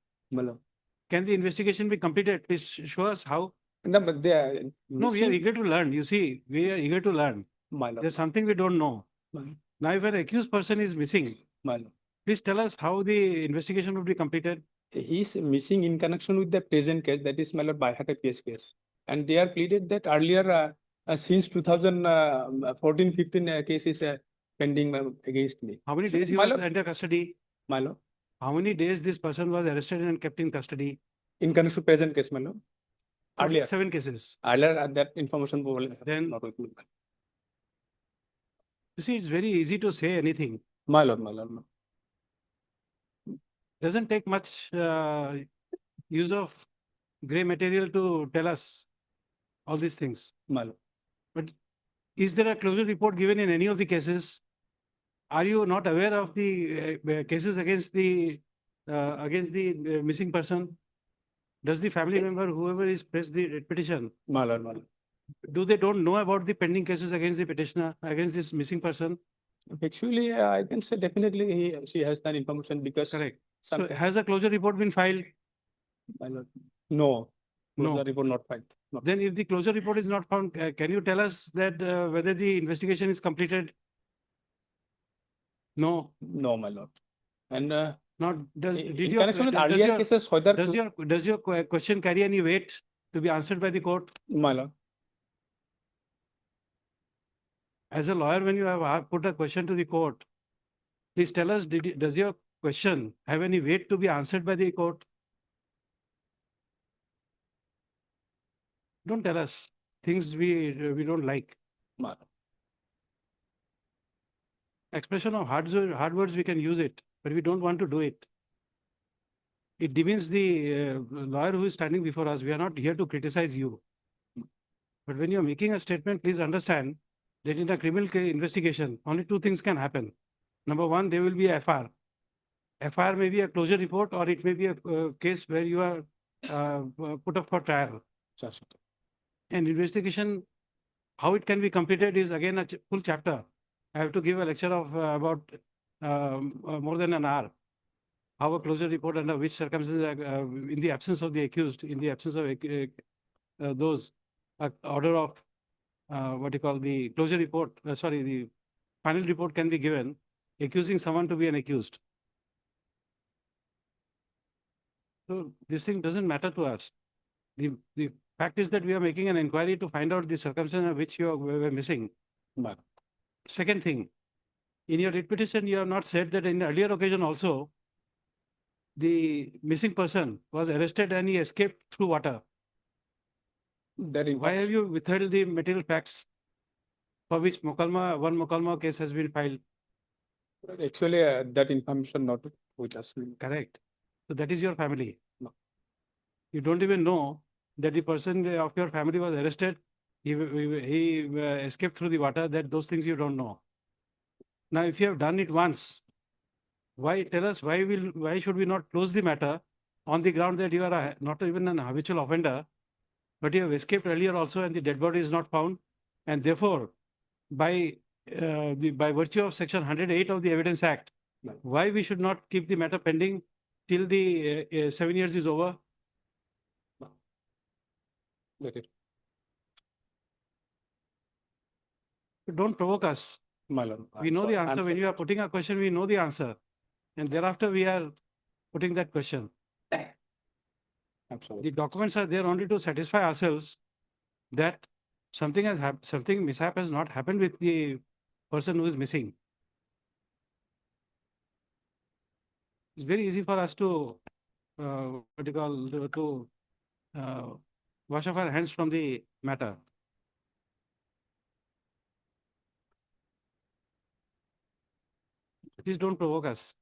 can the investigation be completed? Please show us how. No, but they are No, we are eager to learn. You see, we are eager to learn. My lord. There's something we don't know. My- Now, if an accused person is missing, My lord. please tell us how the investigation would be completed. He is missing in connection with the present case, that is my lord Baihata case. And they are pleaded that earlier, since 2014-15 case is pending against me. How many So, days he my was lord, under custody? my lord, How many days this person was arrested and kept in custody? in connection with present case, my lord. Earlier, 7 cases. earlier that information was Then- not with me. You see, it's very easy to say anything. My lord, my lord. Doesn't take much use of gray material to tell us all these things. My lord. But is there a closure report given in any of the cases? Are you not aware of the cases against the missing person? Does the family member, whoever is pressed the petition, My lord, my lord. do they don't know about the pending cases against the petitioner, against this missing person? Actually, I can say definitely she has that information because. Correct. So Sometimes, has a closure report been filed? my lord. No. No. Closure report not filed. No. Then if the closure report is not found, can you tell us that whether the investigation is completed? No, No, my lord. And not, did in your, connection with does earlier your, cases, whether. does your question carry any weight to be answered by the court? My lord. As a lawyer, when you have put a question to the court, please tell us, does your question have any weight to be answered by the court? Don't tell us things we don't like. My lord. Expression of hard words, we can use it, but we don't want to do it. It demeans the lawyer who is standing before us. We are not here to criticize you. But when you're making a statement, please understand that in a criminal investigation, only two things can happen. Number one, there will be a FR. FR may be a closure report, or it may be a case where you are put up for trial. Just- And investigation, how it can be completed is again a full chapter. I have to give a lecture of about more than an hour. How a closure report under which circumstances, in the absence of the accused, in the absence of those order of what you call the closure report, the final report can be given, accusing someone to be an accused. So this thing doesn't matter to us. The fact is that we are making an inquiry to find out the circumstance of which you were missing. My- Second thing, in your writ petition, you have not said that in earlier occasion also, the missing person was arrested and he escaped through water. That Why have you withheld the material facts for which one Mokalma case has been filed? Actually, that information not with us. Correct. So that is your family. No. You don't even know that the person of your family was arrested. He escaped through the water. That those things you don't know. Now, if you have done it once, why tell us why should we not close the matter on the ground that you are not even an habitual offender, but you have escaped earlier also, and the dead body is not found, and therefore, by virtue of Section 108 of the Evidence Act, why we should not keep the matter pending till the 7 years is over? That is, Don't provoke us. my lord. We I'm know the sorry, I'm answer. When sorry. you are putting a question, we know the answer. And thereafter, we are putting that question. I'm sorry. The documents are there only to satisfy ourselves that something mishap has not happened with the person who is missing. It's very easy for us to, wash off our hands from the matter. Please don't provoke us.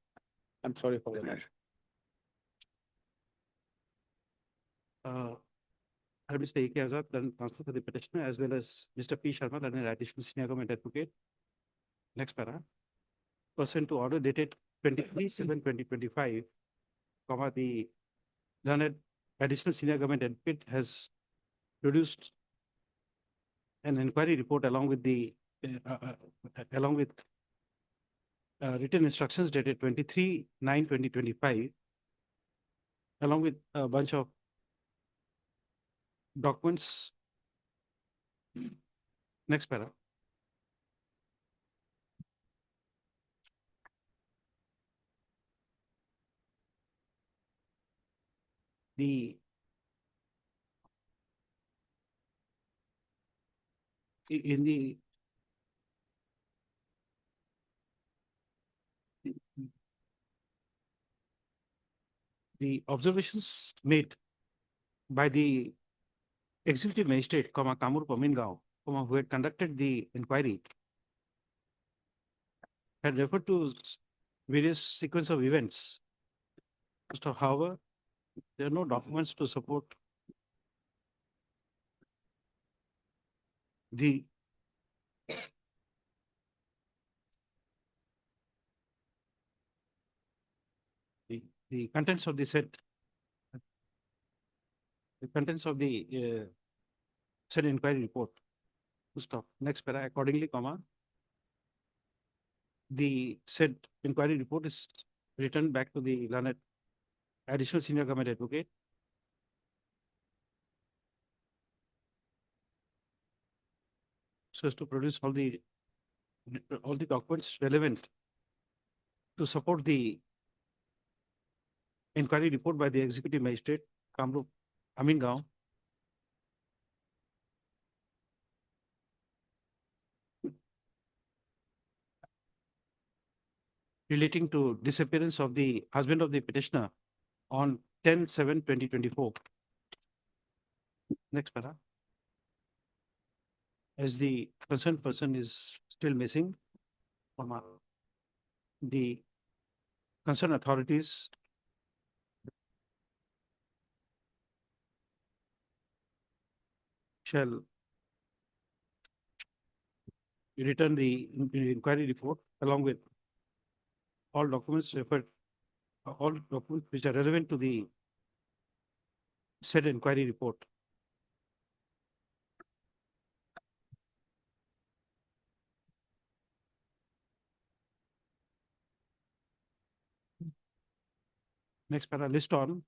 I'm sorry for that. I have Mr. A.K. Azad, then transfer to the petitioner, as well as Mr. P. Sharma, then an additional senior government advocate. Next para. Pursuant to order dated 23/7/2025, the learned additional senior government advocate has produced an inquiry report along with written instructions dated 23/9/2025, along with a bunch of documents. Next para. the in the observations made by the executive magistrate, Kamur Pamingao, who had conducted the inquiry, had referred to various sequence of events. So, however, there are no documents to support the the contents of the said the contents of the said inquiry report. Stop. Next para. Accordingly, the said inquiry report is returned back to the learned additional senior government advocate so as to produce all the documents relevant to support the inquiry report by the executive magistrate Kamrup Amingao relating to disappearance of the husband of the petitioner on 10/7/2024. Next para. As the concerned person is still missing, the concerned authorities shall return the inquiry report along with all documents referred, all documents which are relevant to the said inquiry report. Next para, list on.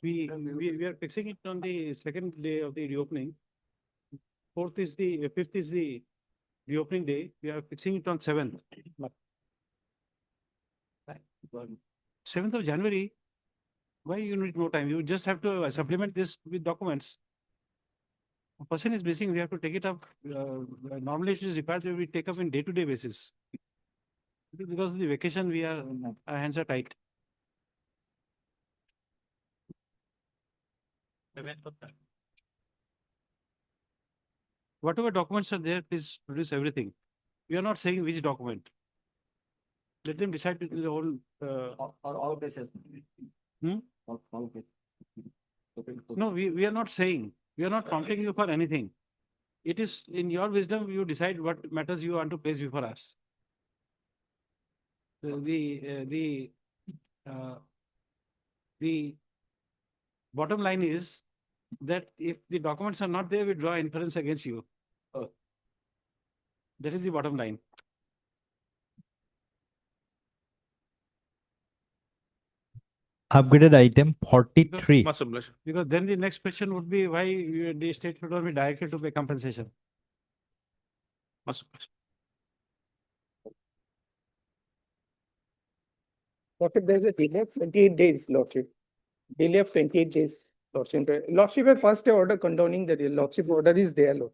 We are fixing it on the second day of the reopening. Fifth is the reopening day. We are fixing it on 7th. 7th of January. Why you need more time? You just have to supplement this with documents. A person is missing, we have to take it up. Normally it is required that we take up in day-to-day basis. Because of the vacation, our hands are tight. Whatever documents are there, please produce everything. We are not saying which document. Let them decide between the whole. All cases. All cases. No, we are not saying, we are not prompting you for anything. It is in your wisdom, you decide what matters you want to place before us. The bottom line is that if the documents are not there, we draw inference against you. That is the bottom line. Upgraded item 43. Because then the next question would be why the state should not be directed to pay compensation. Lordship, there is a delay of 28 days, Lordship. Delay of 28 days, Lordship. Lordship, a first order condoning the Lordship order is there, Lord.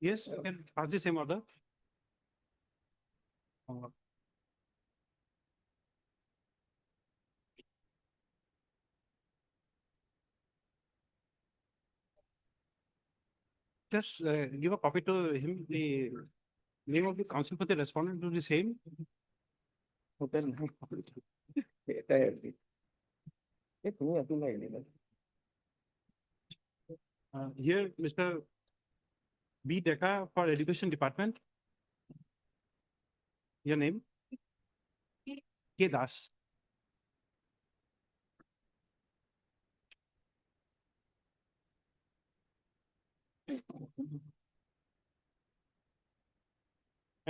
Yes, you can pass the same order. Just give a copy to him, the name of the counsel for the respondent to the same. Here, Mr. B. Deka for Education Department. Your name? K. Das.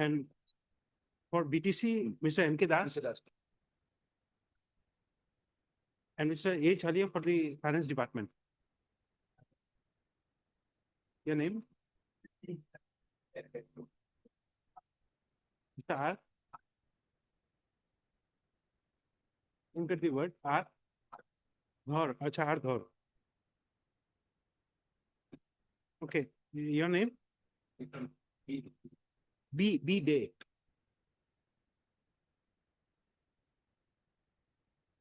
And for BTC, Mr. M.K. Das. And Mr. A. Chalia for the Finance Department. Your name? Mr. R. Look at the word R. Dhar. Acha R Dhar. Okay. Your name? B Day.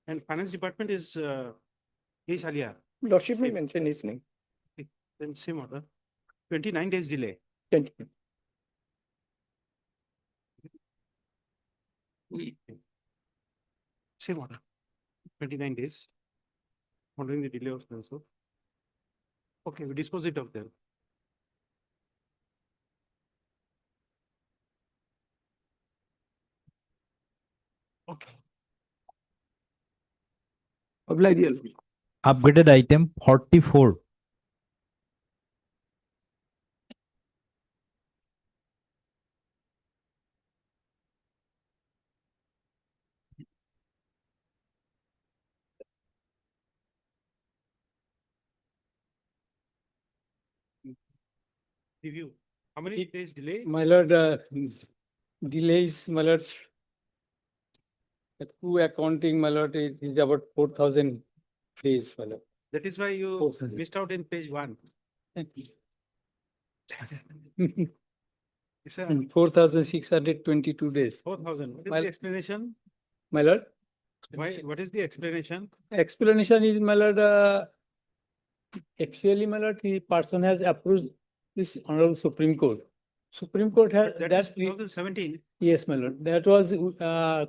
And Finance Department is A. Chalia. Lordship may mention his name. Then same order. 29 days delay. 20. Same order. 29 days. Following the delay of transfer. Okay, we dispose it of them. Okay. Upgraded item 44. Review. How many days delay? My lord, delays, my lord. The two accounting, my lord, it is about 4,000 days, my lord. That is why you 4,000. missed out in page 1. Sir, 4,622 days. 4,000. What is My- the explanation? My lord, Why? What is the explanation? explanation is, my lord, actually, my lord, the person has approved this honorable Supreme Court. Supreme Court has, That is 2017. yes, my lord, that was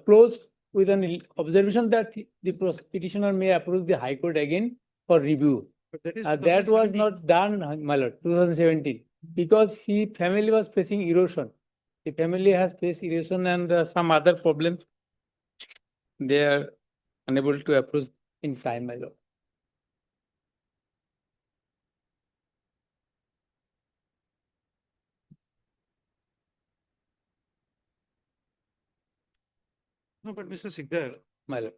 closed with an observation that the petitioner may approve the High Court again for review. But that is That was 2017. not done, my lord, 2017, because he family was facing erosion. The family has faced erosion and some other problems. They are unable to approach in time, my lord. No, but Mr. Sikdar, My lord.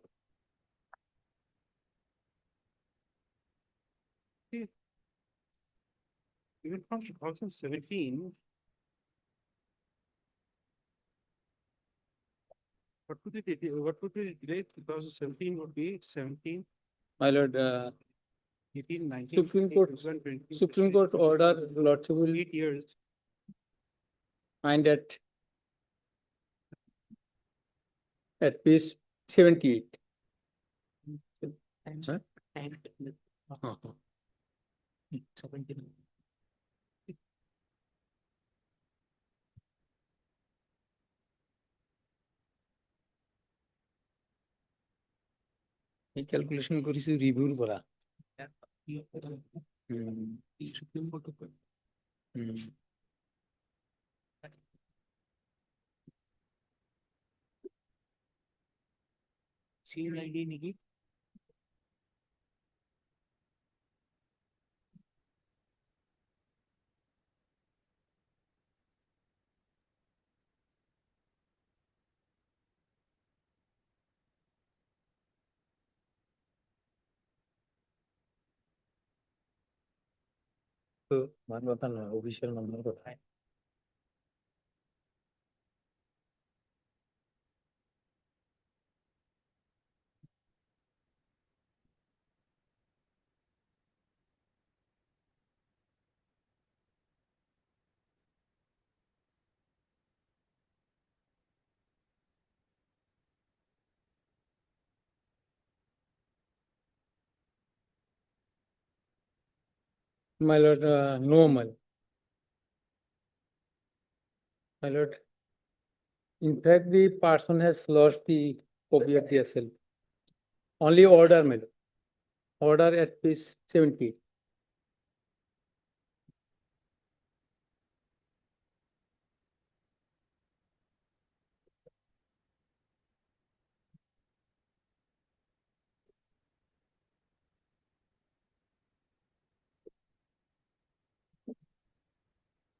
even from 2017, what would the delay? 2017 would be 17, My lord, 18, 19. Supreme Court, 21, 20, Supreme Court order, lordship will 8 years. find at page 78. Sir? এই calculation করেছি রিভিউর করা supreme court CL ID নাকি তো মান কথা না official number কোথায় My lord, no, my lord. In fact, the person has lost the copy of the SL. Only order, my lord. Order at page 70.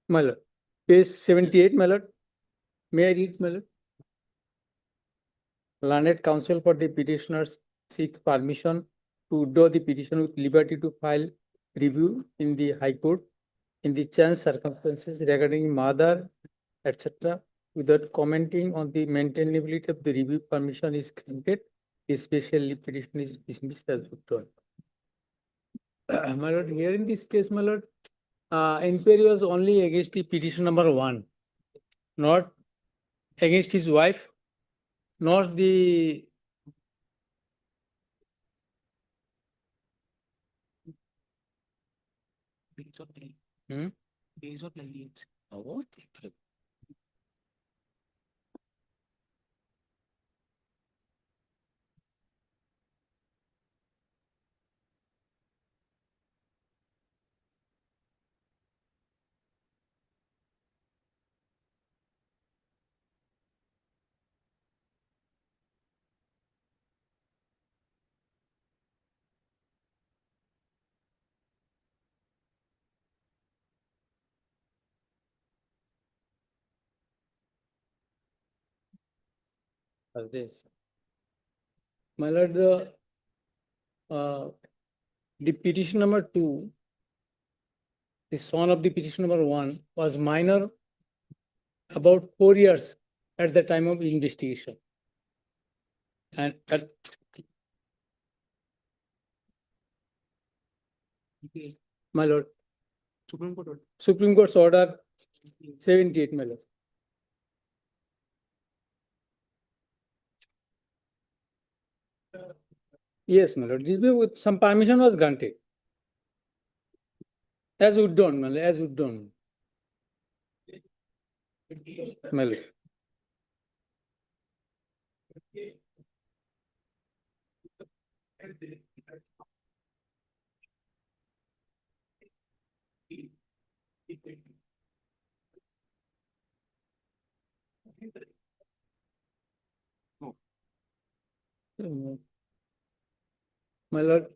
My lord, page 78, my lord. May I read, my lord? Learned counsel for the petitioners seek permission to withdraw the petition with liberty to file review in the High Court in the chance circumstances regarding mother, etc. Without commenting on the maintainability of the review, permission is granted. Especially petition is dismissed as withdrawn. My lord, here in this case, my lord, inquiry was only against the petition number 1, not against his wife, not the Hmm? As this. My lord, the petition number 2, the son of the petition number 1 was minor about 4 years at the time of investigation. And at my lord, Supreme Court's order 78, my lord. Yes, my lord, review with some permission was granted. As we done, my lord, as we done. My lord. My lord.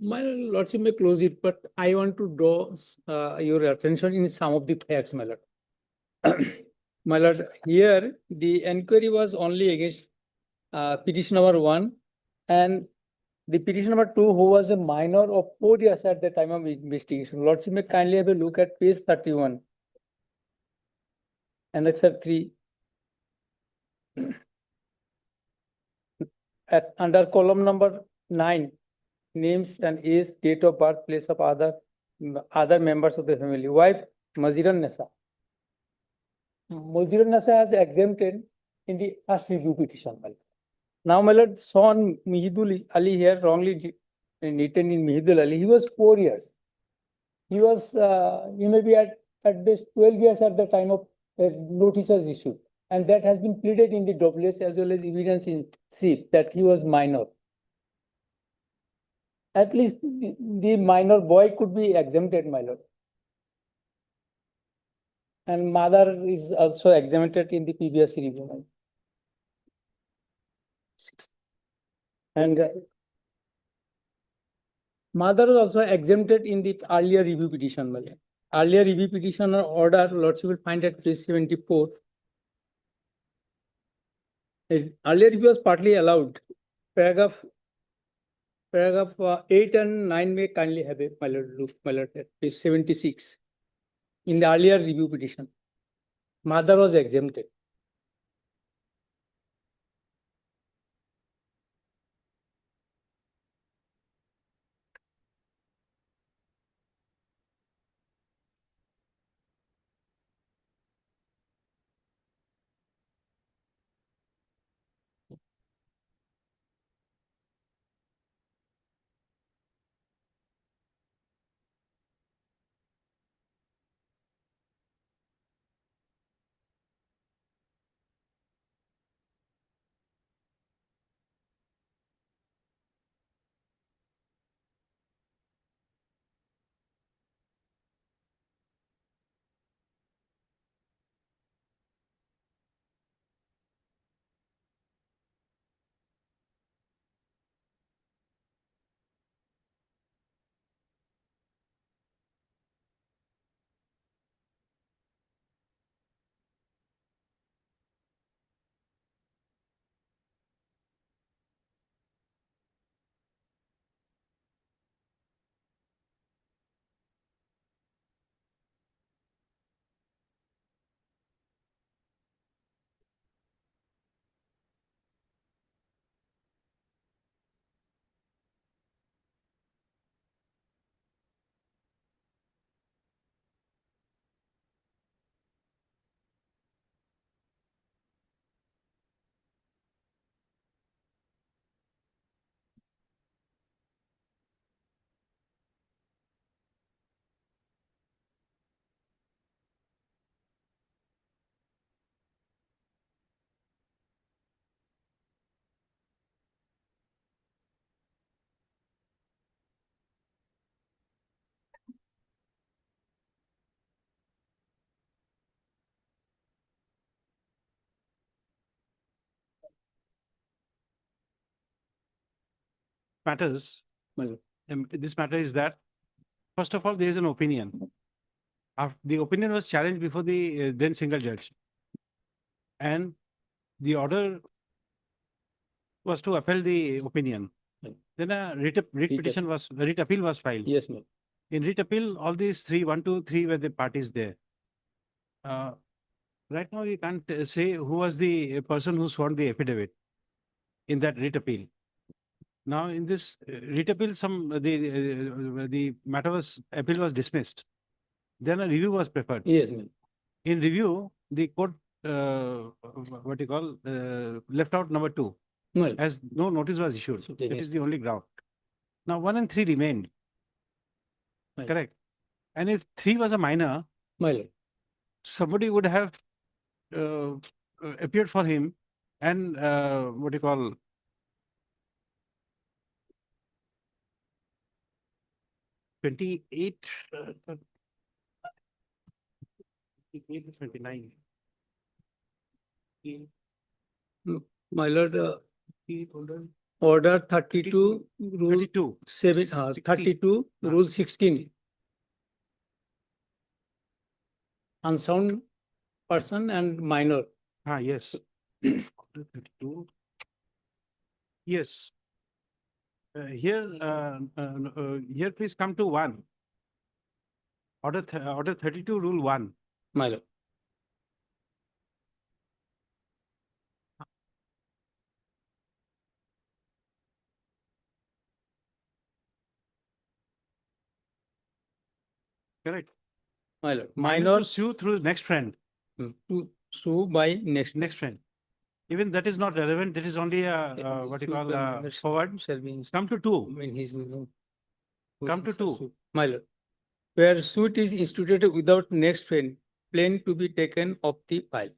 My lordship may close it, but I want to draw your attention in some of the facts, my lord. My lord, here the inquiry was only against petition number 1 and the petition number 2, who was a minor of 4 years at the time of investigation. Lordship may kindly have a look at page 31. Annexure 3. Under column number 9, names and age, date of birth, place of other members of the family. Wife, Maziran Nessa. Maziran Nessa has exempted in the first review petition. Now, my lord, son Mihidul Ali here, wrongly written in Mihidul Ali, he was 4 years. He was, he may be at best 12 years at the time of notices issued. And that has been pleaded in the WS as well as evidence in SIP that he was minor. At least the minor boy could be exempted, my lord. And mother is also exempted in the previous review. And mother was also exempted in the earlier review petition, my lord. Earlier review petition order, lordship will find at page 74. Earlier review was partly allowed. Paragraph 8 and 9 may kindly have a, my lord, look, my lord, at page 76. In the earlier review petition, mother was exempted. matters, My lord. this matter is that, first of all, there is an opinion. The opinion was challenged before the then single judge. And the order was to appeal the opinion. Right. Then a writ appeal was filed. Yes, my lord. In writ appeal, all these three, 1, 2, 3 were the parties there. Right now, you can't say who was the person who sworn the affidavit in that writ appeal. Now, in this writ appeal, the appeal was dismissed. Then a review was preferred. Yes, my lord. In review, the court, left out number 2, My lord. as no notice was issued. So That there is is- the only ground. Now, 1 and 3 remained. Right. Correct. And if 3 was a minor, My lord. somebody would have appeared for him and 28, 28 to 29. My lord, Hold on. order 32, rule 32. 32, Ah. rule 16. Unsound person and minor. Yes. Order 32. Yes. Here, please come to 1. Order 32, rule 1. My lord. Correct. My lord. Minor Minor to sue through next friend. to sue by next. Next friend. Even that is not relevant. That is only forward. Shall be Come to 2. when he's. Come to 2. My lord. Where suit is instituted without next friend, plain to be taken off the file.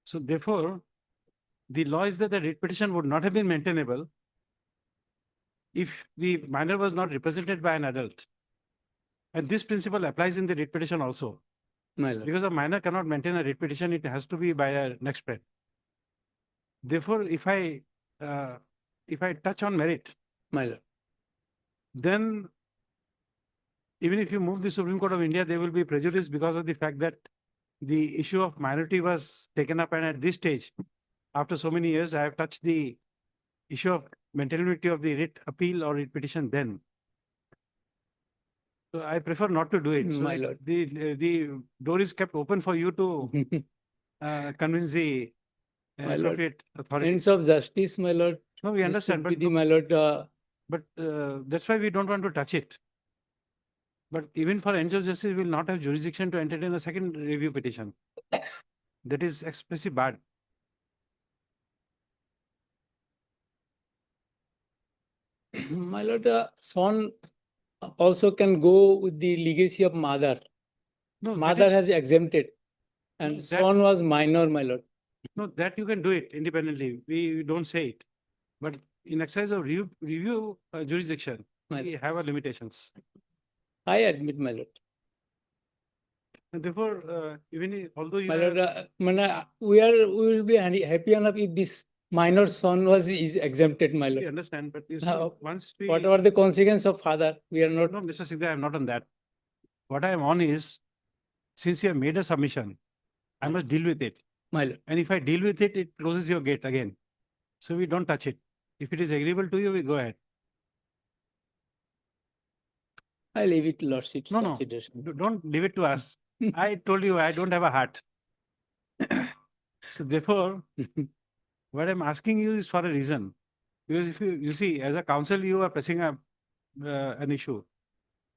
So therefore, the law is that the writ petition would not have been maintainable if the minor was not represented by an adult. And this principle applies in the writ petition also. My lord. Because a minor cannot maintain a writ petition, it has to be by a next friend. Therefore, if I touch on merit, My lord. then even if you move the Supreme Court of India, there will be prejudice because of the fact that the issue of minority was taken up, and at this stage, after so many years, I have touched the issue of maintainability of the writ appeal or writ petition then. So I prefer not to do it. So My that lord. the door is kept open for you to convince the My lord. appropriate authorities. Ends of justice, my lord. No, we This understand, should be but the, my lord, But that's why we don't want to touch it. But even for ends of justice, we will not have jurisdiction to entertain a second review petition. That is expressly bad. my lord, son also can go with the legacy of mother. No, that Mother is- has exempted and That- son was minor, my lord. No, that you can do it independently. We don't say it. But in exercise of review jurisdiction, My we have our limitations. I admit, my lord. And therefore, although you My have, lord, we will be happy enough if this minor son is exempted, my we lord. understand, but you see, Now, once we. whatever the consequence of father, we are not. No, Mr. Sigda, I am not on that. What I am on is, since you have made a submission, I must deal with it. My lord. And if I deal with it, it closes your gate again. So we don't touch it. If it is agreeable to you, we go ahead. I leave it to lordship's No, no, consideration. don't leave it to us. I told you I don't have a heart. So therefore, what I'm asking you is for a reason. Because if you see, as a counsel, you are pressing an issue.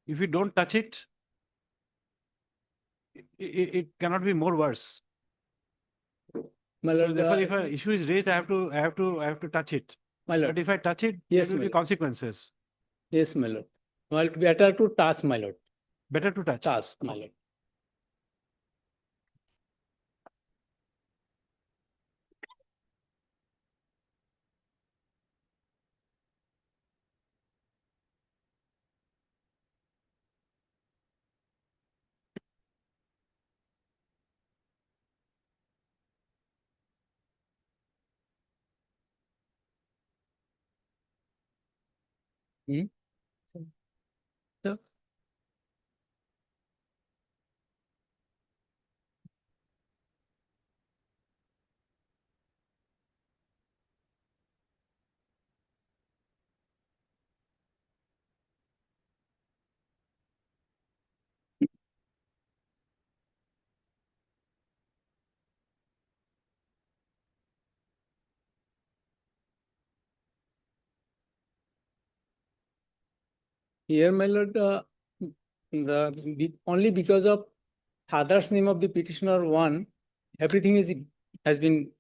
If you don't touch it, it cannot be more worse. My So lord, therefore, if an issue is raised, I have to touch it. my lord. But if I touch it, Yes, there will my be lord. consequences. Yes, my lord. Well, better to task, my lord. Better to touch. Task, my lord. So, here, my lord, only because of father's name of the petitioner one, everything has been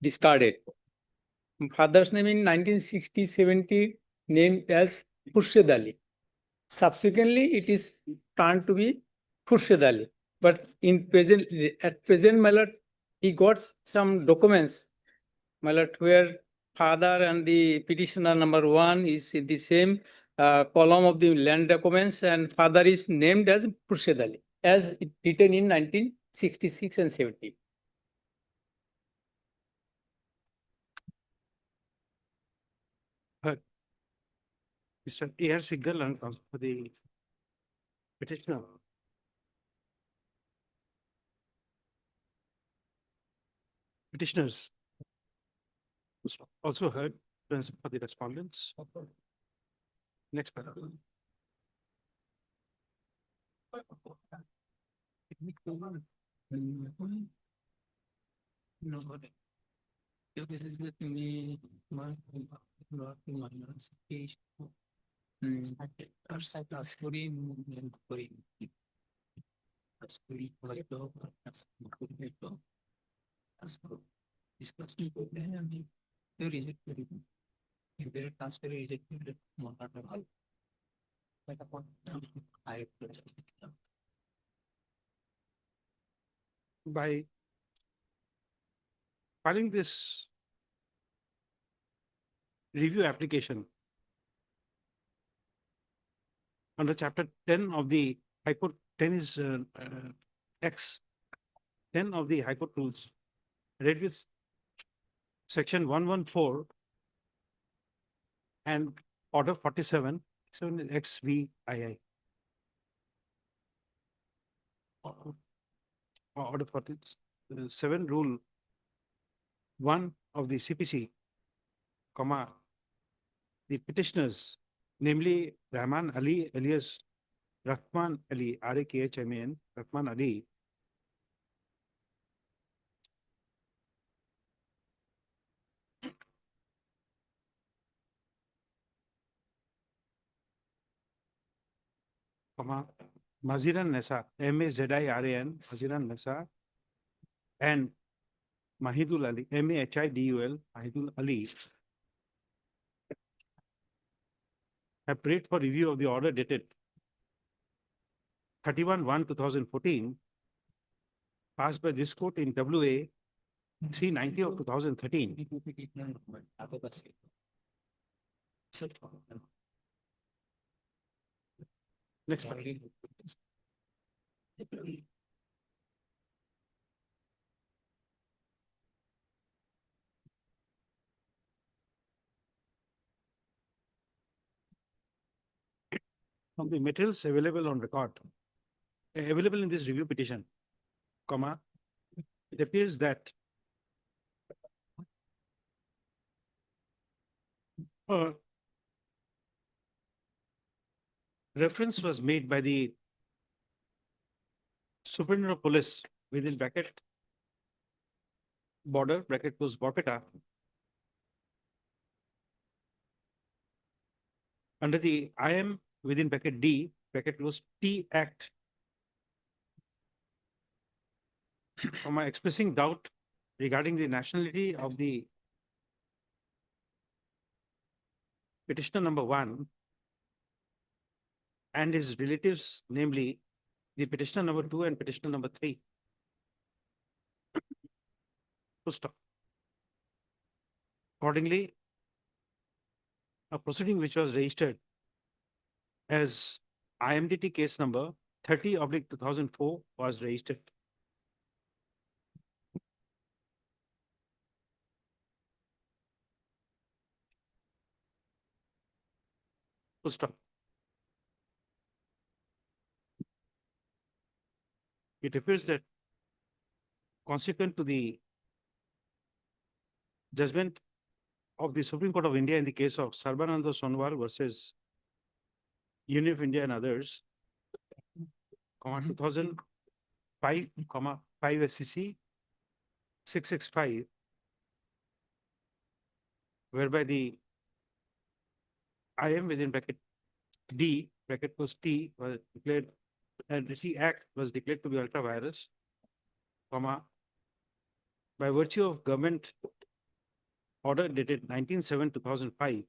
discarded. Father's name in 1960-70 named as Khurshid Ali. Subsequently, it is turned to be Khurshid Ali. But at present, my lord, he got some documents, my lord, where father and the petitioner number one is in the same column of the land documents, and father is named as Khurshid Ali, as written in 1966 and 70. Mr. A.R. Singhal and also for the petitioner. Petitioners also heard for the respondents. Next paragraph. By filing this review application under chapter 10 of the High Court, 10 is X, 10 of the High Court rules, read with section 114 and order 47, 7 is XVII. Order 47 rule 1 of the CPC, comma, the petitioners, namely Rahman Ali alias Rahman Ali, RAKHMAN, Rahman Ali, comma, Maziran Nessa, MAZIRAN, Maziran Nessa, and Mahidul Ali, MAHIDUL, Mahidul Ali, have prayed for review of the order dated 31/1/2014, passed by this court in WA 390 of 2013. Next paragraph. From the materials available on record, available in this review petition, comma, it appears that reference was made by the Superintendent of Police within bracket border bracket close Borpeta under the IM within bracket D bracket close T Act, expressing doubt regarding the nationality of the petitioner number one and his relatives, namely the petitioner number two and petitioner number three. Full stop. Accordingly, a proceeding which was registered as IMDT case number 30/2004 was registered. Full stop. It appears that consequent to the judgment of the Supreme Court of India in the case of Sarbananda Sonowal versus Union of India and others, 2005, 5 SCC 665, whereby the IM within bracket D, bracket close T was declared, and the C Act was declared to be ultra virus, by virtue of government order dated 19/7/2005,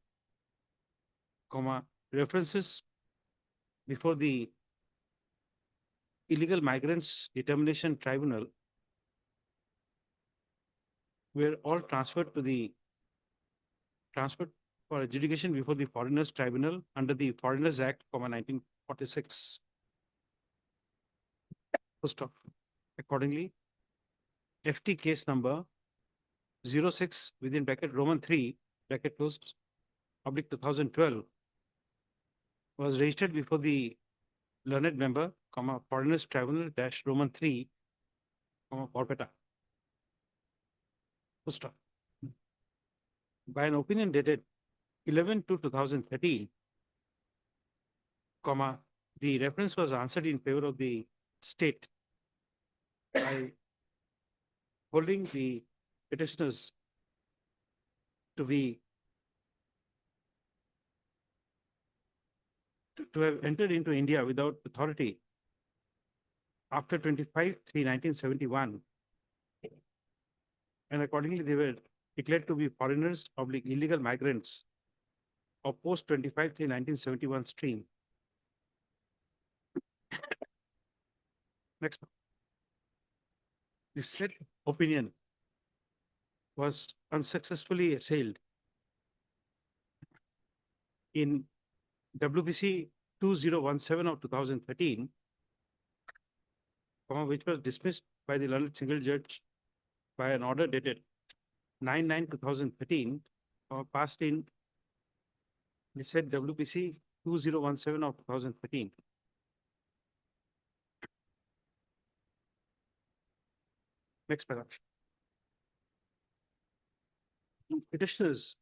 references before the Illegal Migrants Determination Tribunal were all transferred for adjudication before the Foreigners Tribunal under the Foreigners Act, 1946. First off, accordingly, FT case number 06 within bracket Roman 3, bracket closed, oblique 2012, was registered before the learned member, Foreigners Tribunal dash Roman 3, Corpeta. Full stop. By an opinion dated 11/2/2013, the reference was answered in favor of the state by holding the petitioners to have entered into India without authority after 25/3/1971, and accordingly they were declared to be foreigners oblique illegal migrants of post 25/3/1971 stream. Next. The said opinion was unsuccessfully assailed in WBC 2017 of 2013, which was dismissed by the learned single judge by an order dated 9/9/2013, passed in the said WBC 2017 of 2013. Next paragraph. Petitioners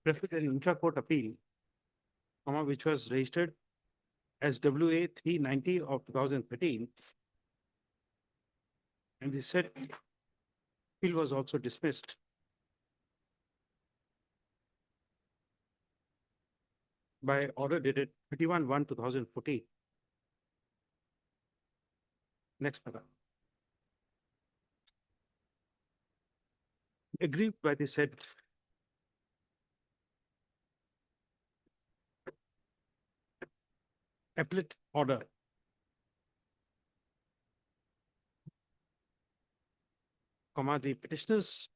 preferred an intra-court appeal, which was registered as WA 390 of 2013, and the said appeal was also dismissed. By order dated 31/1/2014. Next paragraph. Agreed by the said appellate order, the petitioners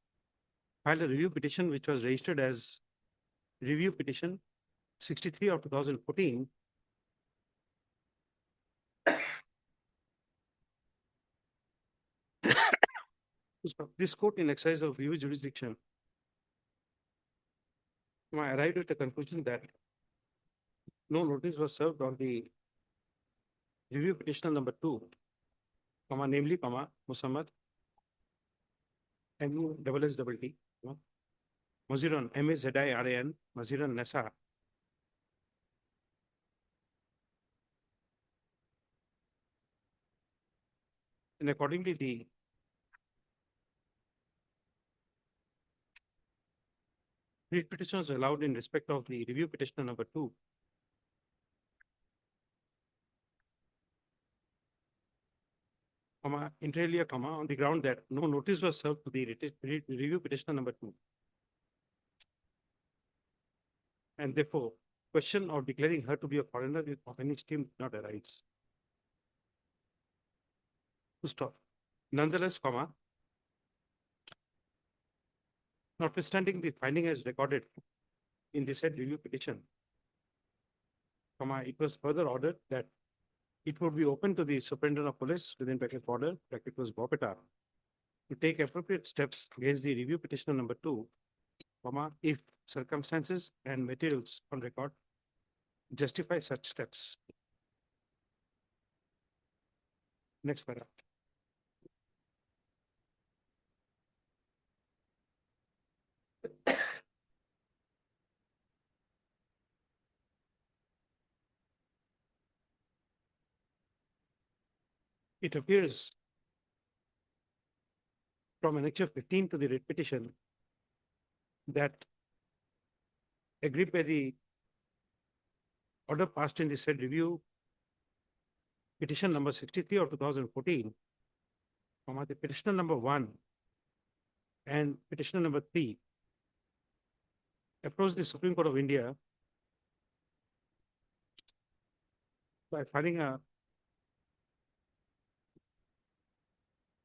filed a review petition which was registered as review petition 63 of 2014. This court in exercise of review jurisdiction arrived at the conclusion that no notice was served on the review petitioner number 2, namely, Musammad MUSST, Maziran MAZIRAN, Maziran Nessa, and accordingly the writ petition was allowed in respect of the review petitioner number 2. Inter alia, on the ground that no notice was served to the review petitioner number 2. And therefore, question of declaring her to be a foreigner of any stream did not arise. To stop. Nonetheless, notwithstanding the finding as recorded in the said review petition, it was further ordered that it would be open to the Superintendent of Police within bracket order, bracket was Bopeta, to take appropriate steps against the review petitioner number 2, if circumstances and materials on record justify such steps. Next paragraph. It appears from Annexure 15 to the writ petition that agreed by the order passed in the said review petition number 63 of 2014, the petitioner number 1 and petitioner number 3 approached the Supreme Court of India by filing a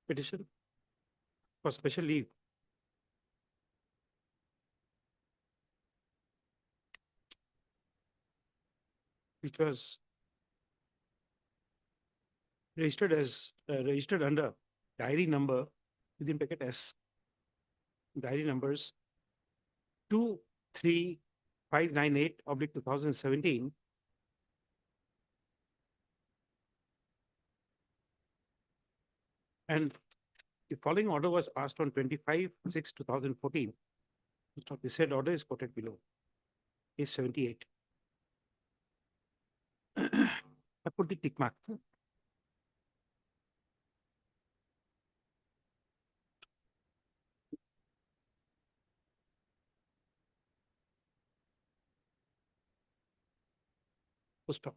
petition for special leave which was registered under diary number within bracket S, diary numbers 23598/2017 and the following order was passed on 25/6/2014. The said order is quoted below, is 78. I put the tick mark. Full stop.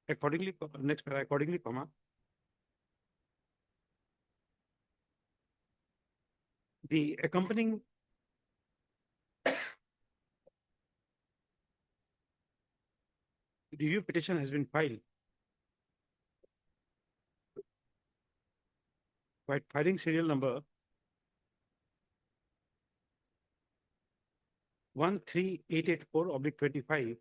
Accordingly, next paragraph, accordingly, comma. The accompanying review petition has been filed. By filing serial number 13884/25.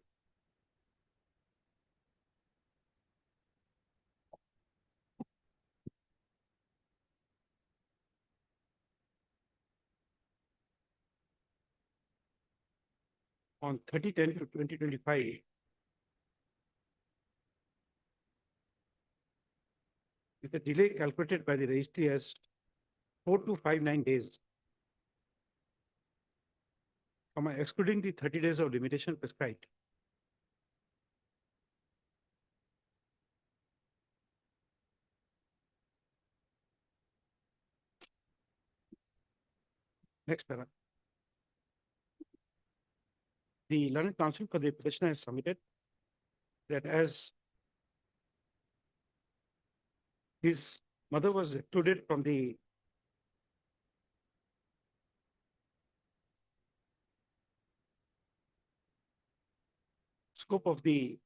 On 30/10/2025. With a delay calculated by the registry as 4 to 59 days. Excluding the 30 days of limitation prescribed. Next paragraph. The learned counsel for the petitioner has submitted that as his mother was excluded from the scope of the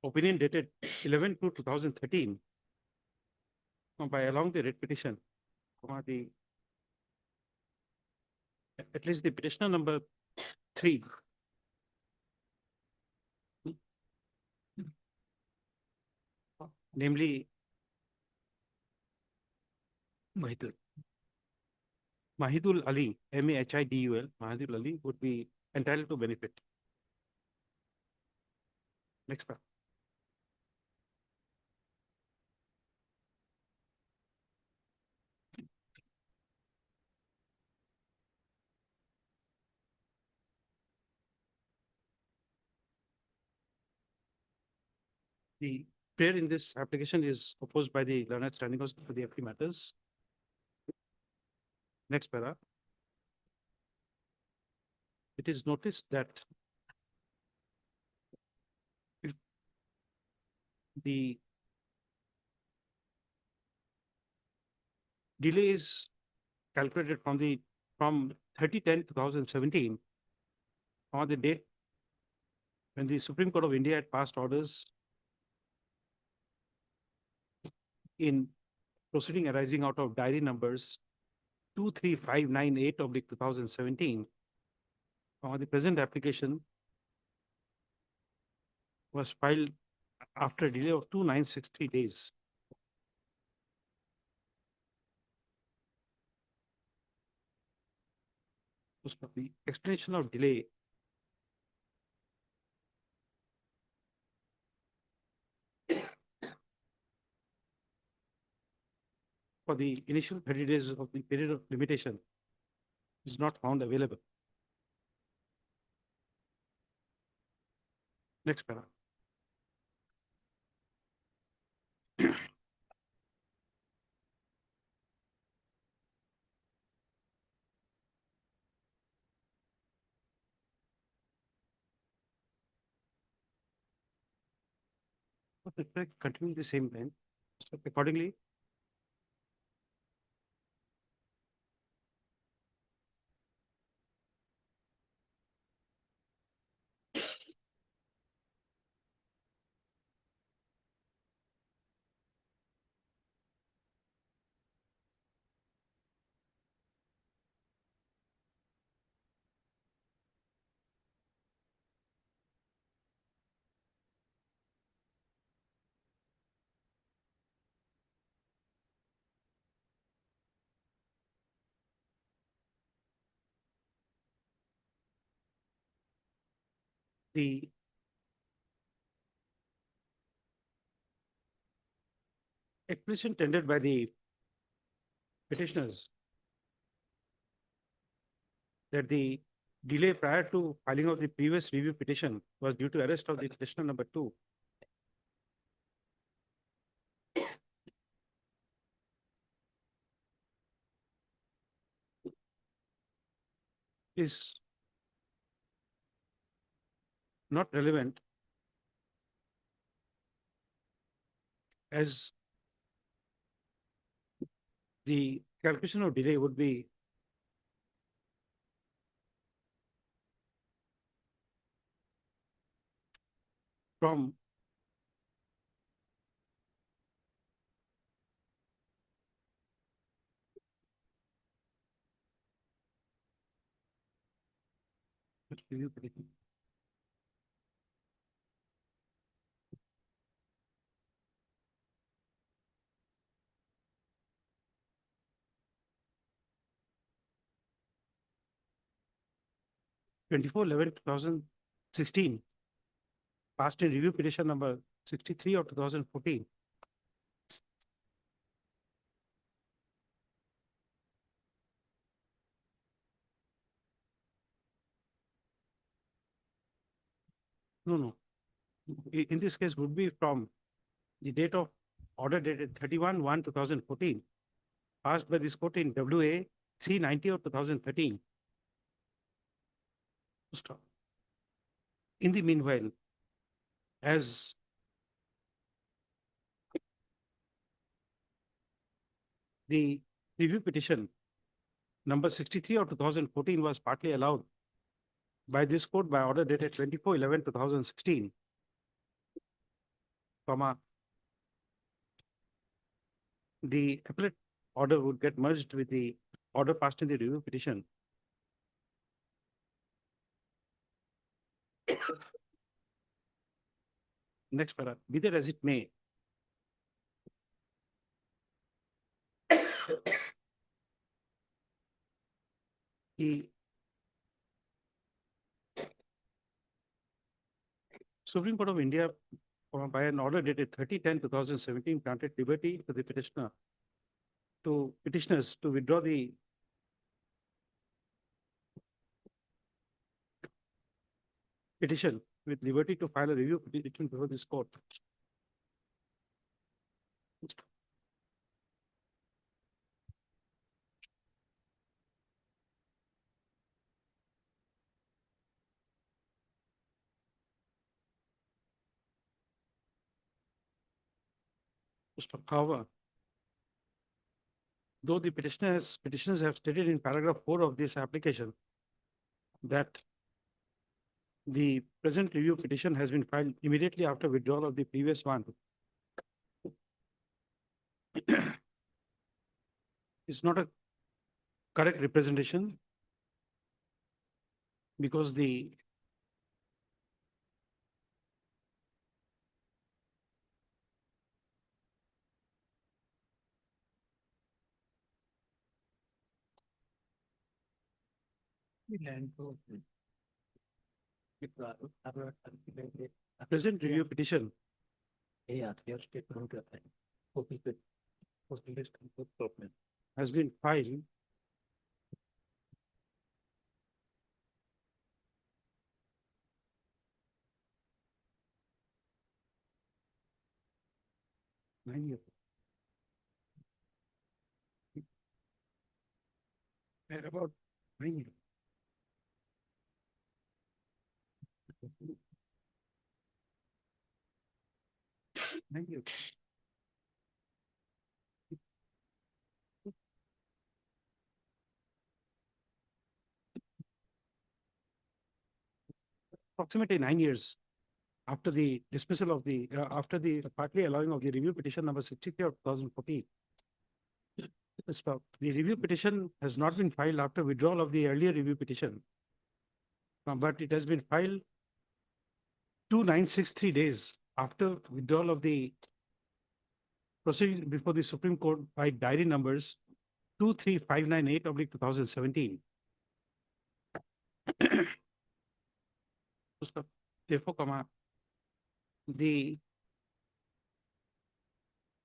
opinion dated 11/2/2013 by allowing the writ petition, at least the petitioner number 3 namely Mahidul Ali, Mahidul, Mahidul Ali would be entitled to benefit. Next paragraph. The prayer in this application is opposed by the learned standing counsel for the FT matters. Next paragraph. It is noticed that if the delay is calculated from 30/10/2017 on the date when the Supreme Court of India had passed orders in proceeding arising out of diary numbers 23598/2017, the present application was filed after a delay of 2963 days. The explanation of delay for the initial 30 days of the period of limitation is not found available. Next paragraph. Continuing the same line. So accordingly, the explanation tendered by the petitioners that the delay prior to filing of the previous review petition was due to arrest of the petitioner number 2. Is not relevant as the calculation of delay would be from review petition. (24/11/2016) passed in review petition number 63 of 2014. No. In this case would be from the date of order dated 31/1/2014, passed by this court in WA 390 of 2013. Stop. In the meanwhile, as the review petition number 63 of 2014 was partly allowed by this court by order dated 24/11/2016, the appellate order would get merged with the order passed in the review petition. Next paragraph. Be that as it may, the Supreme Court of India, by an order dated 30/10/2017, granted liberty to the petitioners to withdraw the petition with liberty to file a review petition before this court. However, though the petitioners have stated in paragraph 4 of this application that the present review petition has been filed immediately after withdrawal of the previous one, it's not a correct representation because the present review petition has been filed nine years. At about 9 years. Thank you. Approximately 9 years after the dismissal of the, after the partly allowing of the review petition number 63 of 2014. Stop. The review petition has not been filed after withdrawal of the earlier review petition. But it has been filed 2963 days after withdrawal of the proceeding before the Supreme Court by diary numbers 23598 of 2017. Therefore, the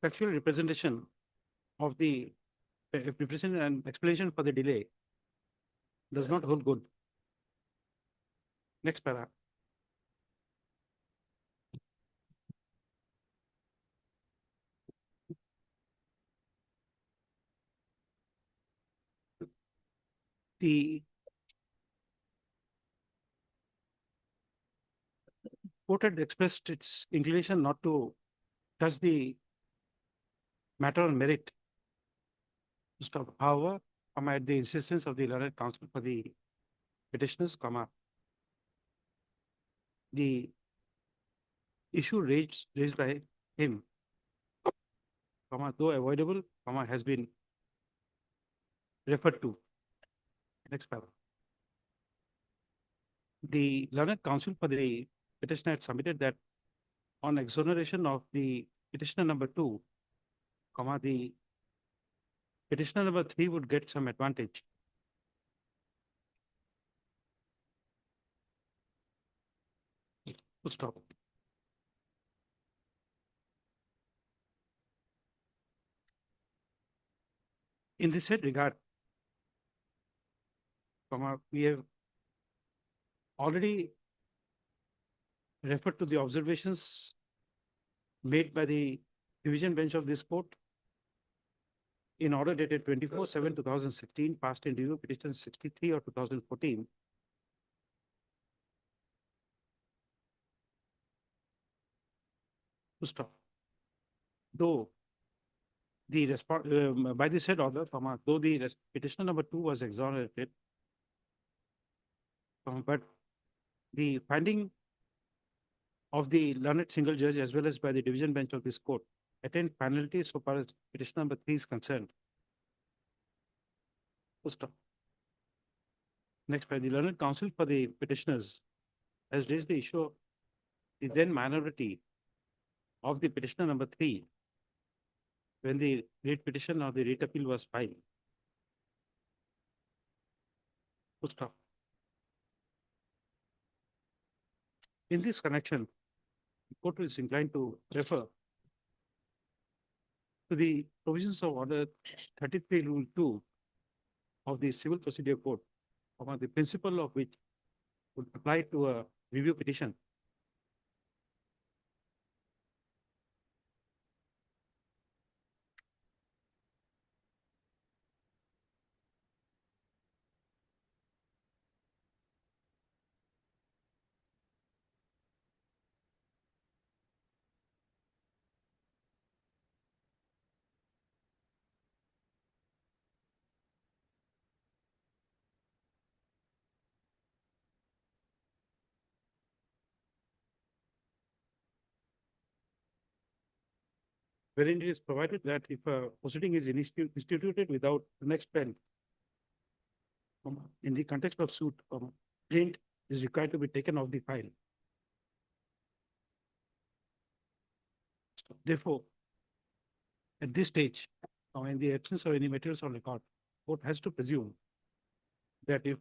factual representation of the representation and explanation for the delay does not hold good. Next para. The court had expressed its inclination not to touch the matter on merit. Stop. However, at the insistence of the learned counsel for the petitioners, the issue raised by him, though avoidable, has been referred to. Next paragraph. The learned counsel for the petitioner had submitted that on exoneration of the petitioner number 2, the petitioner number 3 would get some advantage. Full stop. In this said regard, we have already referred to the observations made by the division bench of this court in order dated 24/7/2016, passed in review petition 63 of 2014. To stop. Though the response by the said order, though the petitioner number 2 was exonerated, but the finding of the learned single judge as well as by the division bench of this court attained finality so far as petitioner number 3 is concerned. Full stop. Next, by the learned counsel for the petitioners has raised the issue of the then minority of the petitioner number 3 when the writ petition or the writ appeal was filed. Full stop. In this connection, the court is inclined to refer to the provisions of Order 33 Rule 2 of the Civil Procedure Code, the principle of which would apply to a review petition. Wherein it is provided that if a proceeding is instituted without the next pen in the context of suit, print is required to be taken off the file. Therefore, at this stage, in the absence of any materials on record, court has to presume that if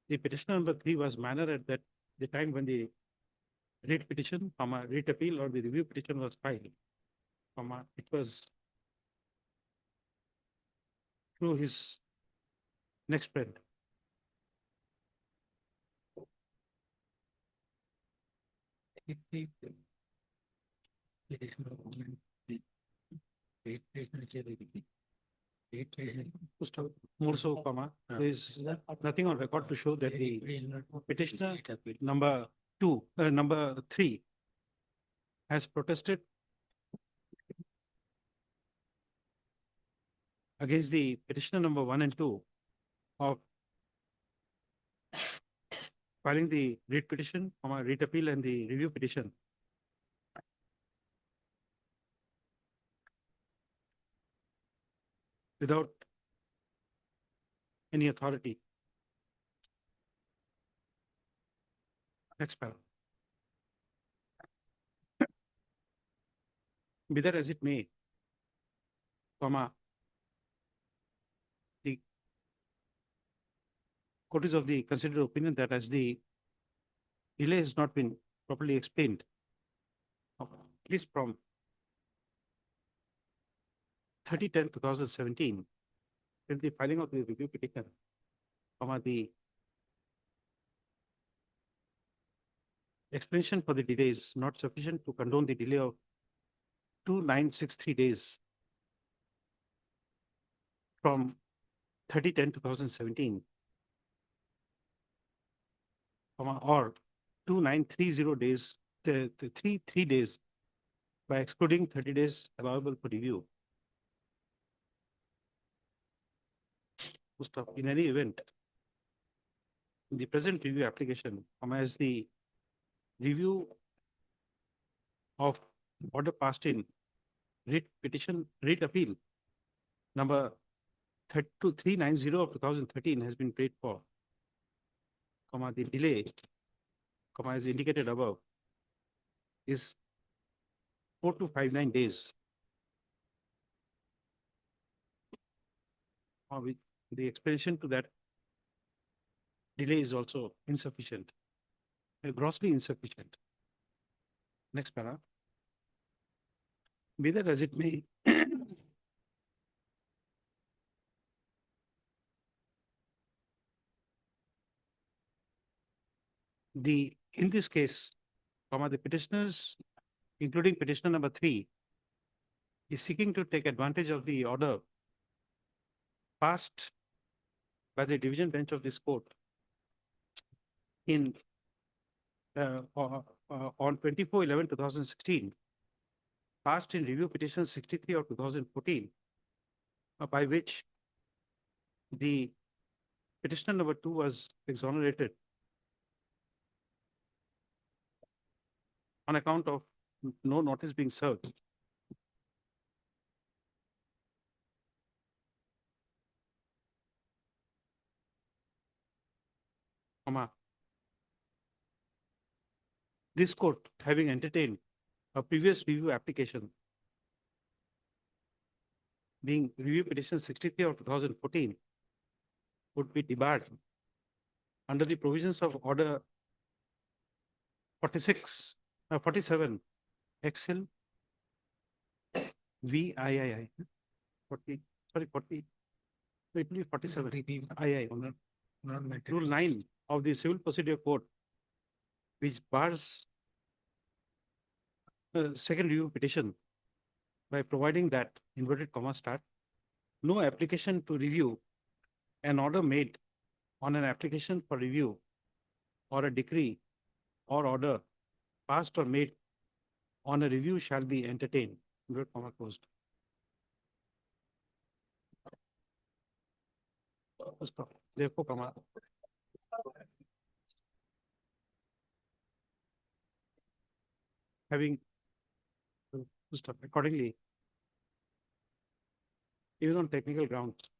the petitioner number 3 was manner at that the time when the writ petition, writ appeal or the review petition was filed, it was through his next friend. More so, there is nothing on record to show that the petitioner number 3 has protested against the petitioner number 1 and 2 of filing the writ petition, writ appeal and the review petition. Without any authority. Next paragraph. Be that as it may, the court is of the considered opinion that as the delay has not been properly explained, at least from 30/10/2017, till the filing of the review petition, the explanation for the delay is not sufficient to condone the delay of 2963 days from 30/10/2017, or 2930 days, the 3 days by excluding 30 days allowable for review. In any event, the present review application, as the review of order passed in writ appeal number 390 of 2013 has been paid for, the delay, as indicated above, is 4259 days. With the explanation to that delay is also insufficient, grossly insufficient. Next para. Be that as it may, in this case, the petitioners, including petitioner number 3, is seeking to take advantage of the order passed by the division bench of this court in on 24/11/2016, passed in review petition 63 of 2014, by which the petitioner number 2 was exonerated on account of no notice being served. This court, having entertained a previous review application, being review petition 63 of 2014, would be debarred under the provisions of order 47 XL VIII 40, sorry, 40, it will be 47 II, Rule 9 of the Civil Procedure Code, which bars second review petition by providing that, inverted comma start, no application to review an order made on an application for review or a decree or order passed or made on a review shall be entertained, inverted comma closed. Therefore, having accordingly, even on technical grounds,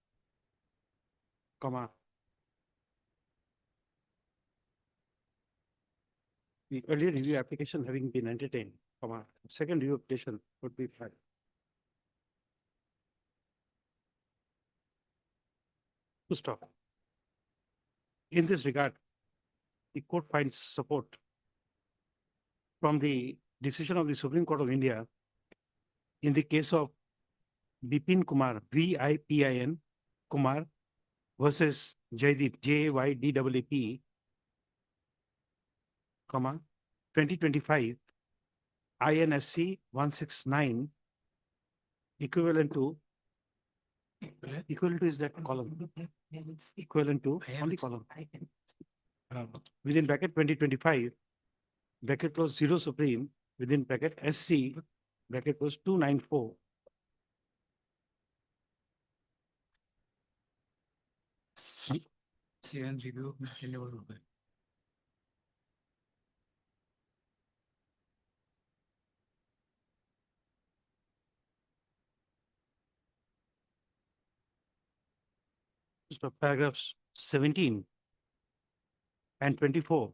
the earlier review application having been entertained, comma, second review application would be filed. To stop. In this regard, the court finds support from the decision of the Supreme Court of India in the case of Bipin Kumar, VIPIN Kumar versus Jaydeep, JAYDAAP, comma, 2025, INSC 169, equivalent to is that column, equivalent to only column. Within bracket 2025, bracket close 0 Supreme, within bracket SC, bracket close 294. So paragraphs 17 and 24,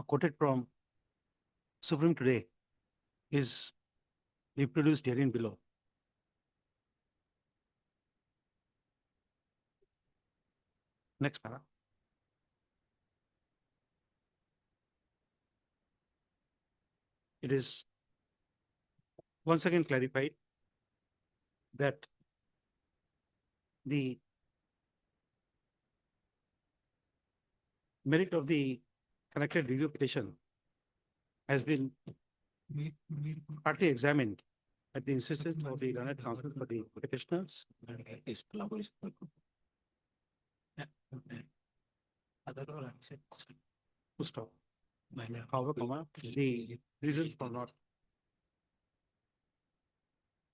quoted from Supreme today, is reproduced herein below. Next paragraph. It is once again clarified that the merit of the connected review petition has been partly examined at the insistence of the learned counsel for the petitioners. To stop. However, comma, the reasons for not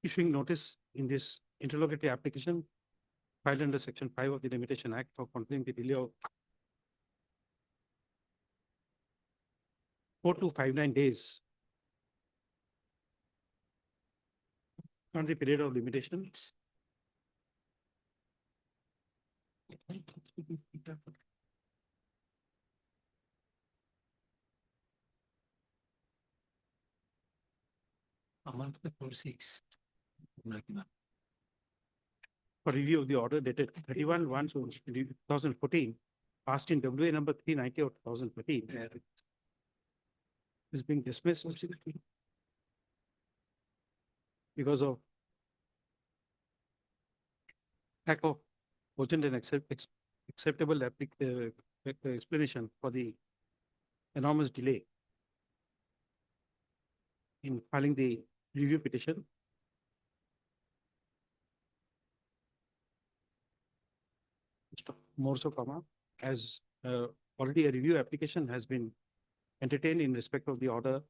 issuing notice in this interlocutory application filed under Section 5 of the Limitation Act for completing the delay of 4 to 59 days on the period of limitation. For review of the order dated 31/1/2014, passed in WA number 390 of 2013, is being dismissed because of lack of cogent and acceptable explanation for the enormous delay in filing the review petition. More so, comma, as already a review application has been entertained in respect of the order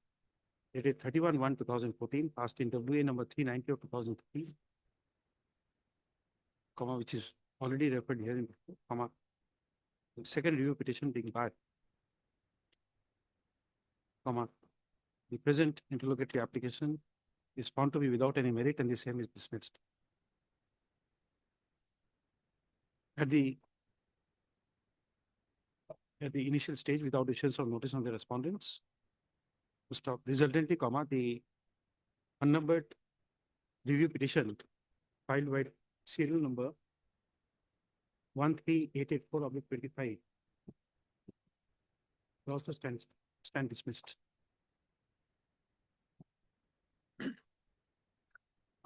dated 31/1/2014, passed in WA number 390 of 2003, comma, which is already referred here in, comma, the second review petition being barred, comma, the present interlocutory application is found to be without any merit and the same is dismissed. At the initial stage, without issuance of notice on the respondents, to stop. Resultantly, comma, the unnumbered review petition filed by serial number 13884/25 also stand dismissed.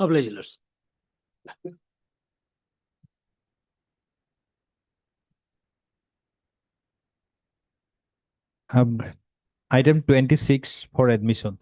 Obligers. Item 26 for admission.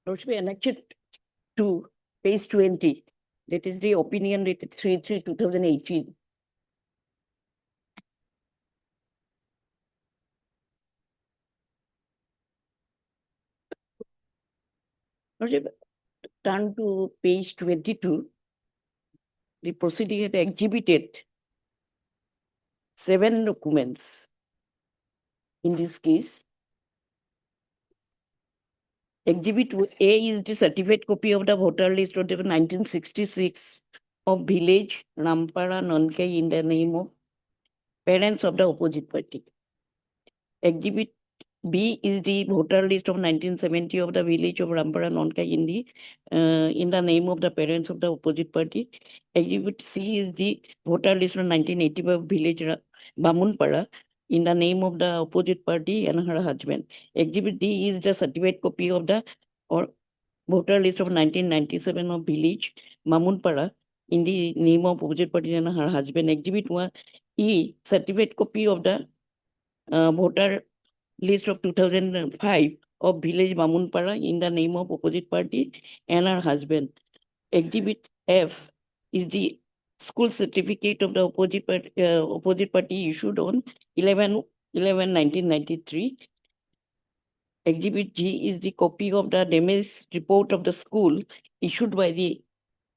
Lordship, annexed to page 20. That is the opinion dated 3/3/2018. Lordship, turn to page 22. The proceeding had exhibited 7 documents. In this case, Exhibit A is the certified copy of the voter list of the 1966 of village Rampara Nonkai in the name of parents of the opposite party. Exhibit B is the voter list of 1970 of the village of Rampara Nonkai in the name of the parents of the opposite party. Exhibit C is the voter list of 1985 of village Bamunpara in the name of the opposite party and her husband. Exhibit D is the certified copy of the voter list of 1997 of village Mamunpara in the name of opposite party and her husband. Exhibit 1 E, certified copy of the voter list of 2005 of village Mamunpara in the name of opposite party and her husband. Exhibit F is the school certificate of the opposite party issued on 11/11/1993. Exhibit G is the copy of the damage report of the school issued by the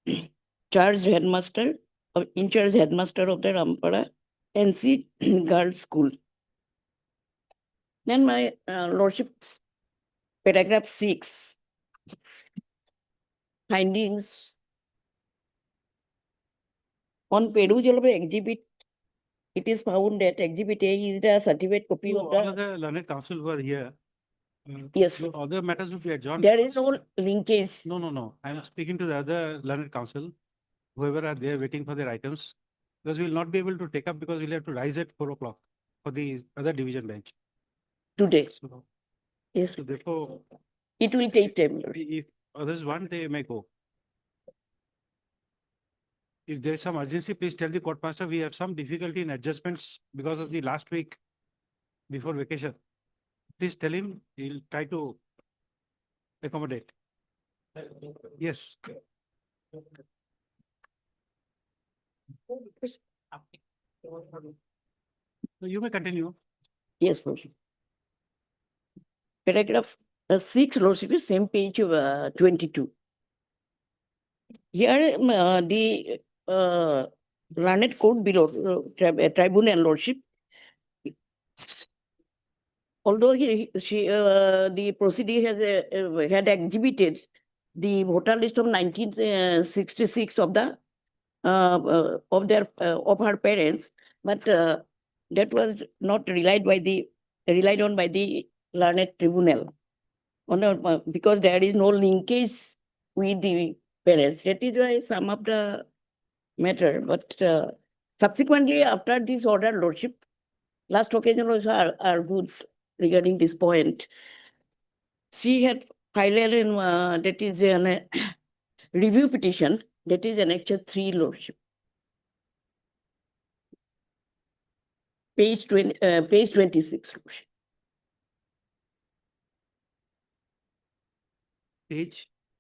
in charge headmaster of the Rampara NC Girls School. Then my Lordship, paragraph 6, findings on perusal of exhibit. It is found that exhibit A is the certificate copy of All of the learned counsel were here. Yes, So other matters will be adjourned. there is no linkage. No. I'm speaking to the other learned counsel, whoever are there waiting for their items. Because we will not be able to take up because we'll have to rise at 4 o'clock for the other division bench. Today. So, Yes, so therefore, it will take time. if others want, they may go. If there is some urgency, please tell the court master, we have some difficulty in adjustments because of the last week before vacation. Please tell him, he'll try to accommodate. Yes. So you may continue. Yes, Lordship. Paragraph 6, Lordship, is same page 22. Here, the learned court below, tribunal, Lordship, although the proceeding has had exhibited the voter list of 1966 of the of her parents, but that was not relied on by the learned tribunal because there is no linkage with the parents. That is why I sum up the matter. But subsequently, after this order, Lordship, last occasion also argued regarding this point. She had filed in that is a review petition, that is Annexure 3, Lordship. Page 26, Lordship.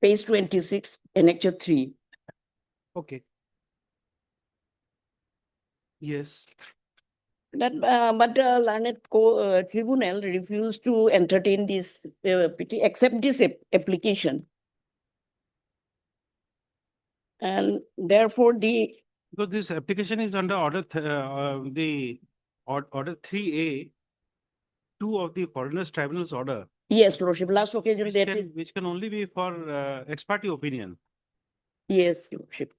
Page 26, Annexure 3. Okay. Yes. That, but learned tribunal refused to entertain this accept this application. And therefore Because this application is under order, order 3A, 2 of the Foreigners Tribunal's order. Yes, Lordship, last occasion Which can only be for ex parte opinion. Yes, Lordship.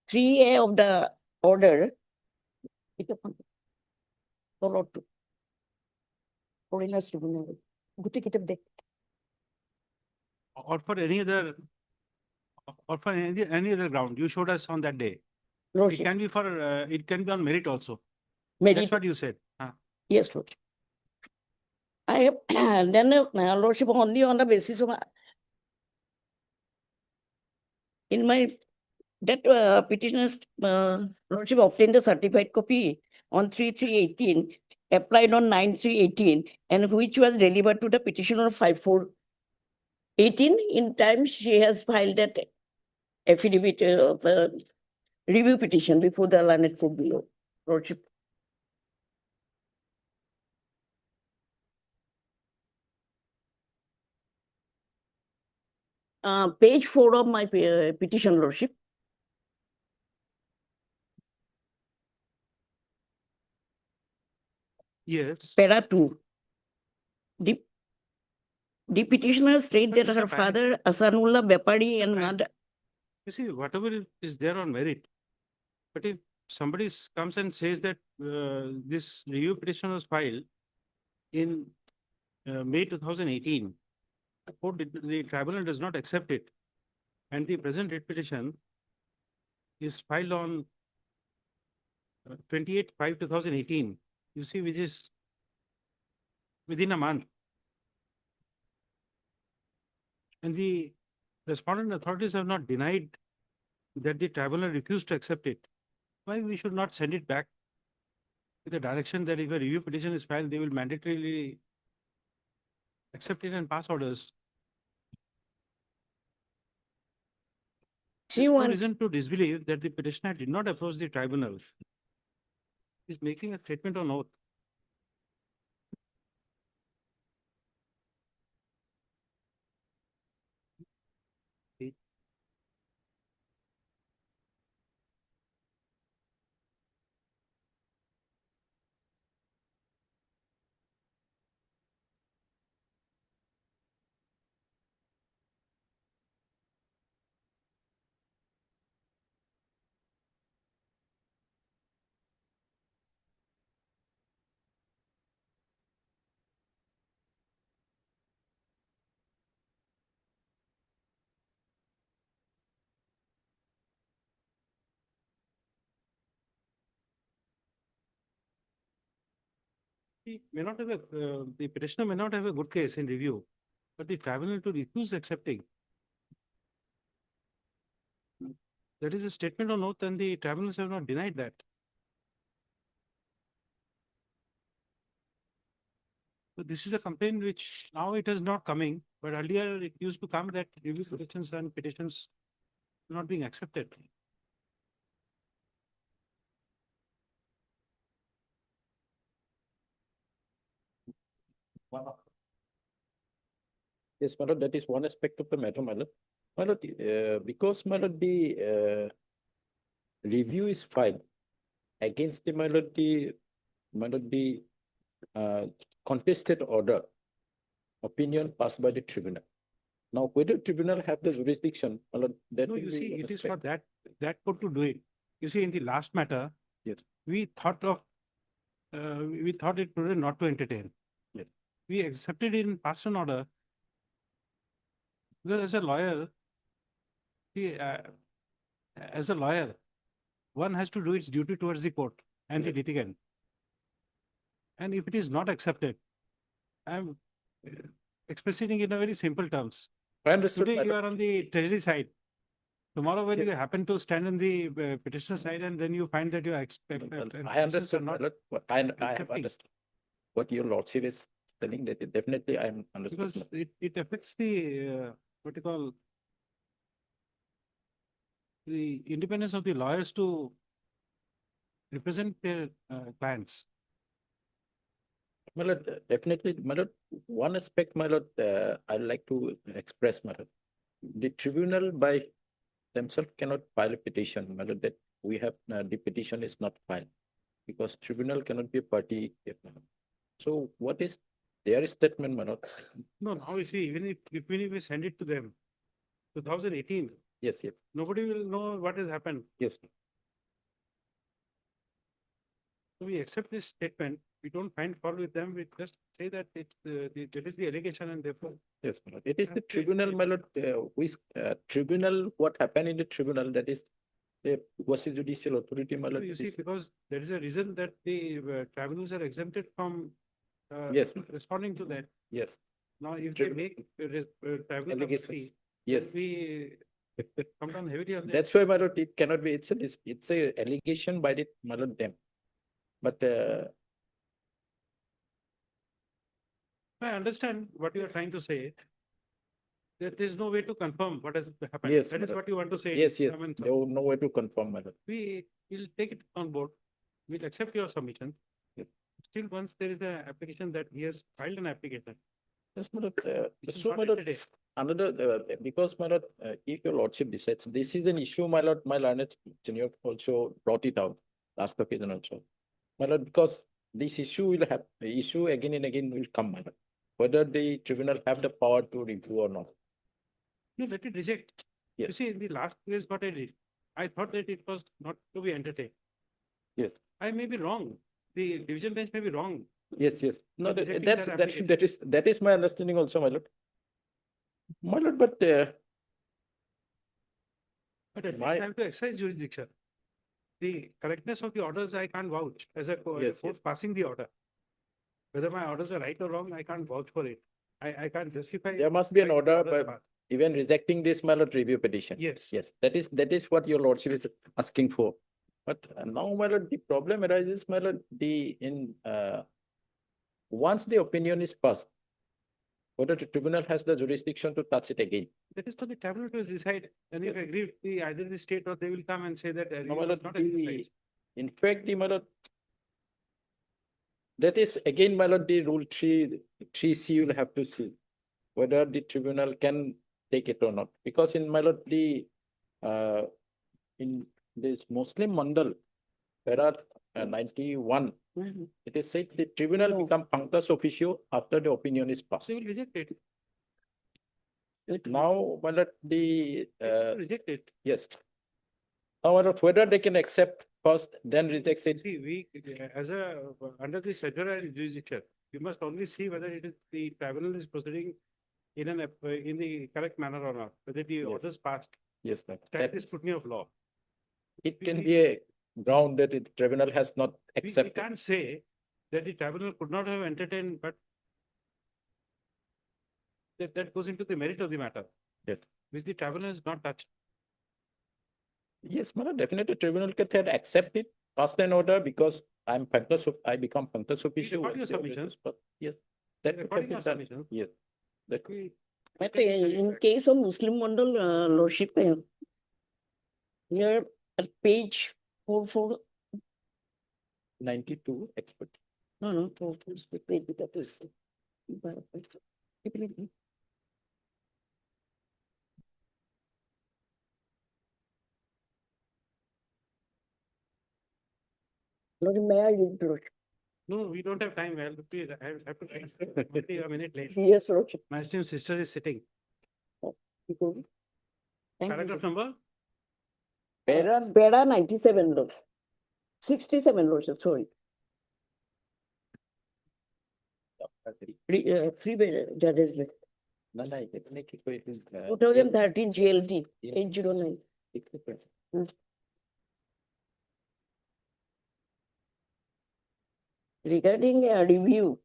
3A of the order. Foreigners Tribunal. Or for any other, any other ground you showed us on that day. Lordship. It can be for, it can be on merit also. Merit. That's what you said. Yes, Lordship. I have then Lordship only on the basis of in my that petitioner's Lordship obtained a certified copy on 3/3/18, applied on 9/3/18, and which was delivered to the petitioner 5/4 18, in time she has filed that affidavit of review petition before the learned court below. Lordship. Page 4 of my petition, Lordship. Yes. Para 2. The petitioner state But that Mr. her Panik- father, Asanullah Bepari and mother, You see, whatever is there on merit. But if somebody comes and says that this review petition was filed in May 2018, the tribunal does not accept it. And the present writ petition is filed on 28/5/2018. You see, which is within a month. And the respondent authorities have not denied that the tribunal refused to accept it. Why we should not send it back with the direction that if a review petition is filed, they will mandatorily accept it and pass orders. she There's no wants reason to disbelieve that the petitioner did not approach the tribunal. He's making a statement on oath. He may not have the petitioner may not have a good case in review, but the tribunal to refuse accepting. That is a statement on oath and the tribunals have not denied that. So this is a complaint which now it is not coming, but earlier it used to come that review petitions and petitions not being accepted. Yes, my lord, that is one aspect of the matter, my lord. My lord, because my lord, the review is filed against the my lord, the contested order opinion passed by the tribunal. Now, whether tribunal have the jurisdiction, my lord, that No, will you be see, one it is aspect. for that court to do it. You see, in the last matter, Yes. we thought it prudent not to entertain. Yes. We accepted it in pass an order. Because as a lawyer, one has to do its duty towards the court and the litigant. And if it is not accepted, I'm expressing it in a very simple terms. I understood, Today my you lord. are on the treasury side. Tomorrow when you Yes. happen to stand on the petitioner side and then you find that you are I understood, my not lord. I have accepting. understood. What your lordship is telling that definitely I am understood. my Because lord. it affects the what you call the independence of the lawyers to represent their clients. My lord, definitely, my lord, one aspect, my lord, I'd like to express, my lord. The tribunal by themselves cannot file a petition, my lord, that we have, the petition is not filed. Because tribunal cannot be a party. My lord. So what is their statement, my lord? No, now you see, even if we send it to them, 2018, Yes, yes, nobody will know what has happened. yes. So we accept this statement. We don't find fault with them. We just say that that is the allegation and therefore. Yes, my lord. It is the That's it. tribunal, my lord, tribunal, what happened in the tribunal, that is the quasi judicial authority, my lord. You see, is- because there is a reason that the tribunals are exempted from Yes. responding to that. Yes, Now, if they Trib- make tribunal Allegations. authority, yes. we come down heavily on that. That's why, my lord, it cannot be, it's a allegation by the, my lord, them. But, I understand what you are trying to say. There is no way to confirm what has happened. Yes, That is madam. what you want to say. Yes, yes, I mean, there was no way to confirm, my lord. we will take it on board. We'll accept your submission. Still, once there is an application that he has filed an application. Yes, my lord, which is so not my lord, today. another, because my lord, if your lordship decides, this is an issue, my lord, my learned senior also brought it out last occasion also. My lord, because this issue will have, the issue again and again will come, my lord. Whether the tribunal have the power to review or not. No, let it reject. You Yes. see, in the last case, what I did, I thought that it was not to be entertained. Yes. I may be wrong. The division bench may be wrong. Yes, yes. No, But rejecting that's, that that is my understanding also, my lord. My lord, but, But at My- least I have to exercise jurisdiction. The correctness of the orders, I can't vouch as a Yes, court yes. passing the order. Whether my orders are right or wrong, I can't vouch for it. I can't justify. there must be an why the order, orders but passed. even rejecting this, my lord, review petition. Yes. Yes, that is what your lordship is asking for. But now, my lord, the problem arises, my lord, once the opinion is passed, whether the tribunal has the jurisdiction to touch it again. That is for the tribunal to decide. And if Yes. agree, with either the state or they will come and say that. No, my review lord, is not the- exercised. in fact, my lord, that is again, my lord, the rule 3C will have to see whether the tribunal can take it or not. Because in my lord, in this Muslim Mandal, there are 91. It is said the tribunal become punctus officio after the opinion is passed. They will reject it. Now, my lord, They will reject it. yes. Now, my lord, whether they can accept first, then reject it. See, we, as under the federal jurisdiction, you must only see whether it is the tribunal is proceeding in in the correct manner or not, whether the Yes. orders passed, Yes, ma'am. stand the scrutiny of law. It can be a ground that the tribunal has not We accepted. can't say that the tribunal could not have entertained, but that goes into the merit of the matter, Yes. which the tribunal has not touched. Yes, madam, definitely tribunal can accept it, pass an order because I become punctus officio. record your once the order submissions. is passed. Yes. That Recording could have your been done. submissions. Yes. That We- But in case of Muslim Mandal, lordship, here at page 44, 92 expert. no, 44, page that is. Lord, may I read, lordship? No, we don't have time. I'll be, I have to, be a minute late. Yes, lordship. My esteemed sister is sitting. Thank you. Paragraph number? Para 97, lord. 67, lordship, sorry. Three judges list. No, no, definitely it is. 2013 GLT 809. Regarding a review,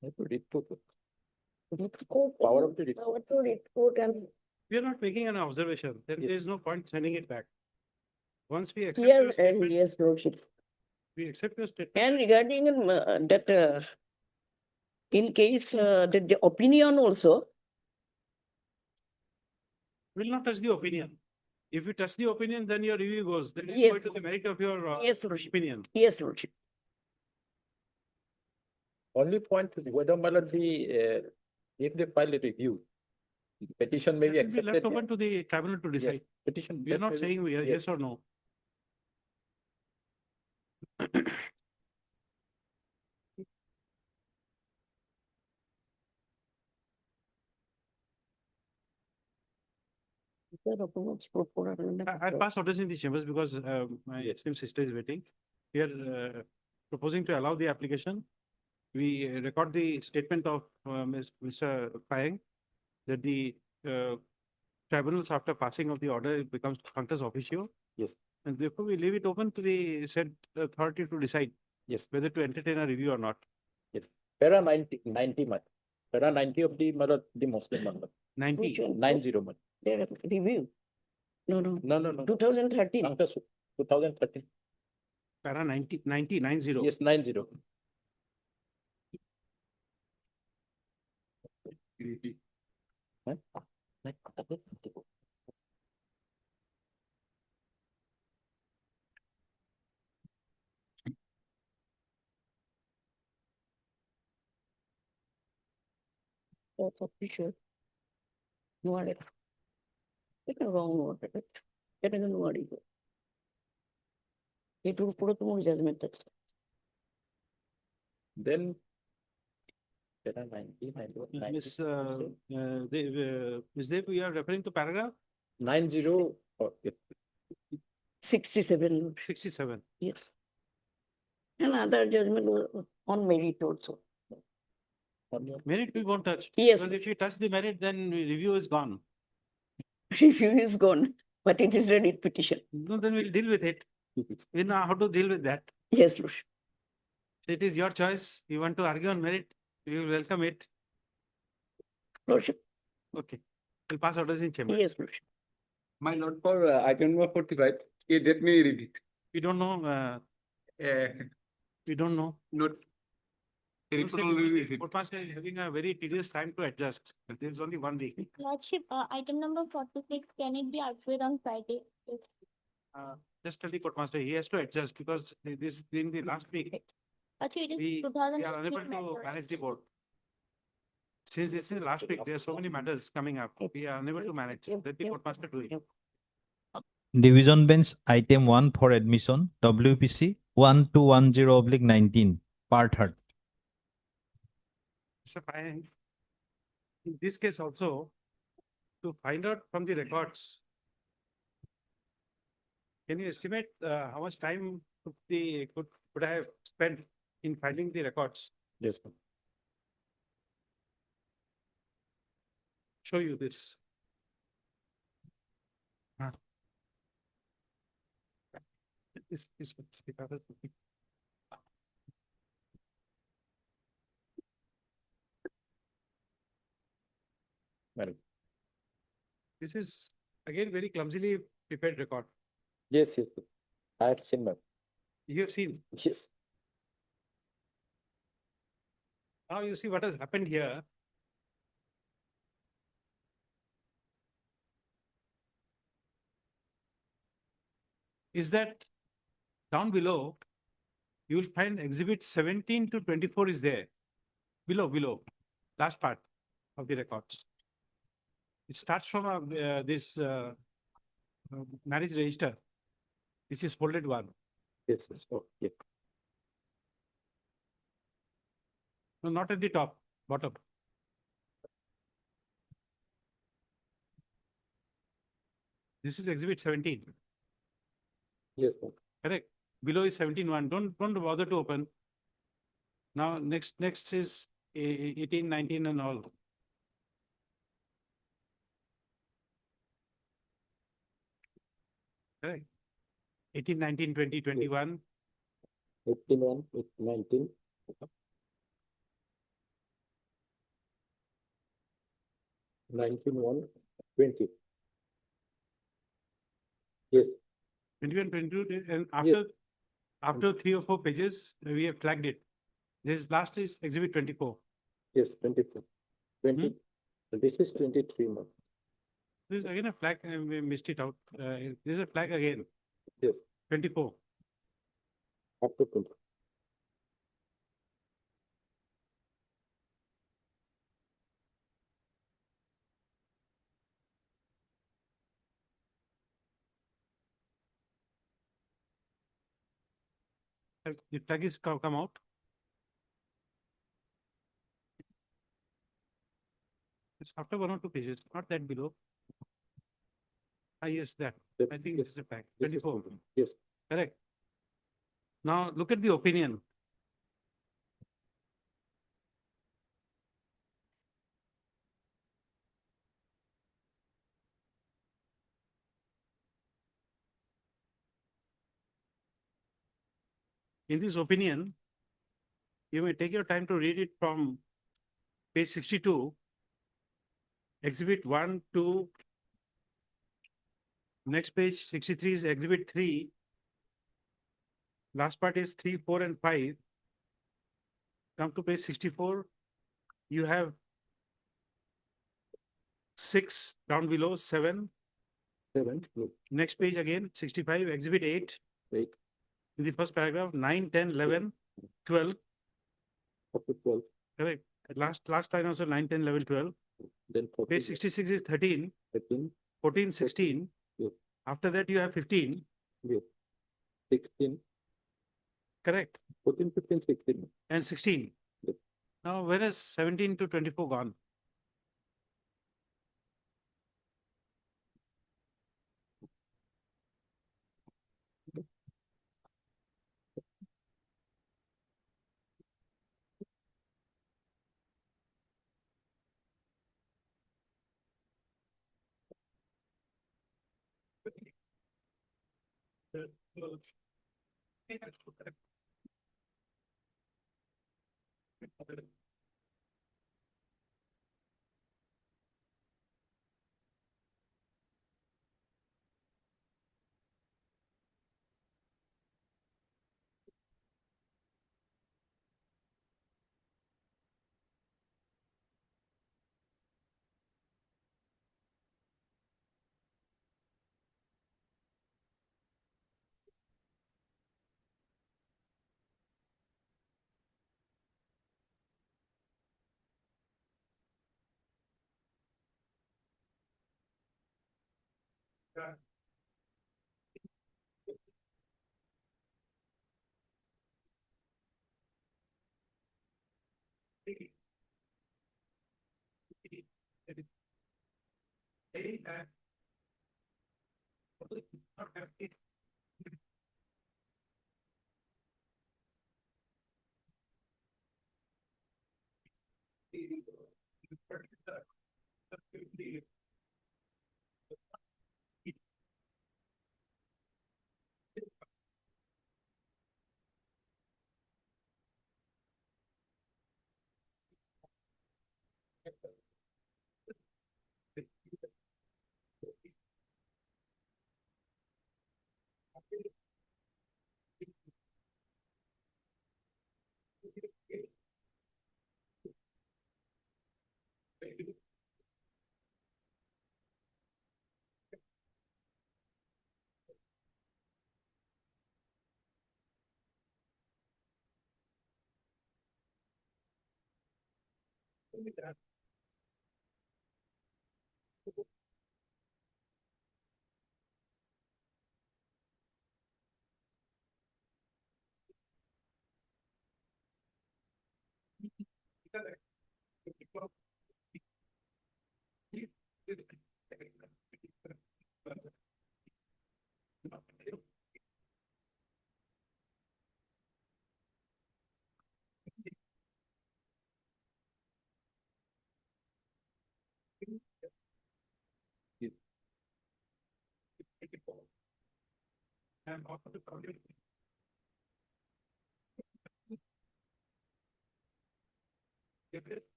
Power of the report. power to report and We are not making an observation. Then there is no point sending it back. Once we accept here your statement, yes, lordship. we accept your statement. And regarding that, in case the opinion also, Will not touch the opinion. If you touch the opinion, then your review goes. Then you Yes. go to the merit of your yes, lordship. opinion. Yes, lordship. Only point is whether, my lord, if they file a review, the petition may be That will be left accepted. open to the tribunal to Yes, decide. petition. We are that not may be- saying we are yes. yes or no. I'll pass orders in the chambers because my esteemed sister is waiting. We are proposing to allow the application. We record the statement of Mr. Payeng that the tribunals after passing of the order it becomes functus officio. Yes. And therefore we leave it open to the said authority to decide Yes. whether to entertain a review or not. Yes. Para 90 month. Para 90 of the, my lord, the Muslim month. 90. Which one? 90 month. Their review. No, No, no, no. 2013. Punctus, 2013. para 90. Yes, 90. That's official. No, it's a wrong word. It is a word. It will put a judgment. Then. Para 90, 90. Ms. Dev, you are referring to paragraph 90. Okay. 67. 67. Yes. And other judgment was on merit also. Merit we won't touch. Yes. Because if you touch the merit, then review is gone. Review is gone, but it is ready petition. No, then we'll deal with it. We know how to deal with that. Yes, Lordship. It is your choice. You want to argue on merit, we will welcome it. Lordship. Okay. We'll pass orders in chamber. Yes, Lordship. My lord, for item number 45, let me read it. We don't know, we don't know. Not. You said Courtmaster is having a very tedious time to adjust. There is only 1 week. Lordship, item number 46, can it be argued on Friday? Just tell the Courtmaster, he has to adjust because this in the last week, Actually, it we is 2000. are unable to manage the board. Since this is last week, there are so many matters coming up. We are unable to manage. Let the Courtmaster do it. Division Bench Item 1 for admission, WPC 1210/19, Part 3rd. So in this case also, to find out from the records, can you estimate how much time could I have spent in finding the records? Yes, ma'am. Show you this. This was the papers. Madam. This is again very clumsily prepared record. Yes, yes. I have seen, ma'am. You have seen. Yes. Now you see what has happened here. Is that down below, you will find exhibit 17 to 24 is there. Below, last part of the records. It starts from this marriage register, which is folded one. Yes, yes. Oh, yes. No, not at the top, bottom. This is exhibit 17. Yes, ma'am. Correct. Below is 17.1. Don't bother to open. Now next is 18, 19 and all. Correct. 18, 19, 20, 21. 81, 19. Nineteen, 1, 20. Yes. 21, 22, and Yes. after 3 or 4 pages, we have flagged it. This last is exhibit 24. Yes, 24. 20. This is 23, ma'am. This is again a flag, we missed it out. This is a flag again. Yes. 24. Up to 20. The flag is come out. It's after 1 or 2 pages, not that below. Ah, yes, that. Yes, I think yes. it's a flag. This is 24. Yes. Correct. Now look at the opinion. In this opinion, you may take your time to read it from page 62, exhibit 1 to next page 63 is exhibit 3. last part is 3, 4, and 5. Come to page 64, you have 6 down below, 7. 7. Next page again, 65, exhibit 8. Eight. In the first paragraph, 9, 10, 11, 12. Up to 12. Correct. Last line also 9, 10, 11, 12. Then 14. Page 66 is 13, 13. 14, 16. Yes. After that, you have 15. Yes. 16. Correct. 14, 15, 16. And 16. Yes. Now, where is 17 to 24 gone?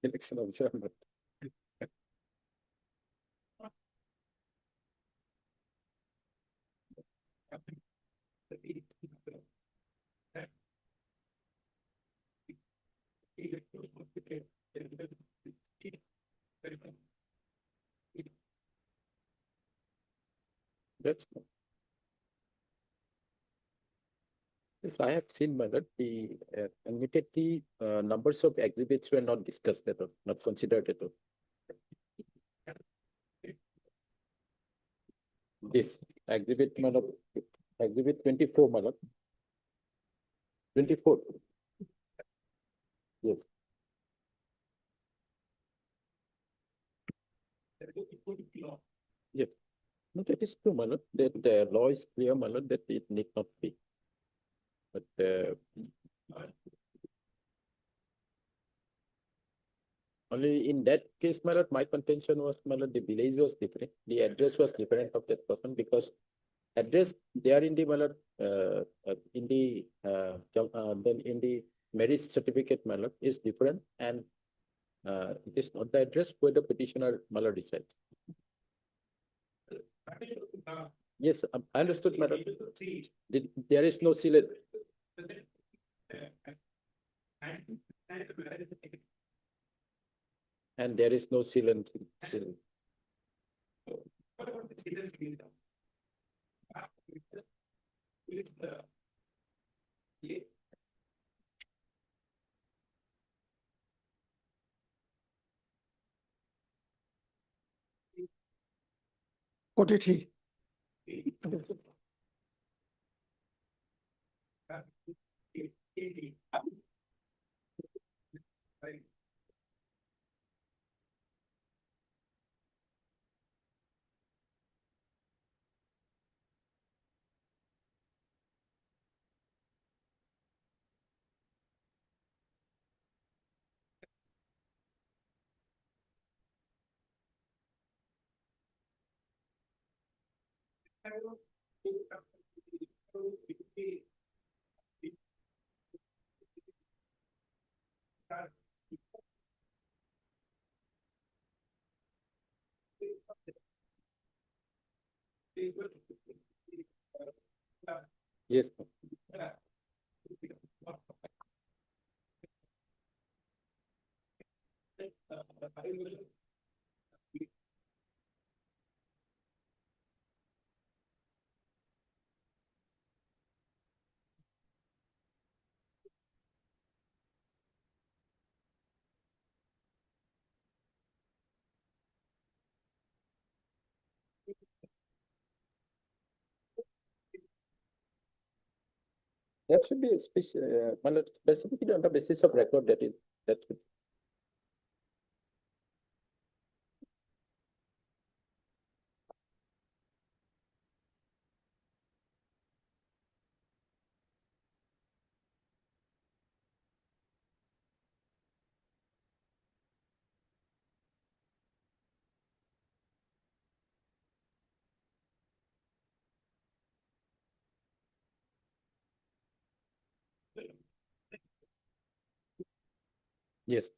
Election observer. That's. Yes, I have seen, my lord, the admittedly, numbers of exhibits were not discussed at all, not considered at all. This exhibit, my lord, exhibit 24, my lord. 24. Yes. Yes. No, that is true, my lord, that the law is clear, my lord, that it need not be. But only in that case, my lord, my contention was, my lord, the village was different. The address was different of that person because address there in the, my lord, then in the marriage certificate, my lord, is different and it is not the address where the petitioner, my lord, resides. Yes, I understood, my lord. There is no seal. And there is no sealant. What did he? Yes. That should be specifically on the basis of record that it that should. Yes.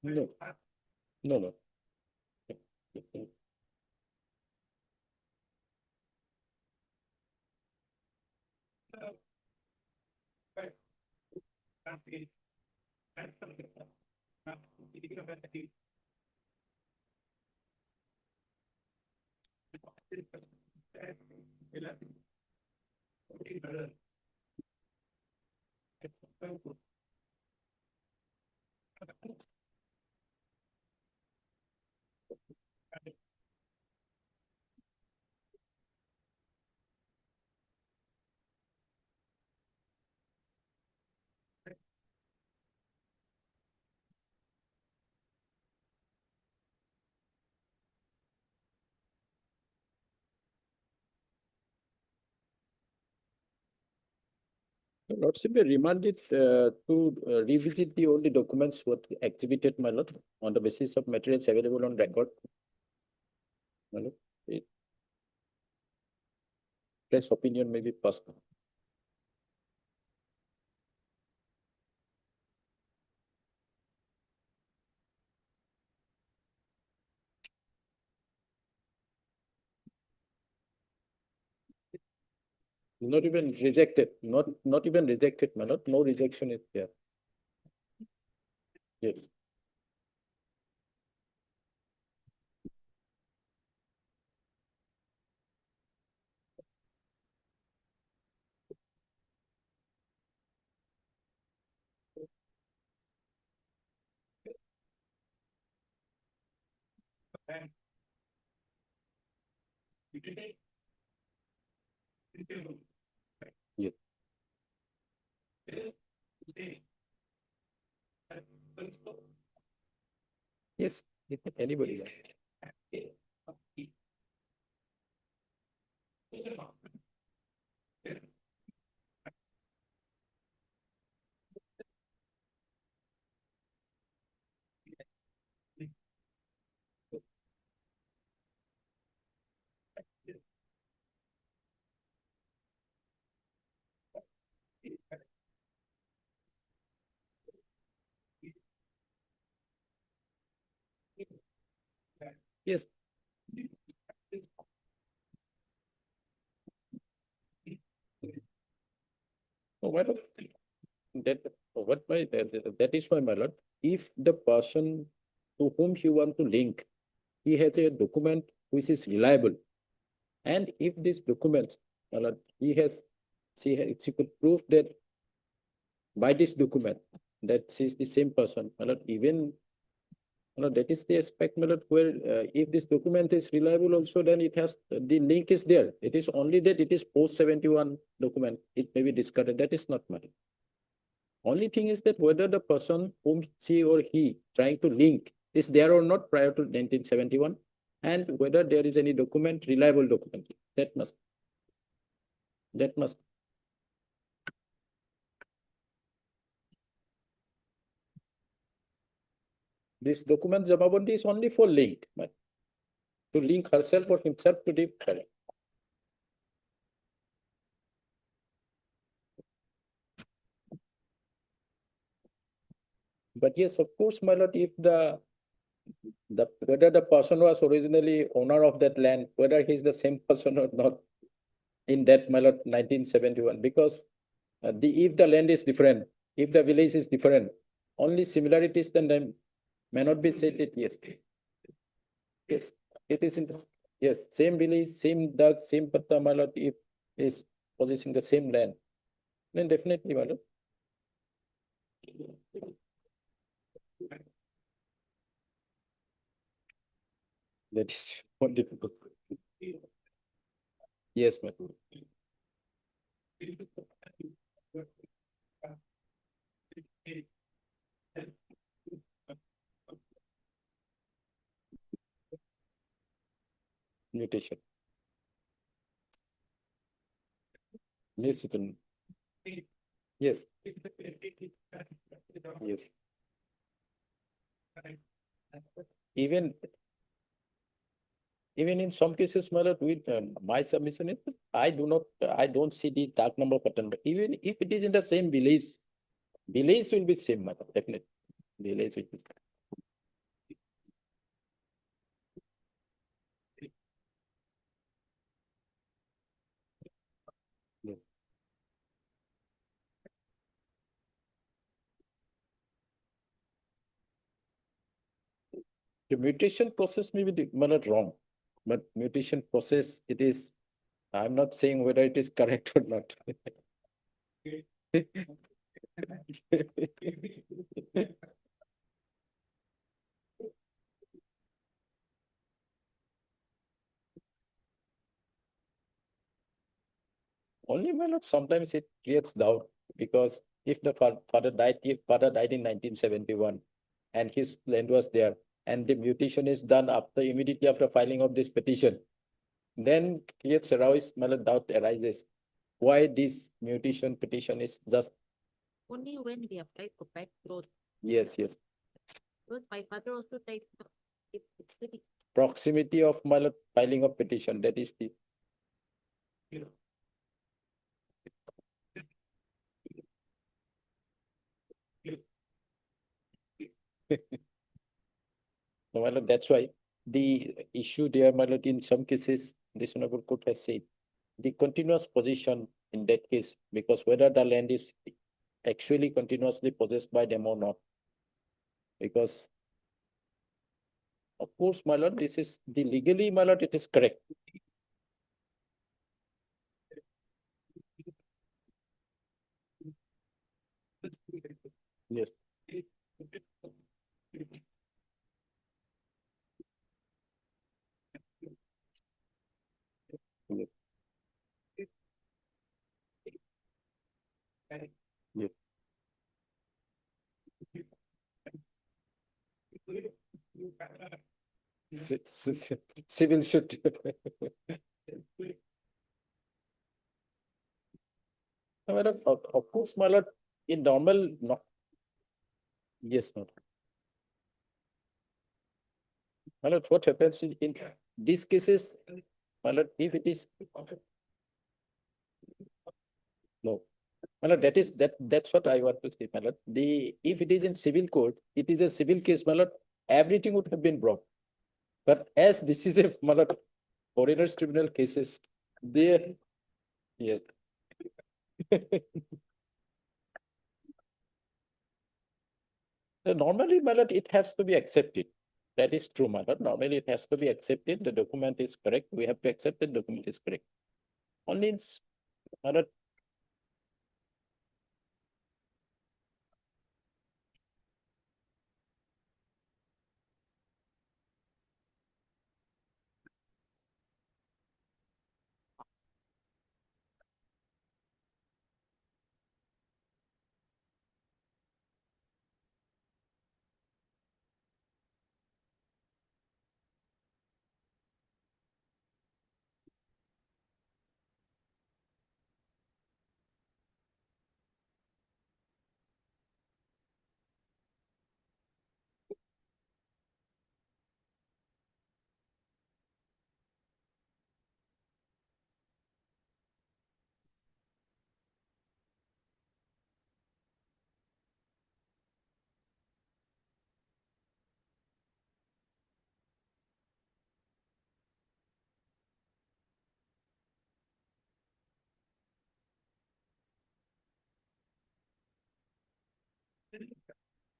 No, no, no. Lordship, we remanded to revisit the only documents what exhibited, my lord, on the basis of materials available on record. My lord, press opinion may be passed. Not even rejected, not even rejected, my lord, no rejection is there. Yes. Yes. Yes, anybody. Yes. Oh, my lord, that is why, my lord, if the person to whom you want to link, he has a document which is reliable, and if this document, my lord, she could prove that by this document that she is the same person, my lord, even, my lord, that is the aspect, my lord, where if this document is reliable also, then it has, the link is there. It is only that it is post 71 document, it may be discarded. That is not my lord. Only thing is that whether the person whom she or he trying to link is there or not prior to 1971, and whether there is any document, reliable document, that must. This document Jamabundi is only for link, but to link herself or himself to the parent. But yes, of course, my lord, if the whether the person was originally owner of that land, whether he's the same person or not, in that, my lord, 1971, because if the land is different, if the village is different, only similarities, then may not be said that yes. Yes, it is in the, yes, same village, same duck, same patta, my lord, if is possessing the same land, then definitely, my lord. That is more difficult. Yes, my lord. Mutation. Yes, you can. Yes. Yes. Even in some cases, my lord, with my submission is I don't see the dark number pattern. But even if it is in the same village will be same, my lord, definitely. Village will be. Yes. The mutation process may be my lord, wrong, but mutation process, it is. I'm not saying whether it is correct or not. Only, my lord, sometimes it creates doubt, because if the father died in 1971 and his land was there, and the mutation is done immediately after filing of this petition, then creates arouse, my lord, doubt arises. Why this mutation petition is just. Only when we applied for back growth, Yes, yes. because my father also died. It's the Proximity of, my lord, filing of petition, that is the. No, my lord, that's why the issue there, my lord, in some cases, this honorable court has said the continuous possession in that case, because whether the land is actually continuously possessed by them or not. Because, of course, my lord, this is the legally, my lord, it is correct. Yes. Yes. Yes. Civil suit. No, my lord, of course, my lord, in normal, no. Yes, my lord. My lord, what happens in these cases, my lord, if it is. No. My lord, that's what I want to say, my lord. If it is in civil court, it is a civil case, my lord, everything would have been brought. But as this is a, my lord, foreigners tribunal cases, there, yes. Normally, my lord, it has to be accepted. That is true, my lord. Normally, it has to be accepted. The document is correct. We have to accept the document is correct. Only in, my lord,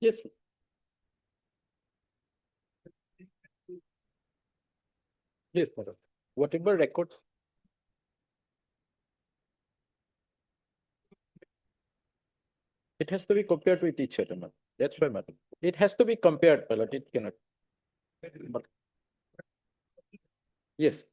Yes. Yes, madam. Whatever records. It has to be compared with each other, madam. That's why, madam. It has to be compared, my lord. It cannot. But- Yes.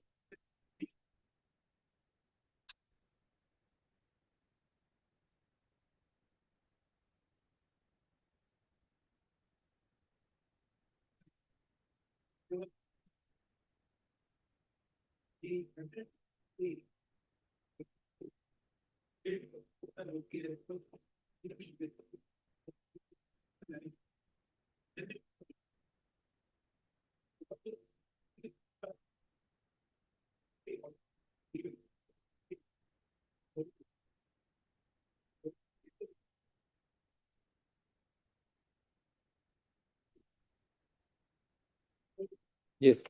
Yes.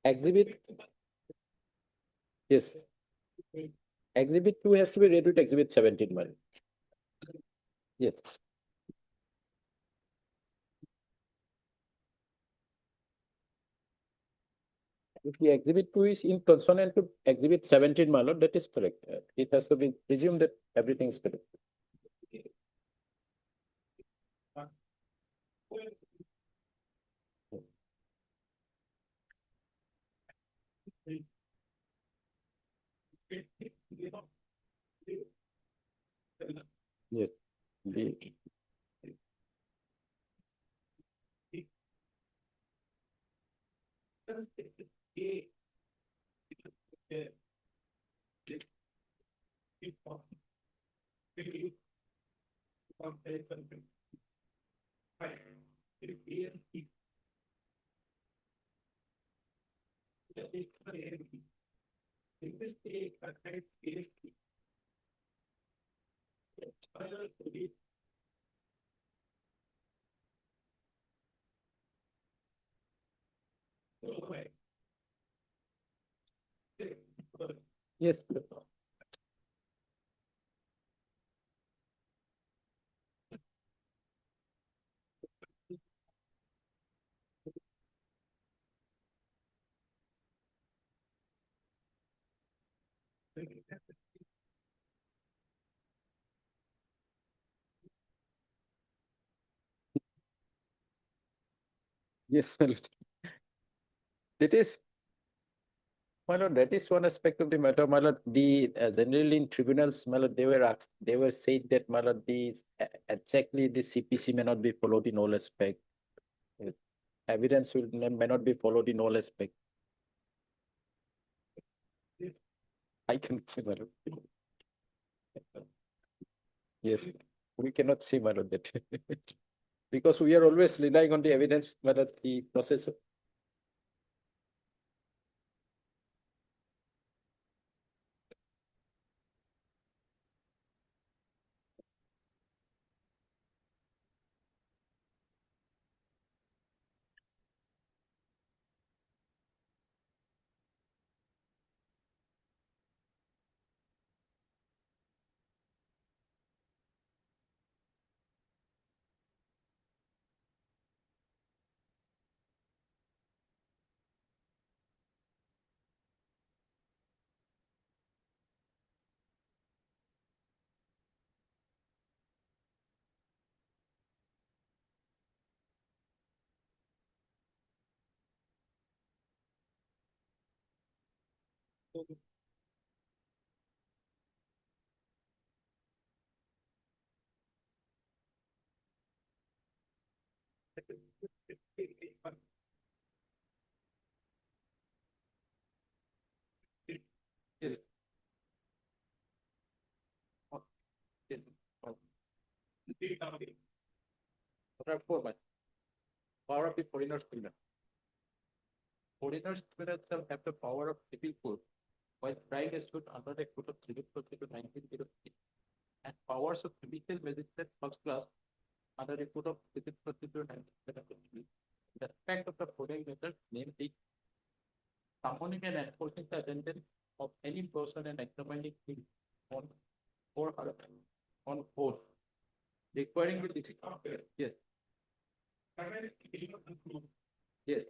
Exhibit. Yes. Exhibit 2 has to be read with exhibit 17, madam. Yes. If the exhibit 2 is in consonant to exhibit 17, my lord, that is correct. It has to be presumed that everything is correct. Yes. The- Yes. Yes, my lord. That is, my lord, that is one aspect of the matter, my lord. The generally in tribunals, my lord, they were asked, they were said that, my lord, the exactly the CPC may not be followed in all aspect. Evidence may not be followed in all aspect. I can say, my lord. Yes, we cannot say, my lord, that. Because we are always relying on the evidence, my lord, the process. Yes. Yes. Therefore, my power of the foreigners criminal. Foreigners criminals shall have the power of civil court, while trial is put under the code of civil procedure 1903, and powers of judicial magistrate first class under the code of civil procedure 1903. The respect of the foreign matters, namely summoning and enforcing the attendance of any person and examining him on or her on oath, requires According to this. Yes. Yes.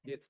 Yes.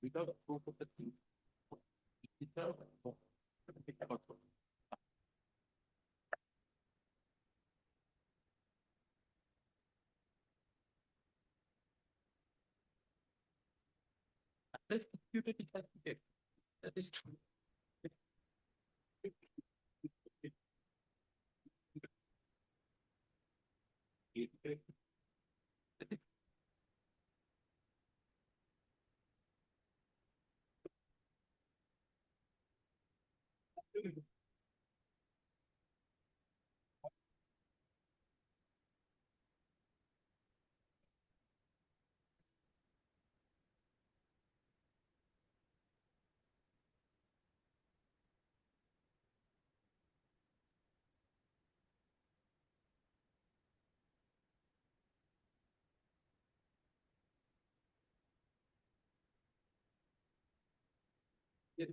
Without proof of the thing. Unless executed, it has to be. That is true. Yes.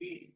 be